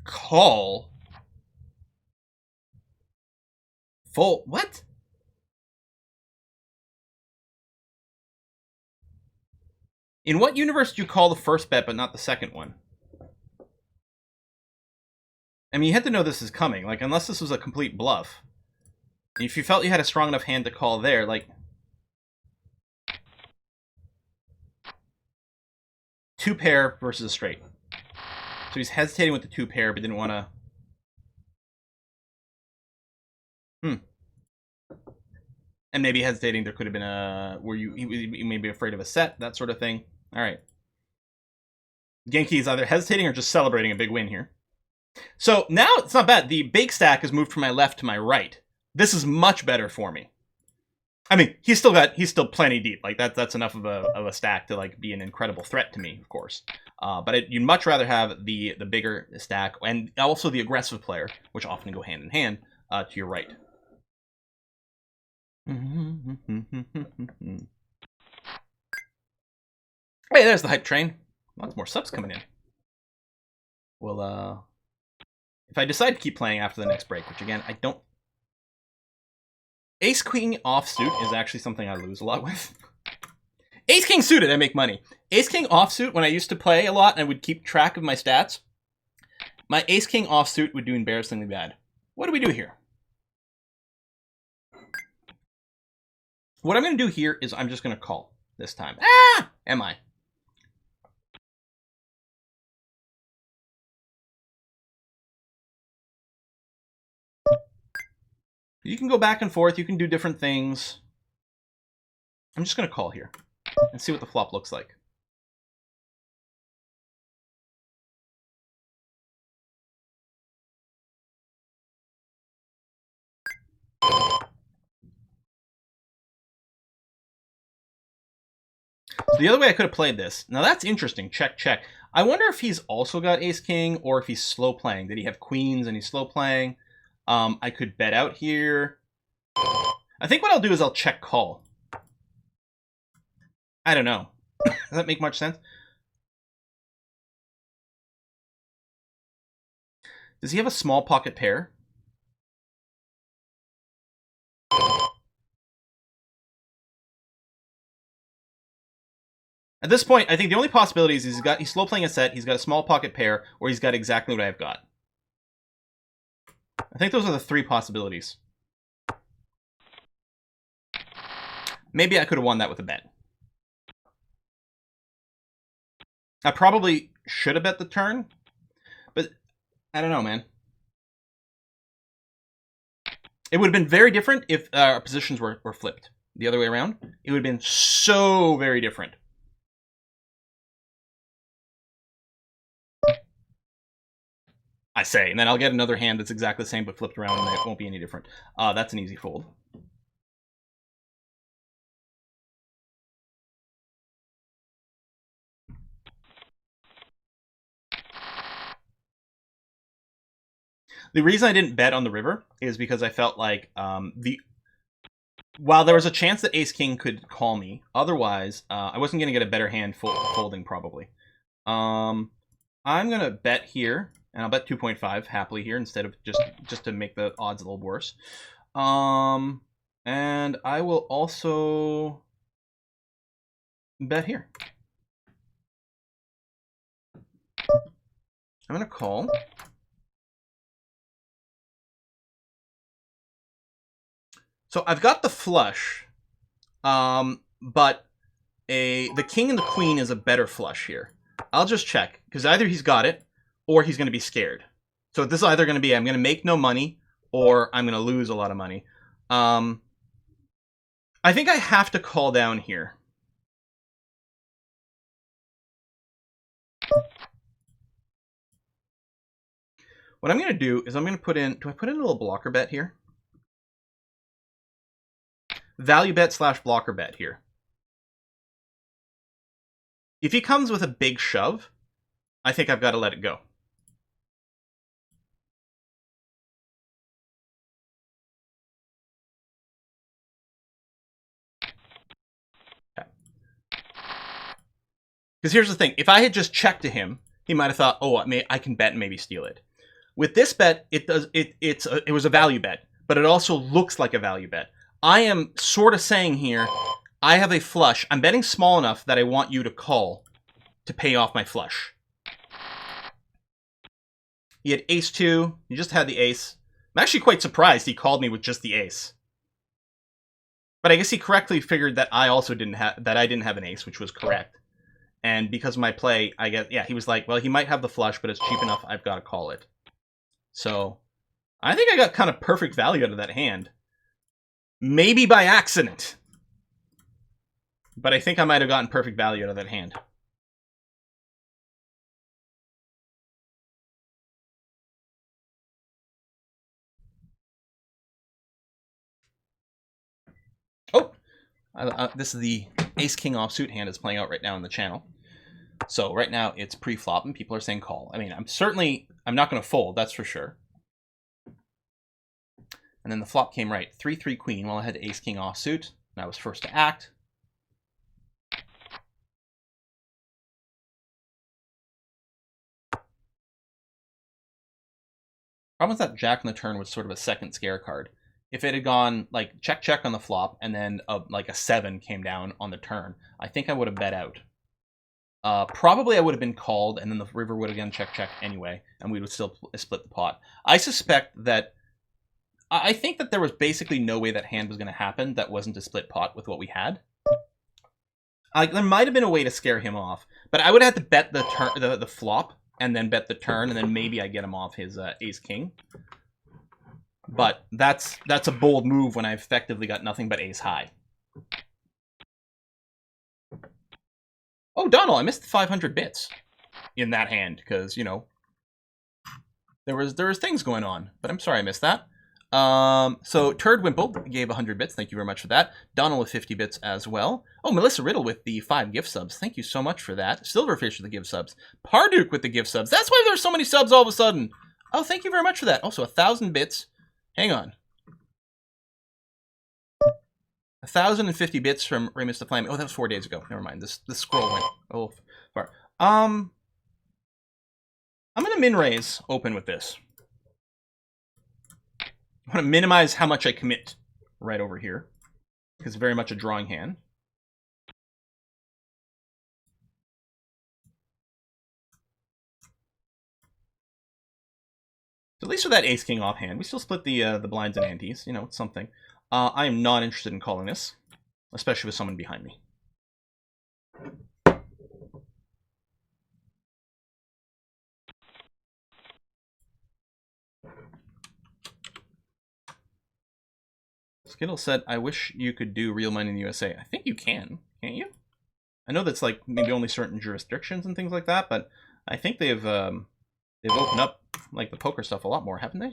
call, fold. What? In what universe do you call the first bet but not the second one? I mean, you had to know this is coming. Like, unless this was a complete bluff. If you felt you had a strong enough hand to call there, like... 2 pair versus a straight. So he's hesitating with the 2 pair, but didn't want to... And maybe hesitating, there could have been a... He may be afraid of a set, that sort of thing. Alright. Genki is either hesitating or just celebrating a big win here. So now it's not bad. The bake stack has moved from my left to my right. This is much better for me. I mean, he's still plenty deep. Like that's enough of a stack to like be an incredible threat to me, of course. But you'd much rather have the bigger stack and also the aggressive player, which often go hand in hand, to your right. Hey, there's the hype train. Lots more subs coming in. Well, if I decide to keep playing after the next break, which again I don't. Ace King offsuit is actually something I lose a lot with. Ace King suited, I make money. Ace King offsuit, when I used to play a lot and I would keep track of my stats, my Ace King offsuit would do embarrassingly bad. What do we do here? What I'm going to do here is I'm just going to call this time. Ah! Am I? You can go back and forth. You can do different things. I'm just going to call here and see what the flop looks like. So the other way I could have played this. Now that's interesting. Check, check. I wonder if he's also got Ace King or if he's slow playing. Did he have queens and he's slow playing? I could bet out here. I think what I'll do is I'll check call. I don't know. Does that make much sense? Does he have a small pocket pair? At this point, I think the only possibility is he's slow playing a set, he's got a small pocket pair, or he's got exactly what I've got. I think those are the three possibilities. Maybe I could have won that with a bet. I probably should have bet the turn, but I don't know, man. It would have been very different if our positions were flipped the other way around. It would have been so very different. I say, and then I'll get another hand that's exactly the same but flipped around and it won't be any different. That's an easy fold. The reason I didn't bet on the river is because I felt like while there was a chance that Ace King could call me, otherwise I wasn't going to get a better hand folding probably. I'm going to bet here, and I'll bet 2.5 happily here instead of just to make the odds a little worse. And I will also bet here. I'm going to call. So I've got the flush, but the king and the queen is a better flush here. I'll just check, because either he's got it, or he's going to be scared. So this is either going to be I'm going to make no money, or I'm going to lose a lot of money. I think I have to call down here. What I'm going to do is I'm going to put in... Do I put in a little blocker bet here? Value bet / blocker bet here. If he comes with a big shove, I think I've got to let it go. Okay. Because here's the thing. If I had just checked to him, he might have thought, oh, I can bet and maybe steal it. With this bet, it was a value bet, but it also looks like a value bet. I am sort of saying here, I have a flush. I'm betting small enough that I want you to call to pay off my flush. He had ace-2. He just had the ace. I'm actually quite surprised he called me with just the ace. But I guess he correctly figured that I also didn't have an ace, which was correct. And because of my play, I guess, yeah, he was like, well, he might have the flush, but it's cheap enough, I've got to call it. So I think I got kind of perfect value out of that hand. Maybe by accident. But I think I might have gotten perfect value out of that hand. This is the ace-king offsuit hand that's playing out right now in the channel. So right now it's pre-flop and people are saying call. I mean, I'm not going to fold, that's for sure. And then the flop came right. 3-3 queen while I had ace-king offsuit. And I was first to act. Problem is that jack on the turn was sort of a second scare card. If it had gone like check check on the flop and then like a 7 came down on the turn, I think I would have bet out. Probably I would have been called and then the river would have gone check check anyway, and we would still split the pot. I think that there was basically no way that hand was going to happen that wasn't a split pot with what we had. There might have been a way to scare him off, but I would have had to bet the flop and then bet the turn, and then maybe I get him off his ace-king. But that's a bold move when I've effectively got nothing but ace-high. Oh, Donald, I missed the 500 bits in that hand, because, you know, there was things going on, but I'm sorry I missed that. So Turd Wimple gave 100 bits. Thank you very much for that. Donald with 50 bits as well. Oh, Melissa Riddle with the 5 gift subs. Thank you so much for that. Silverfish with the gift subs. Parduke with the gift subs. That's why there's so many subs all of a sudden. Oh, thank you very much for that. Also, 1,000 bits. Hang on. 1,050 bits from Ramus the Flame. Oh, that was 4 days ago. Never mind. This scroll went oh far. I'm gonna min raise open with this. I want to minimize how much I commit right over here, because it's very much a drawing hand. So at least with that ace-king offhand, we still split the blinds and antes. You know, it's something. I am not interested in calling this, especially with someone behind me. Skittle said, I wish you could do real money in the USA. I think you can, can't you? I know that's like maybe only certain jurisdictions and things like that, but I think they've opened up like the poker stuff a lot more, haven't they?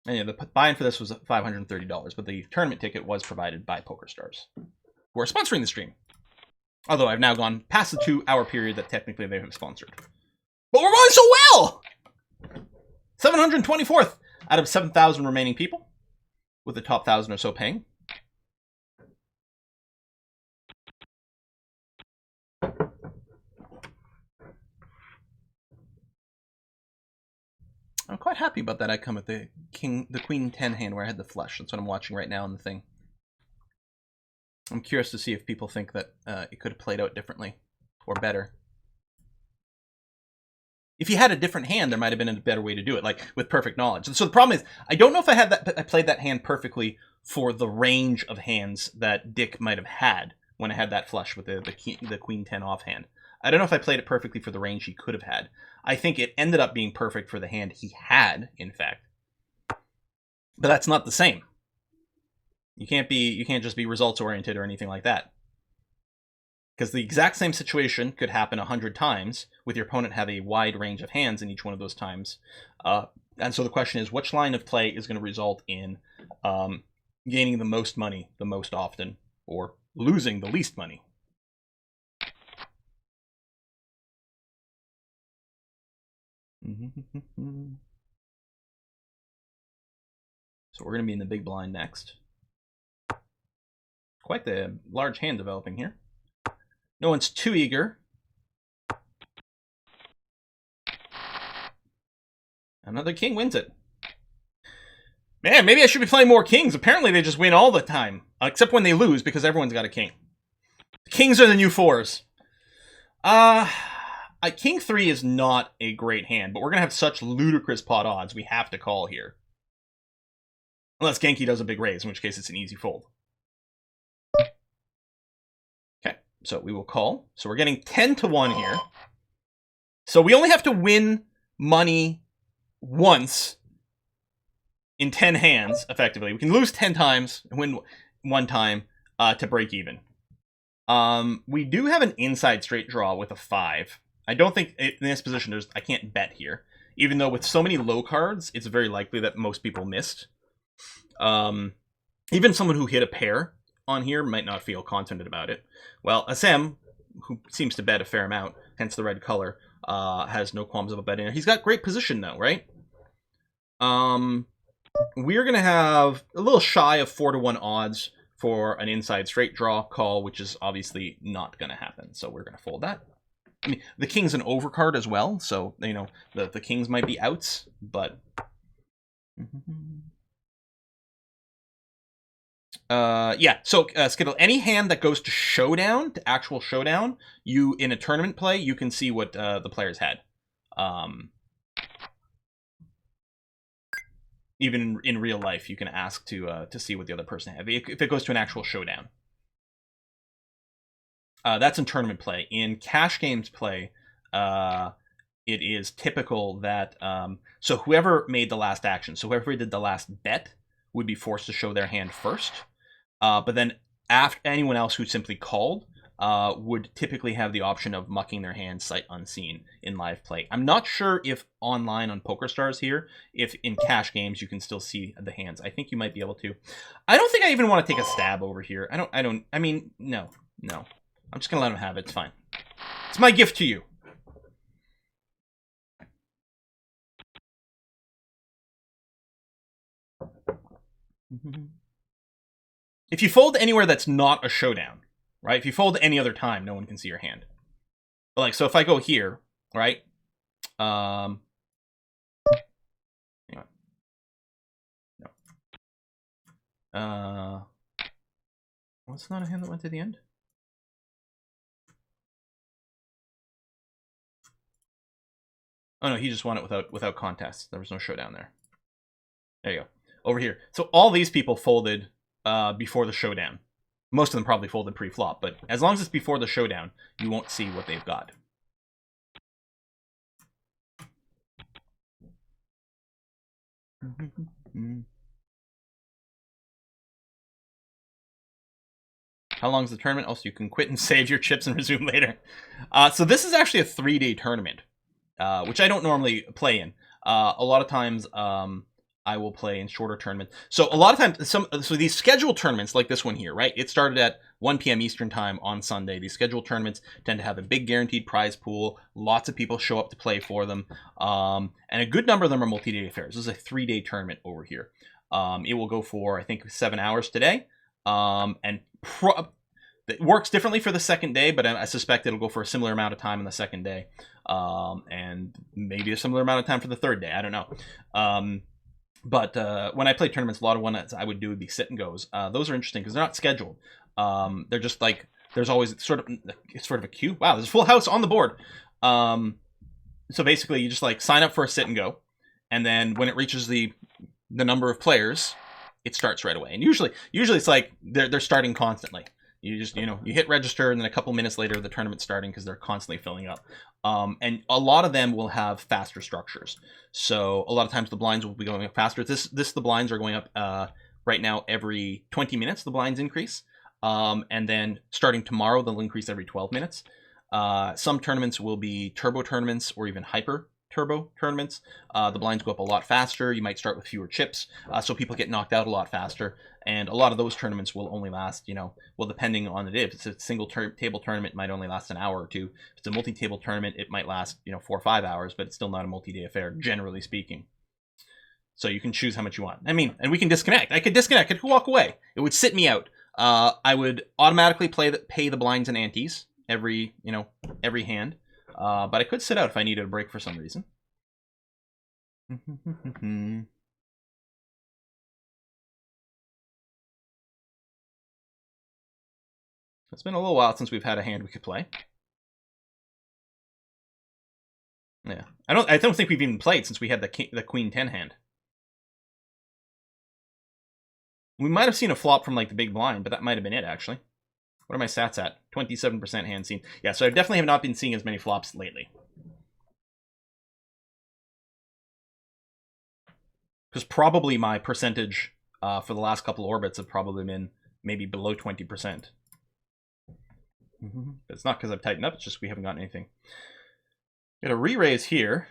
And yeah, the buy-in for this was $530, but the tournament ticket was provided by Pokerstars, who are sponsoring the stream. Although I've now gone past the 2-hour period that technically they have sponsored. But we're going so well! 724th out of 7,000 remaining people, with the top 1,000 or so paying. I'm quite happy about that outcome at the Queen 10 hand where I had the flush. That's what I'm watching right now on the thing. I'm curious to see if people think that it could have played out differently or better. If you had a different hand, there might have been a better way to do it, like with perfect knowledge. And so the problem is, I don't know if I played that hand perfectly for the range of hands that Dick might have had when I had that flush with the Queen 10 offhand. I don't know if I played it perfectly for the range he could have had. I think it ended up being perfect for the hand he had, in fact. But that's not the same. You can't just be results oriented or anything like that. Because the exact same situation could happen 100 times with your opponent have a wide range of hands in each one of those times. And so the question is, which line of play is going to result in gaining the most money the most often, or losing the least money? So we're going to be in the big blind next. Quite the large hand developing here. No one's too eager. Another king wins it. Man, maybe I should be playing more kings. Apparently they just win all the time. Except when they lose, because everyone's got a king. Kings are the new 4s. King 3 is not a great hand, but we're going to have such ludicrous pot odds, we have to call here. Unless Genki does a big raise, in which case it's an easy fold. Okay, so we will call. So we're getting 10-1 here. So we only have to win money once in 10 hands, effectively. We can lose 10 times and win 1 time to break even. We do have an inside straight draw with a 5. I don't think in this position I can't bet here. Even though with so many low cards, it's very likely that most people missed. Even someone who hit a pair on here might not feel confident about it. Well, SM, who seems to bet a fair amount, hence the red color, has no qualms about betting. He's got great position though, right? We're gonna have a little shy of 4-1 odds for an inside straight draw call, which is obviously not gonna happen. So we're gonna fold that. I mean, the king's an overcard as well, so you know the kings might be outs, but yeah. So Skittle, any hand that goes to showdown, to actual showdown, you in a tournament play, you can see what the players had. Even in real life, you can ask to see what the other person had if it goes to an actual showdown. That's in tournament play. In cash games play, it is typical that so whoever made the last action, so whoever did the last bet, would be forced to show their hand first. But then after anyone else who simply called would typically have the option of mucking their hand sight unseen in live play. I'm not sure if online on Pokerstars here, if in cash games you can still see the hands. I think you might be able to. I don't think I even want to take a stab over here. I mean, no. I'm just going to let him have it. It's fine. It's my gift to you. If you fold anywhere that's not a showdown, right? If you fold any other time, no one can see your hand. But like, so if I go here, right? Anyway. No. Well, it's not a hand that went to the end. Oh no, he just won it without contest. There was no showdown there. There you go. Over here. So all these people folded before the showdown. Most of them probably folded pre-flop, but as long as it's before the showdown, you won't see what they've got. How long is the tournament? Also, you can quit and save your chips and resume later. So this is actually a 3-day tournament, which I don't normally play in. A lot of times, I will play in shorter tournaments. So a lot of times, so these scheduled tournaments like this one here, right? It started at 1 p.m. Eastern time on Sunday. These scheduled tournaments tend to have a big guaranteed prize pool. Lots of people show up to play for them. And a good number of them are multi-day affairs. This is a 3-day tournament over here. It will go for, I think, 7 hours today. And it works differently for the second day, but I suspect it'll go for a similar amount of time on the second day. And maybe a similar amount of time for the third day. I don't know. But when I play tournaments, a lot of ones I would do would be sit and goes. Those are interesting because they're not scheduled. They're just like, there's always sort of a queue. Wow, there's a full house on the board. So basically, you just like sign up for a sit and go, and then when it reaches the number of players, it starts right away. And usually it's like they're starting constantly. You just, you hit register, and then a couple minutes later, the tournament's starting because they're constantly filling up. And a lot of them will have faster structures. So a lot of times the blinds will be going up faster. The blinds are going up right now every 20 minutes, the blinds increase. And then starting tomorrow, they'll increase every 12 minutes. Some tournaments will be turbo tournaments or even hyper turbo tournaments. The blinds go up a lot faster. You might start with fewer chips, so people get knocked out a lot faster. And a lot of those tournaments will only last, well, depending on it. If it's a single table tournament, it might only last an hour or two. If it's a multi-table tournament, it might last, 4 or 5 hours, but it's still not a multi-day affair, generally speaking. So you can choose how much you want. I mean, and we can disconnect. I could disconnect. I could walk away. It would sit me out. I would automatically pay the blinds and antes every hand. But I could sit out if I needed a break for some reason. It's been a little while since we've had a hand we could play. Yeah, I don't think we've even played since we had the Queen 10 hand. We might have seen a flop from like the big blind, but that might have been it actually. What are my stats at? 27% hand seen. Yeah, so I definitely have not been seeing as many flops lately. Because probably my percentage for the last couple of orbits have probably been maybe below 20%. It's not because I've tightened up, it's just we haven't gotten anything. Got a re-raise here.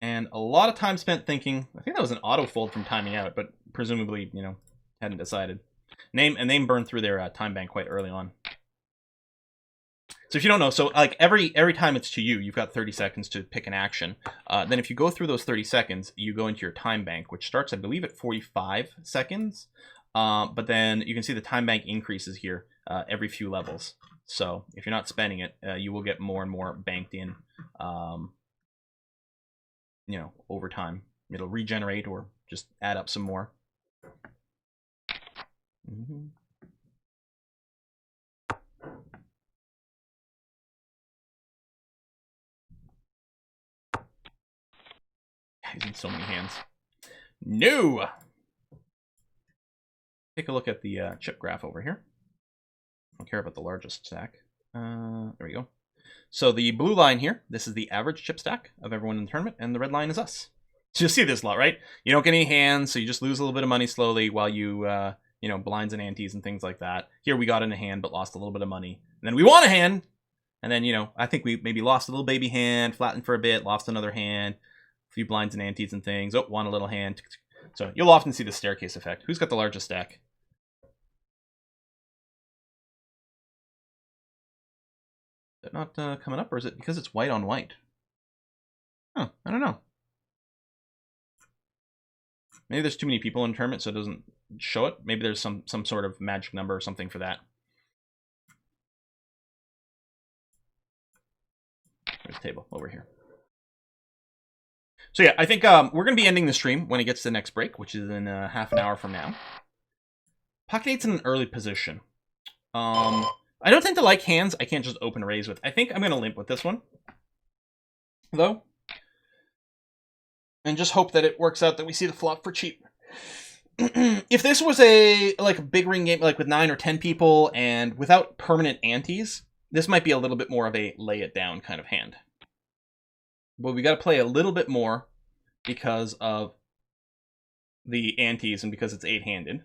And a lot of time spent thinking. I think that was an auto fold from timing out, but presumably, you know, hadn't decided. Name burned through their time bank quite early on. So if you don't know, so like every time it's to you, you've got 30 seconds to pick an action. Then if you go through those 30 seconds, you go into your time bank, which starts, I believe, at 45 seconds. But then you can see the time bank increases here every few levels. So if you're not spending it, you will get more and more banked in, you know, over time. It'll regenerate or just add up some more. Mm-hmm. He's in so many hands. No! Take a look at the chip graph over here. I don't care about the largest stack. There we go. So the blue line here, this is the average chip stack of everyone in the tournament, and the red line is us. So you'll see this a lot, right? You don't get any hands, so you just lose a little bit of money slowly while you, you know, blinds and antes and things like that. Here we got in a hand, but lost a little bit of money. And then we won a hand, and then, you know, I think we maybe lost a little baby hand, flattened for a bit, lost another hand, a few blinds and antes and things. Oh, won a little hand. So you'll often see the staircase effect. Who's got the largest stack? Is that not coming up, or is it because it's white on white? Huh, I don't know. Maybe there's too many people in the tournament, so it doesn't show it. Maybe there's some sort of magic number or something for that. There's a table over here. So yeah, I think we're going to be ending the stream when it gets to the next break, which is in half an hour from now. Pocket 8's in an early position. I don't tend to like hands I can't just open raise with. I think I'm going to limp with this one, though. And just hope that it works out that we see the flop for cheap. If this was a big ring game, like with 9 or 10 people and without permanent antes, this might be a little bit more of a lay it down kind of hand. But we got to play a little bit more because of the antes and because it's 8-handed.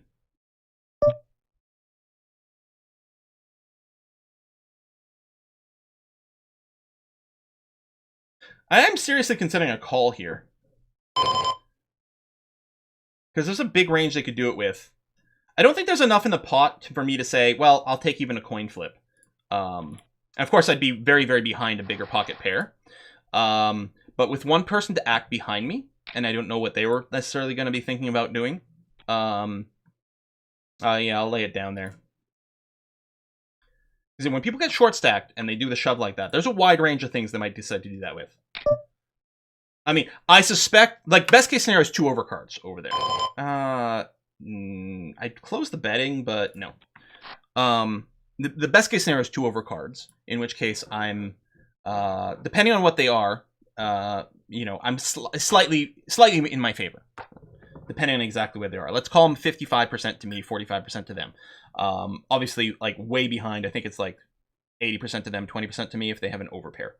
I am seriously considering a call here. Because there's a big range they could do it with. I don't think there's enough in the pot for me to say, well, I'll take even a coin flip. And of course, I'd be very, very behind a bigger pocket pair. But with one person to act behind me, and I don't know what they were necessarily going to be thinking about doing, yeah, I'll lay it down there. Because when people get short stacked and they do the shove like that, there's a wide range of things they might decide to do that with. I mean, I suspect, like, best case scenario is 2 overcards over there. I'd close the betting, but no. The best case scenario is 2 overcards, in which case I'm, depending on what they are, you know, I'm slightly in my favor, depending on exactly where they are. Let's call them 55% to me, 45% to them. Obviously, like, way behind. I think it's like 80% to them, 20% to me if they have an overpair.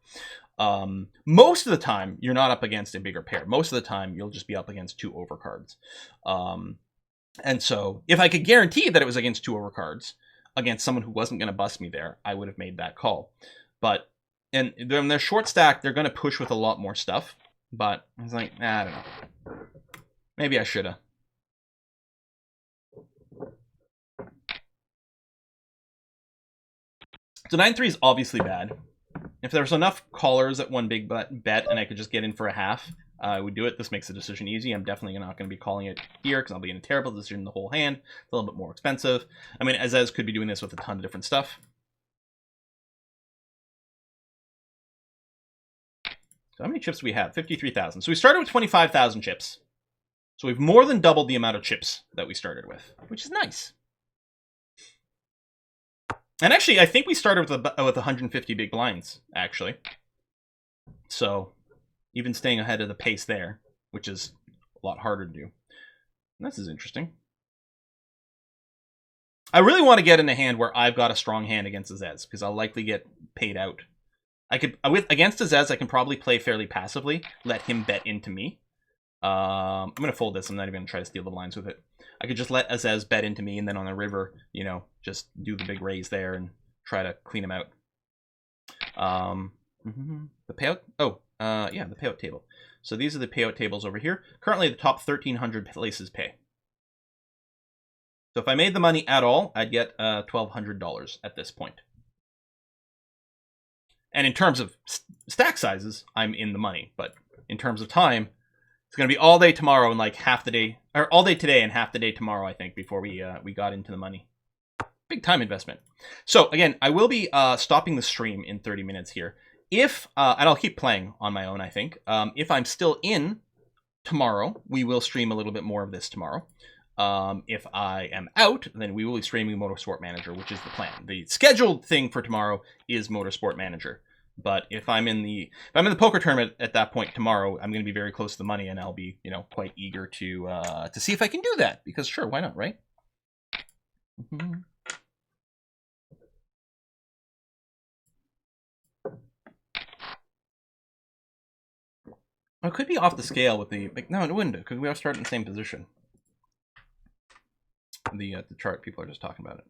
Most of the time, you're not up against a bigger pair. Most of the time, you'll just be up against 2 overcards. And so, if I could guarantee that it was against 2 overcards, against someone who wasn't going to bust me there, I would have made that call. But, and when they're short stacked, they're going to push with a lot more stuff. But I was like, I don't know. Maybe I should have. So 9-3 is obviously bad. If there was enough callers at one big bet and I could just get in for a half, I would do it. This makes the decision easy. I'm definitely not going to be calling it here because I'll be in a terrible decision the whole hand. It's a little bit more expensive. I mean, Azez could be doing this with a ton of different stuff. So how many chips do we have? 53,000. So we started with 25,000 chips. So we've more than doubled the amount of chips that we started with, which is nice. And actually, I think we started with 150 big blinds, actually. So, even staying ahead of the pace there, which is a lot harder to do. And this is interesting. I really want to get in a hand where I've got a strong hand against Azez, because I'll likely get paid out. Against Azez, I can probably play fairly passively, let him bet into me. I'm going to fold this. I'm not even going to try to steal the blinds with it. I could just let Azez bet into me, and then on the river, you know, just do the big raise there and try to clean him out. The payout? Oh, yeah, the payout table. So these are the payout tables over here. Currently, the top 1,300 places pay. So if I made the money at all, I'd get $1,200 at this point. And in terms of stack sizes, I'm in the money. But in terms of time, it's going to be all day tomorrow and like half the day, or all day today and half the day tomorrow, I think, before we got into the money. Big time investment. So again, I will be stopping the stream in 30 minutes here. If, and I'll keep playing on my own, I think. If I'm still in tomorrow, we will stream a little bit more of this tomorrow. If I am out, then we will be streaming Motorsport Manager, which is the plan. The scheduled thing for tomorrow is Motorsport Manager. But if I'm in the poker tournament at that point tomorrow, I'm going to be very close to the money, and I'll be, you know, quite eager to see if I can do that. Because sure, why not, right? I could be off the scale with the, like, no, it wouldn't, because we all start in the same position. The chart, people are just talking about it.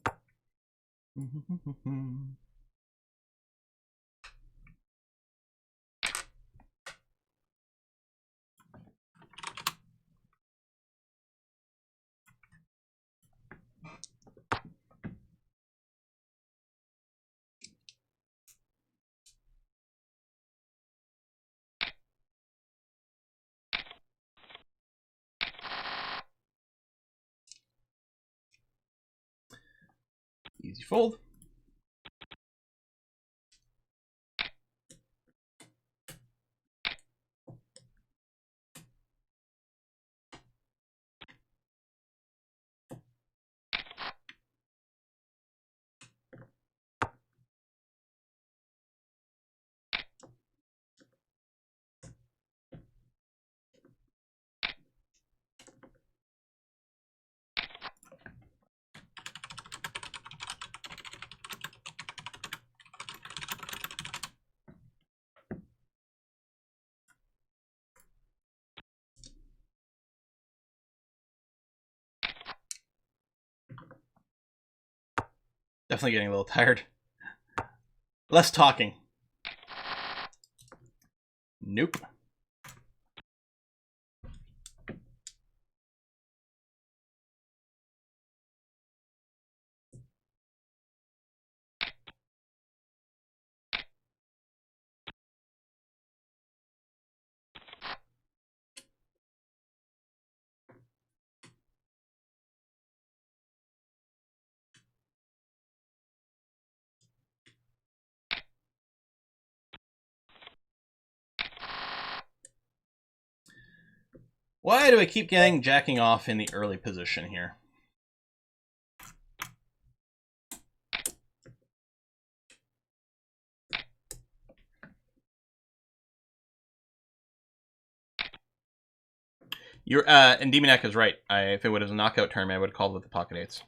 Easy fold. Definitely getting a little tired. Less talking. Nope. Why do I keep getting jacking off in the early position here? You're and Demonek is right. If it was a knockout tournament, I would have called it the pocket eights.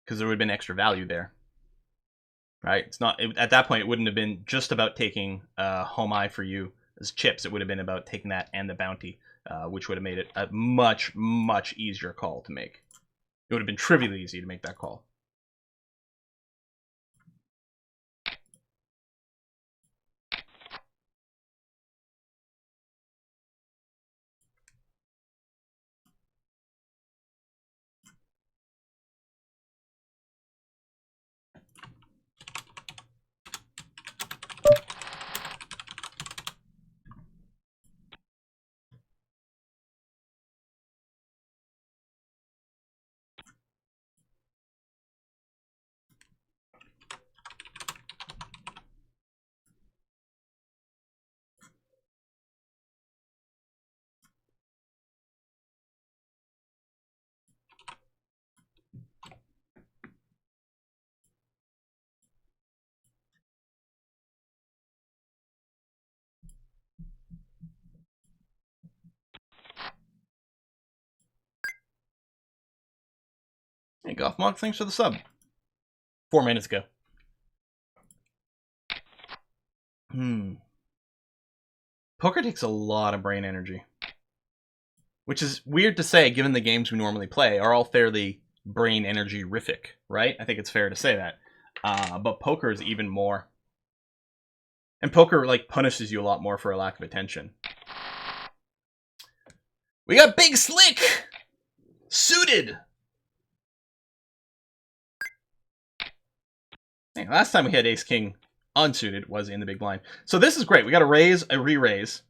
Because there would have been extra value there. Right? It's not at that point. It wouldn't have been just about taking home eye for you as chips. It would have been about taking that and the bounty, which would have made it a much, much easier call to make. It would have been trivially easy to make that call. Hey, Golf Monk, thanks for the sub. 4 minutes ago. Poker takes a lot of brain energy. Which is weird to say, given the games we normally play are all fairly brain energy-rific, right? I think it's fair to say that. But poker is even more. And poker, like, punishes you a lot more for a lack of attention. We got Big Slick! Suited! Hey, last time we had Ace-King unsuited was in the big blind. So this is great. We got a raise, a re-raise.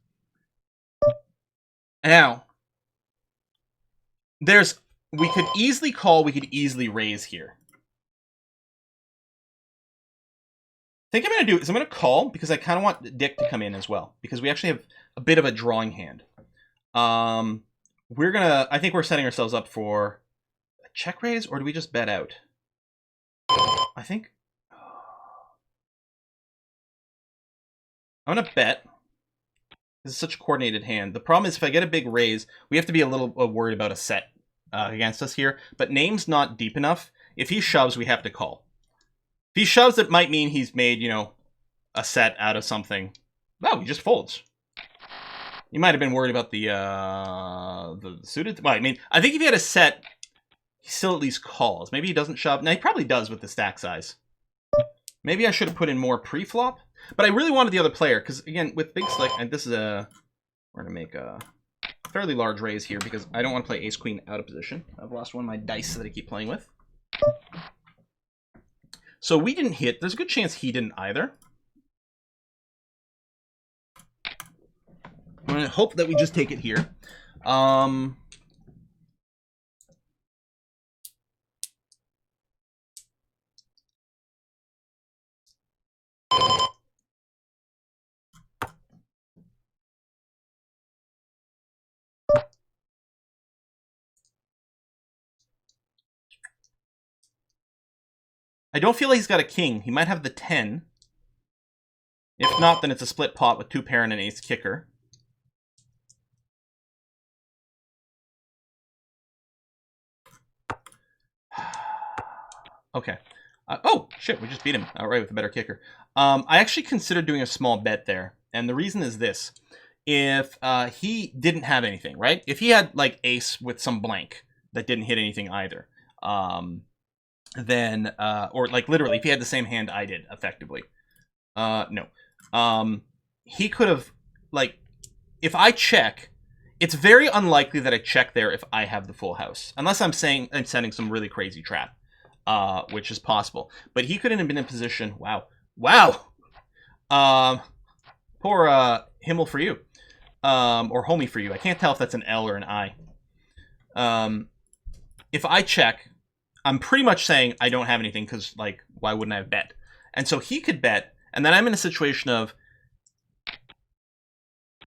Now, we could easily call, we could easily raise here. I think I'm going to do is I'm going to call because I kind of want Dick to come in as well. Because we actually have a bit of a drawing hand. I think we're setting ourselves up for a check raise, or do we just bet out? I think I'm going to bet. This is such a coordinated hand. The problem is if I get a big raise, we have to be a little worried about a set against us here. But name's not deep enough. If he shoves, we have to call. If he shoves, it might mean he's made, you know, a set out of something. No, he just folds. You might have been worried about the suited. Well, I mean, I think if he had a set, he still at least calls. Maybe he doesn't shove. Now, he probably does with the stack size. Maybe I should have put in more pre-flop. But I really wanted the other player, because, again, with Big Slick, and this is we're going to make a fairly large raise here, because I don't want to play Ace-Queen out of position. I've lost one of my dice that I keep playing with. So we didn't hit. There's a good chance he didn't either. I'm going to hope that we just take it here. I don't feel like he's got a king. He might have the 10. If not, then it's a split pot with 2 pair and an ace kicker. Okay. Oh, shit, we just beat him outright with a better kicker. I actually considered doing a small bet there, and the reason is this. If he didn't have anything, right? If he had, like, ace with some blank that didn't hit anything either, then, or, like, literally, if he had the same hand I did, effectively. No. He could have, like, if I check, it's very unlikely that I check there if I have the full house. Unless I'm saying I'm setting some really crazy trap. Which is possible. But he couldn't have been in position. Wow. Wow! Poor Himmel for you. Or Homie for you. I can't tell if that's an L or an I. If I check, I'm pretty much saying I don't have anything because, like, why wouldn't I have bet? And so he could bet, and then I'm in a situation of,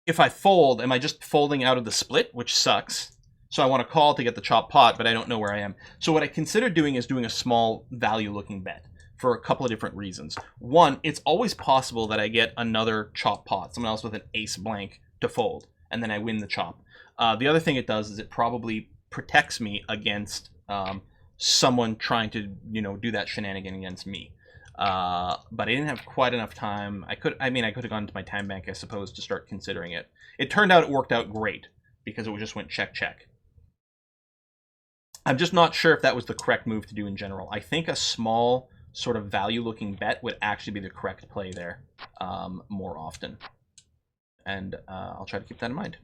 if I fold, am I just folding out of the split, which sucks? So I want to call to get the chop pot, but I don't know where I am. So what I consider doing is doing a small value-looking bet for a couple of different reasons. One, it's always possible that I get another chop pot, someone else with an ace blank to fold, and then I win the chop. The other thing it does is it probably protects me against someone trying to, you know, do that shenanigan against me. But I didn't have quite enough time. I could have gone to my time bank, I suppose, to start considering it. It turned out it worked out great because it just went check, check. I'm just not sure if that was the correct move to do in general. I think a small sort of value-looking bet would actually be the correct play there more often. And I'll try to keep that in mind.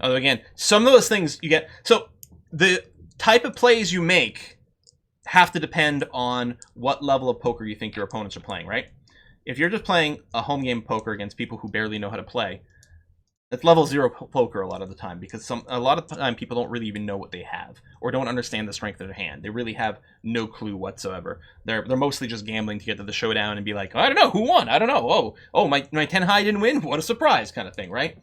Although, again, some of those things you get... So, the type of plays you make have to depend on what level of poker you think your opponents are playing, right? If you're just playing a home game poker against people who barely know how to play, it's level 0 poker a lot of the time, because a lot of the time people don't really even know what they have, or don't understand the strength of their hand. They really have no clue whatsoever. They're mostly just gambling to get to the showdown and be like, oh, I don't know, who won? I don't know. Oh, my 10 high didn't win? What a surprise, kind of thing, right?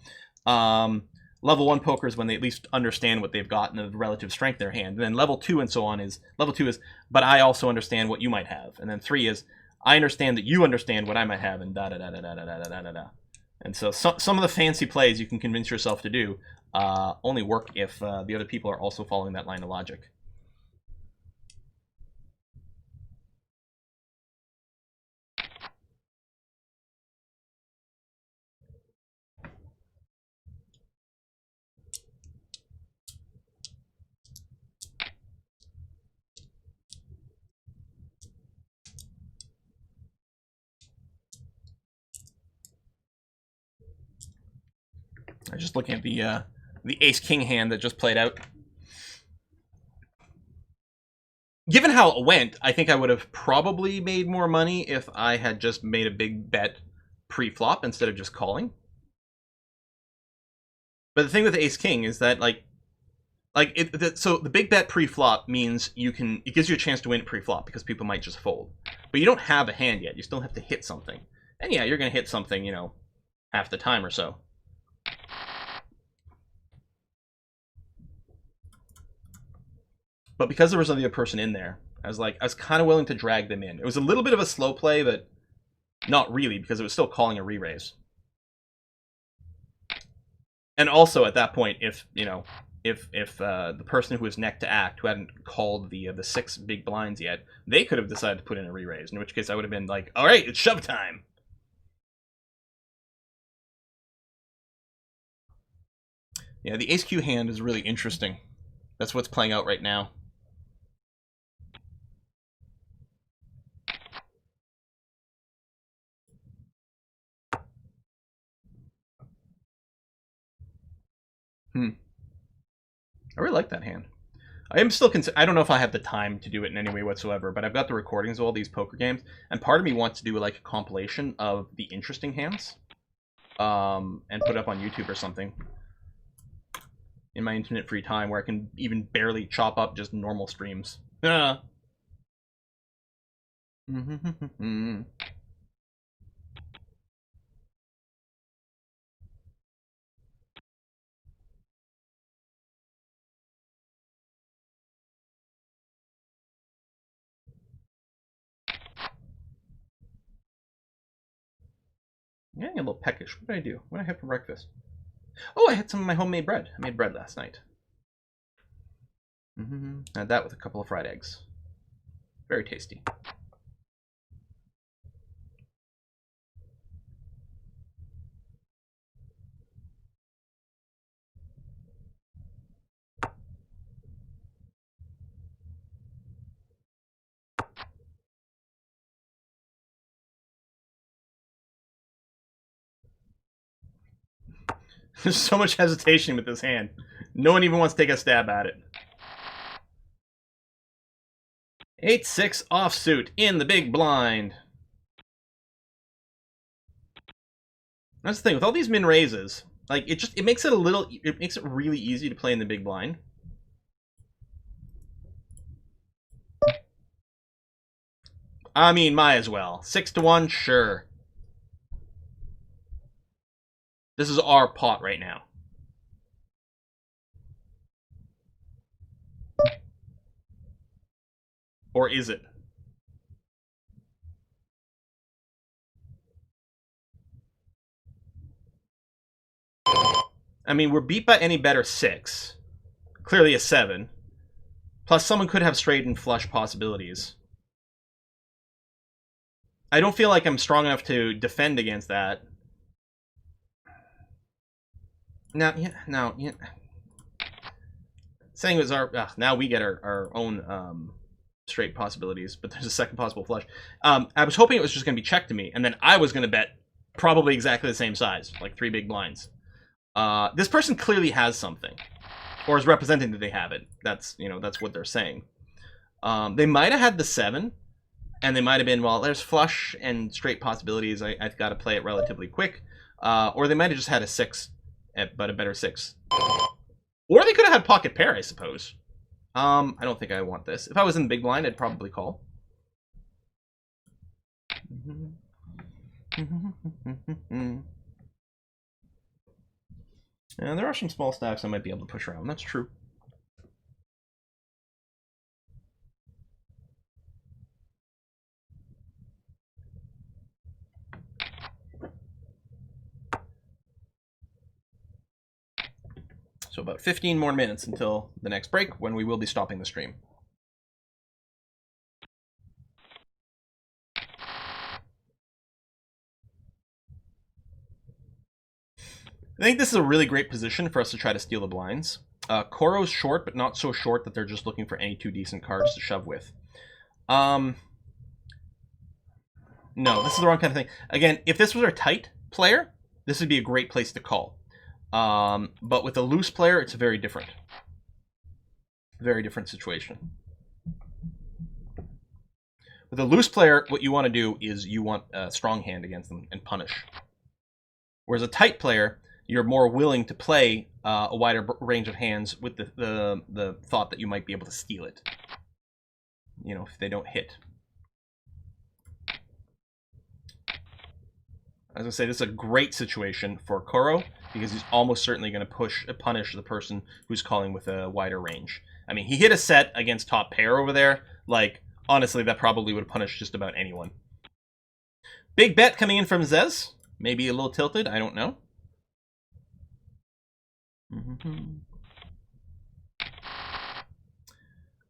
Level 1 poker is when they at least understand what they've got and the relative strength of their hand. And then level 2 and so on is, level 2 is, but I also understand what you might have. And then 3 is, I understand that you understand what I might have, and da-da-da-da-da-da-da-da-da. And so some of the fancy plays you can convince yourself to do only work if the other people are also following that line of logic. I'm just looking at the ace-king hand that just played out. Given how it went, I think I would have probably made more money if I had just made a big bet pre-flop instead of just calling. But the thing with ace-king is that, so the big bet pre-flop means it gives you a chance to win it pre-flop because people might just fold. But you don't have a hand yet. You still have to hit something. And yeah, you're going to hit something, you know, half the time or so. But because there was another person in there, I was kind of willing to drag them in. It was a little bit of a slow play, but not really, because it was still calling a re-raise. And also at that point, if the person who was neck to act, who hadn't called the 6 big blinds yet, they could have decided to put in a re-raise, in which case I would have been like, all right, it's shove time. Yeah, the ace-q hand is really interesting. That's what's playing out right now. I really like that hand. I am still I don't know if I have the time to do it in any way whatsoever, but I've got the recordings of all these poker games, and part of me wants to do like a compilation of the interesting hands, and put it up on YouTube or something in my infinite free time, where I can even barely chop up just normal streams. Yeah, a little peckish. What did I do? What did I have for breakfast? Oh, I had some of my homemade bread. I made bread last night. Had that with a couple of fried eggs. Very tasty. There's so much hesitation with this hand. No one even wants to take a stab at it. 8-6 offsuit in the big blind. That's the thing with all these min raises. Like it makes it really easy to play in the big blind. I mean, might as well. 6-1, sure. This is our pot right now. Or is it? I mean, we're beat by any better 6. Clearly a 7. Plus, someone could have straight and flush possibilities. I don't feel like I'm strong enough to defend against that. Now, yeah. Saying it was now we get our own straight possibilities, but there's a second possible flush. I was hoping it was just going to be checked to me, and then I was going to bet probably exactly the same size, like 3 big blinds. This person clearly has something, or is representing that they have it. That's what they're saying. They might have had the 7, and they might have been, well, there's flush and straight possibilities. I've got to play it relatively quick. Or they might have just had a 6, but a better 6. Or they could have had pocket pair, I suppose. I don't think I want this. If I was in the big blind, I'd probably call. And there are some small stacks I might be able to push around. That's true. So about 15 more minutes until the next break, when we will be stopping the stream. I think this is a really great position for us to try to steal the blinds. Koro's short, but not so short that they're just looking for any 2 decent cards to shove with. No, this is the wrong kind of thing. Again, if this was our tight player, this would be a great place to call. But with a loose player, it's a very different situation. With a loose player, what you want to do is you want a strong hand against them and punish. Whereas a tight player, you're more willing to play a wider range of hands with the thought that you might be able to steal it. You know, if they don't hit. I was going to say, this is a great situation for Koro, because he's almost certainly going to punish the person who's calling with a wider range. I mean, he hit a set against top pair over there. Like, honestly, that probably would punish just about anyone. Big bet coming in from Zez. Maybe a little tilted, I don't know.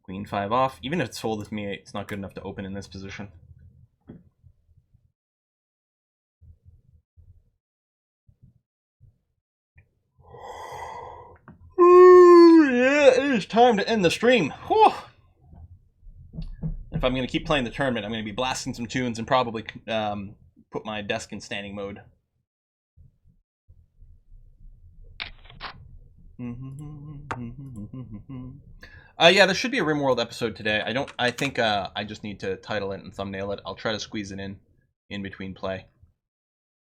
Queen 5 off. Even if it's folded with me, it's not good enough to open in this position. Yeah, it is time to end the stream. Whew. If I'm going to keep playing the tournament, I'm going to be blasting some tunes and probably put my desk in standing mode. Yeah, there should be a RimWorld episode today. I think I just need to title it and thumbnail it. I'll try to squeeze it in between play.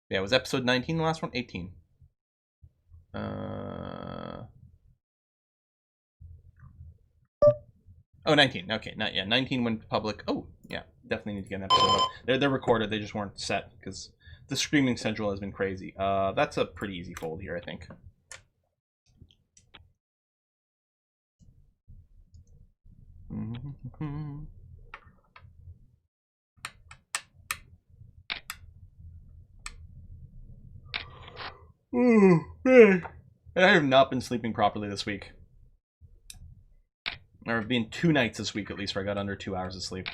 Yeah, was episode 19 the last one? 18. Oh, 19. Okay, not yet. 19 went public. Oh, yeah, definitely need to get an episode up. They're recorded. They just weren't set because the streaming schedule has been crazy. That's a pretty easy fold here, I think. Ooh, man. I have not been sleeping properly this week. There have been 2 nights this week, at least, where I got under 2 hours of sleep.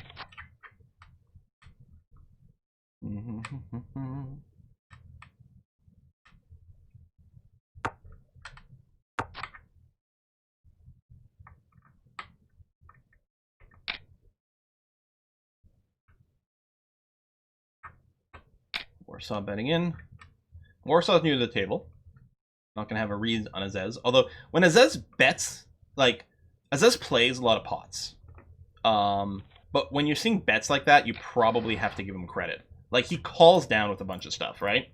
Warsaw betting in. Warsaw's new to the table. Not going to have a read on Azez. Although, when Azez bets, like, Azez plays a lot of pots. But when you're seeing bets like that, you probably have to give him credit. Like, he calls down with a bunch of stuff, right?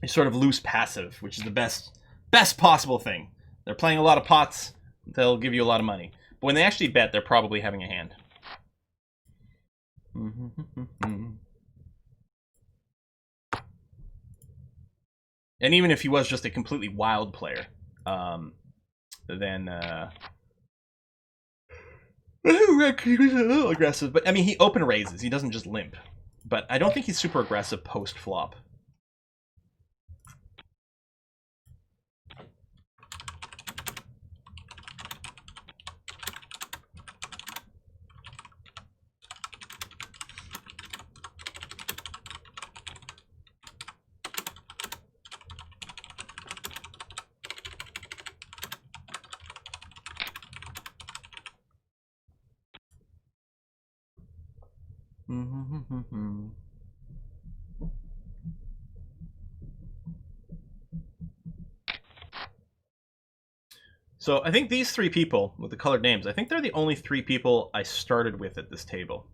He's sort of loose passive, which is the best possible thing. They're playing a lot of pots, they'll give you a lot of money. But when they actually bet, they're probably having a hand. And even if he was just a completely wild player, then he was a little aggressive. But I mean, he open raises. He doesn't just limp. But I don't think he's super aggressive post flop. So I think these 3 people with the colored names, I think they're the only 3 people I started with at this table.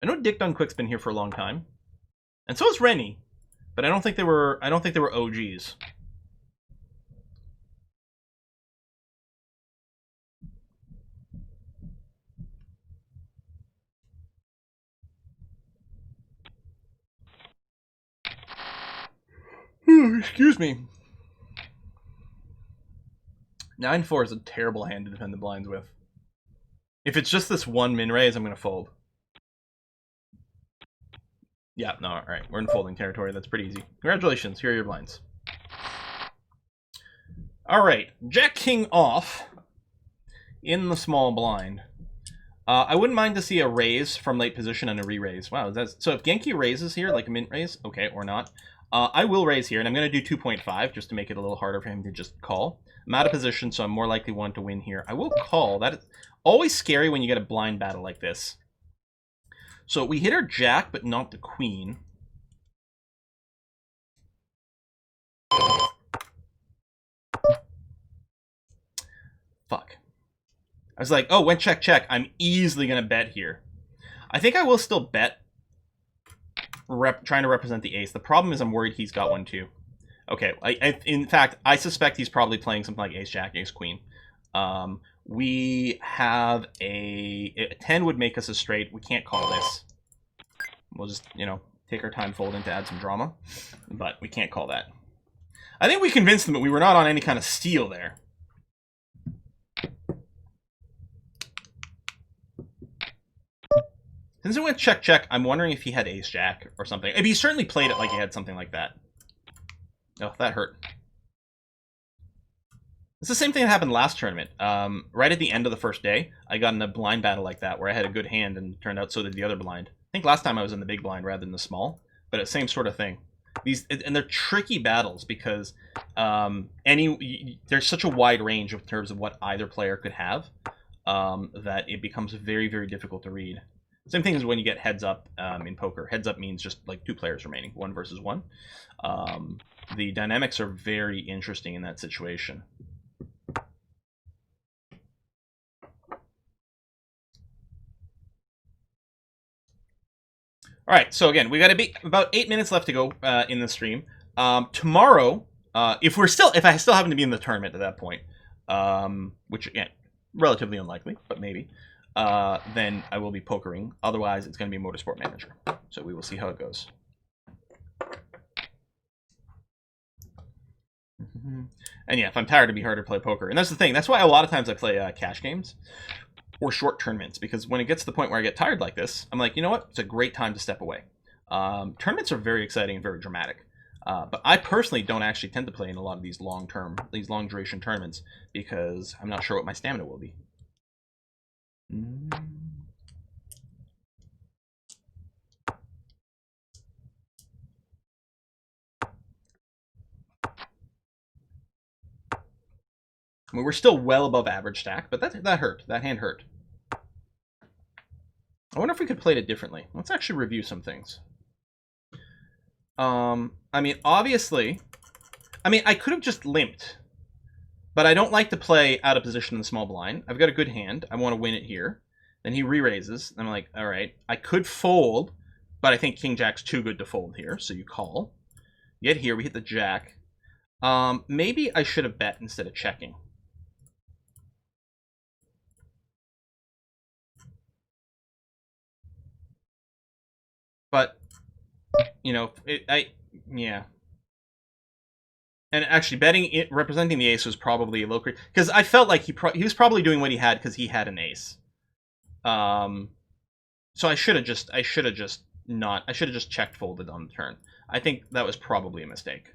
I know Dick Dunquick's been here for a long time, and so is Rennie, but I don't think they were OGs. Excuse me. 9-4 is a terrible hand to defend the blinds with. If it's just this one min raise, I'm going to fold. Yeah, no, alright. We're in folding territory. That's pretty easy. Congratulations. Here are your blinds. Alright. Jack King off in the small blind. I wouldn't mind to see a raise from late position and a re-raise. Wow, so if Genki raises here, like a mint raise, okay, or not, I will raise here, and I'm going to do 2.5 just to make it a little harder for him to just call. I'm out of position, so I'm more likely one to win here. I will call. That is always scary when you get a blind battle like this. So we hit our jack, but not the queen. I was like, oh, went check, check. I'm easily going to bet here. I think I will still bet, trying to represent the ace. The problem is I'm worried he's got one too. Okay, in fact, I suspect he's probably playing something like ace-jack, ace-queen. We have a 10 would make us a straight. We can't call this. We'll just, you know, take our time folding to add some drama. But we can't call that. I think we convinced them that we were not on any kind of steal there. Since it went check, check, I'm wondering if he had ace-jack or something. He certainly played it like he had something like that. Oh, that hurt. It's the same thing that happened last tournament. Right at the end of the first day, I got in a blind battle like that where I had a good hand and turned out so did the other blind. I think last time I was in the big blind rather than the small, but it's the same sort of thing. And they're tricky battles because there's such a wide range in terms of what either player could have that it becomes very, very difficult to read. Same thing as when you get heads up in poker. Heads up means just like 2 players remaining, 1 versus 1. The dynamics are very interesting in that situation. All right, so again, we got about 8 minutes left to go in the stream. Tomorrow, if I still happen to be in the tournament at that point, which again, relatively unlikely, but maybe, then I will be pokering. Otherwise, it's going to be Motorsport Manager. So we will see how it goes. And yeah, if I'm tired, it'd be hard to play poker. And that's the thing. That's why a lot of times I play cash games or short tournaments, because when it gets to the point where I get tired like this, I'm like, you know what? It's a great time to step away. Tournaments are very exciting and very dramatic. But I personally don't actually tend to play in a lot of these long duration tournaments because I'm not sure what my stamina will be. I mean, we're still well above average stack, but that hurt. That hand hurt. I wonder if we could play it differently. Let's actually review some things. I mean, obviously, I could have just limped, but I don't like to play out of position in the small blind. I've got a good hand. I want to win it here. Then he re-raises. I'm like, all right, I could fold, but I think King Jack's too good to fold here, so you call. Get here, we hit the Jack. Maybe I should have bet instead of checking. But, you know, yeah. And actually, betting it representing the ace was probably a low crit, because I felt like he was probably doing what he had because he had an ace. So I should have just checked folded on the turn. I think that was probably a mistake.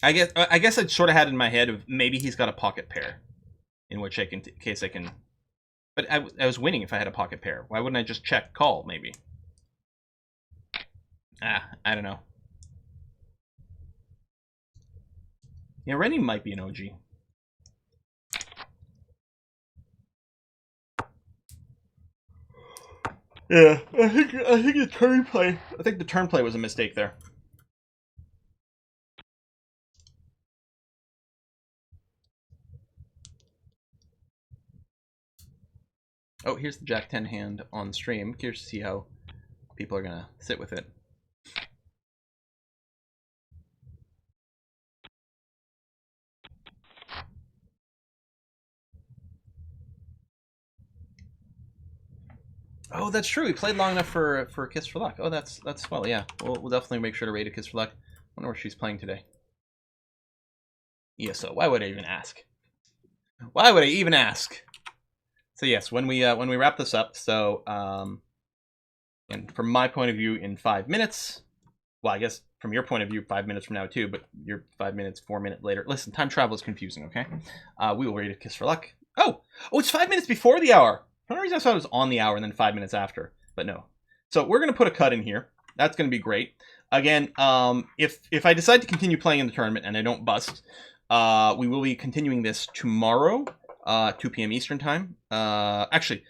I guess I sort of had in my head of maybe he's got a pocket pair, in which case I can. But I was winning if I had a pocket pair. Why wouldn't I just check call maybe? I don't know. Yeah, Rennie might be an OG. Yeah, I think the turn play. I think the turn play was a mistake there. Oh, here's the Jack 10 hand on stream. Curious to see how people are gonna sit with it. Oh, that's true. He played long enough for a Kiss for Luck. Oh, that's well, yeah. We'll definitely make sure to rate a Kiss for Luck. I wonder where she's playing today. ESO. Why would I even ask? Why would I even ask? So yes, when we wrap this up, so and from my point of view, in 5 minutes. Well, I guess from your point of view, 5 minutes from now too. But you're 5 minutes, 4 minutes later. Listen, time travel is confusing. Okay, we will rate a Kiss for Luck. Oh, it's 5 minutes before the hour. For some reason, I thought it was on the hour and then 5 minutes after, but no. So we're gonna put a cut in here. That's gonna be great. Again, if I decide to continue playing in the tournament and I don't bust, we will be continuing this tomorrow, 2 p.m. Eastern time. Actually,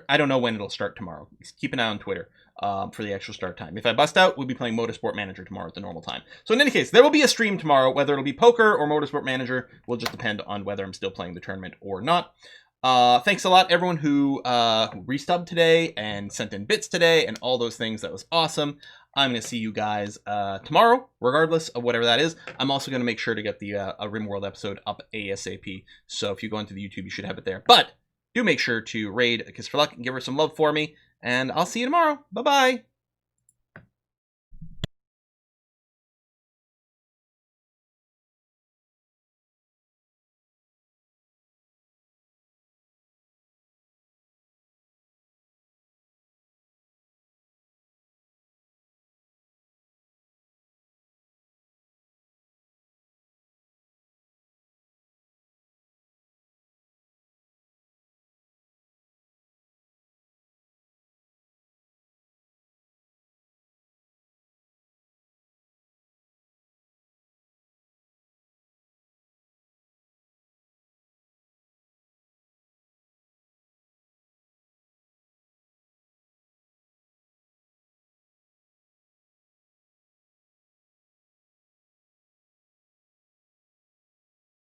I don't know when it'll start tomorrow. Keep an eye on Twitter for the actual start time. If I bust out, we'll be playing Motorsport Manager tomorrow at the normal time. So in any case, there will be a stream tomorrow. Whether it'll be poker or Motorsport Manager will just depend on whether I'm still playing the tournament or not. Thanks a lot, everyone who restubbed today and sent in bits today and all those things. That was awesome. I'm going to see you guys tomorrow, regardless of whatever that is. I'm also going to make sure to get the RimWorld episode up ASAP. So if you go into the YouTube, you should have it there. But do make sure to raid Kiss for Luck and give her some love for me. And I'll see you tomorrow. Bye-bye.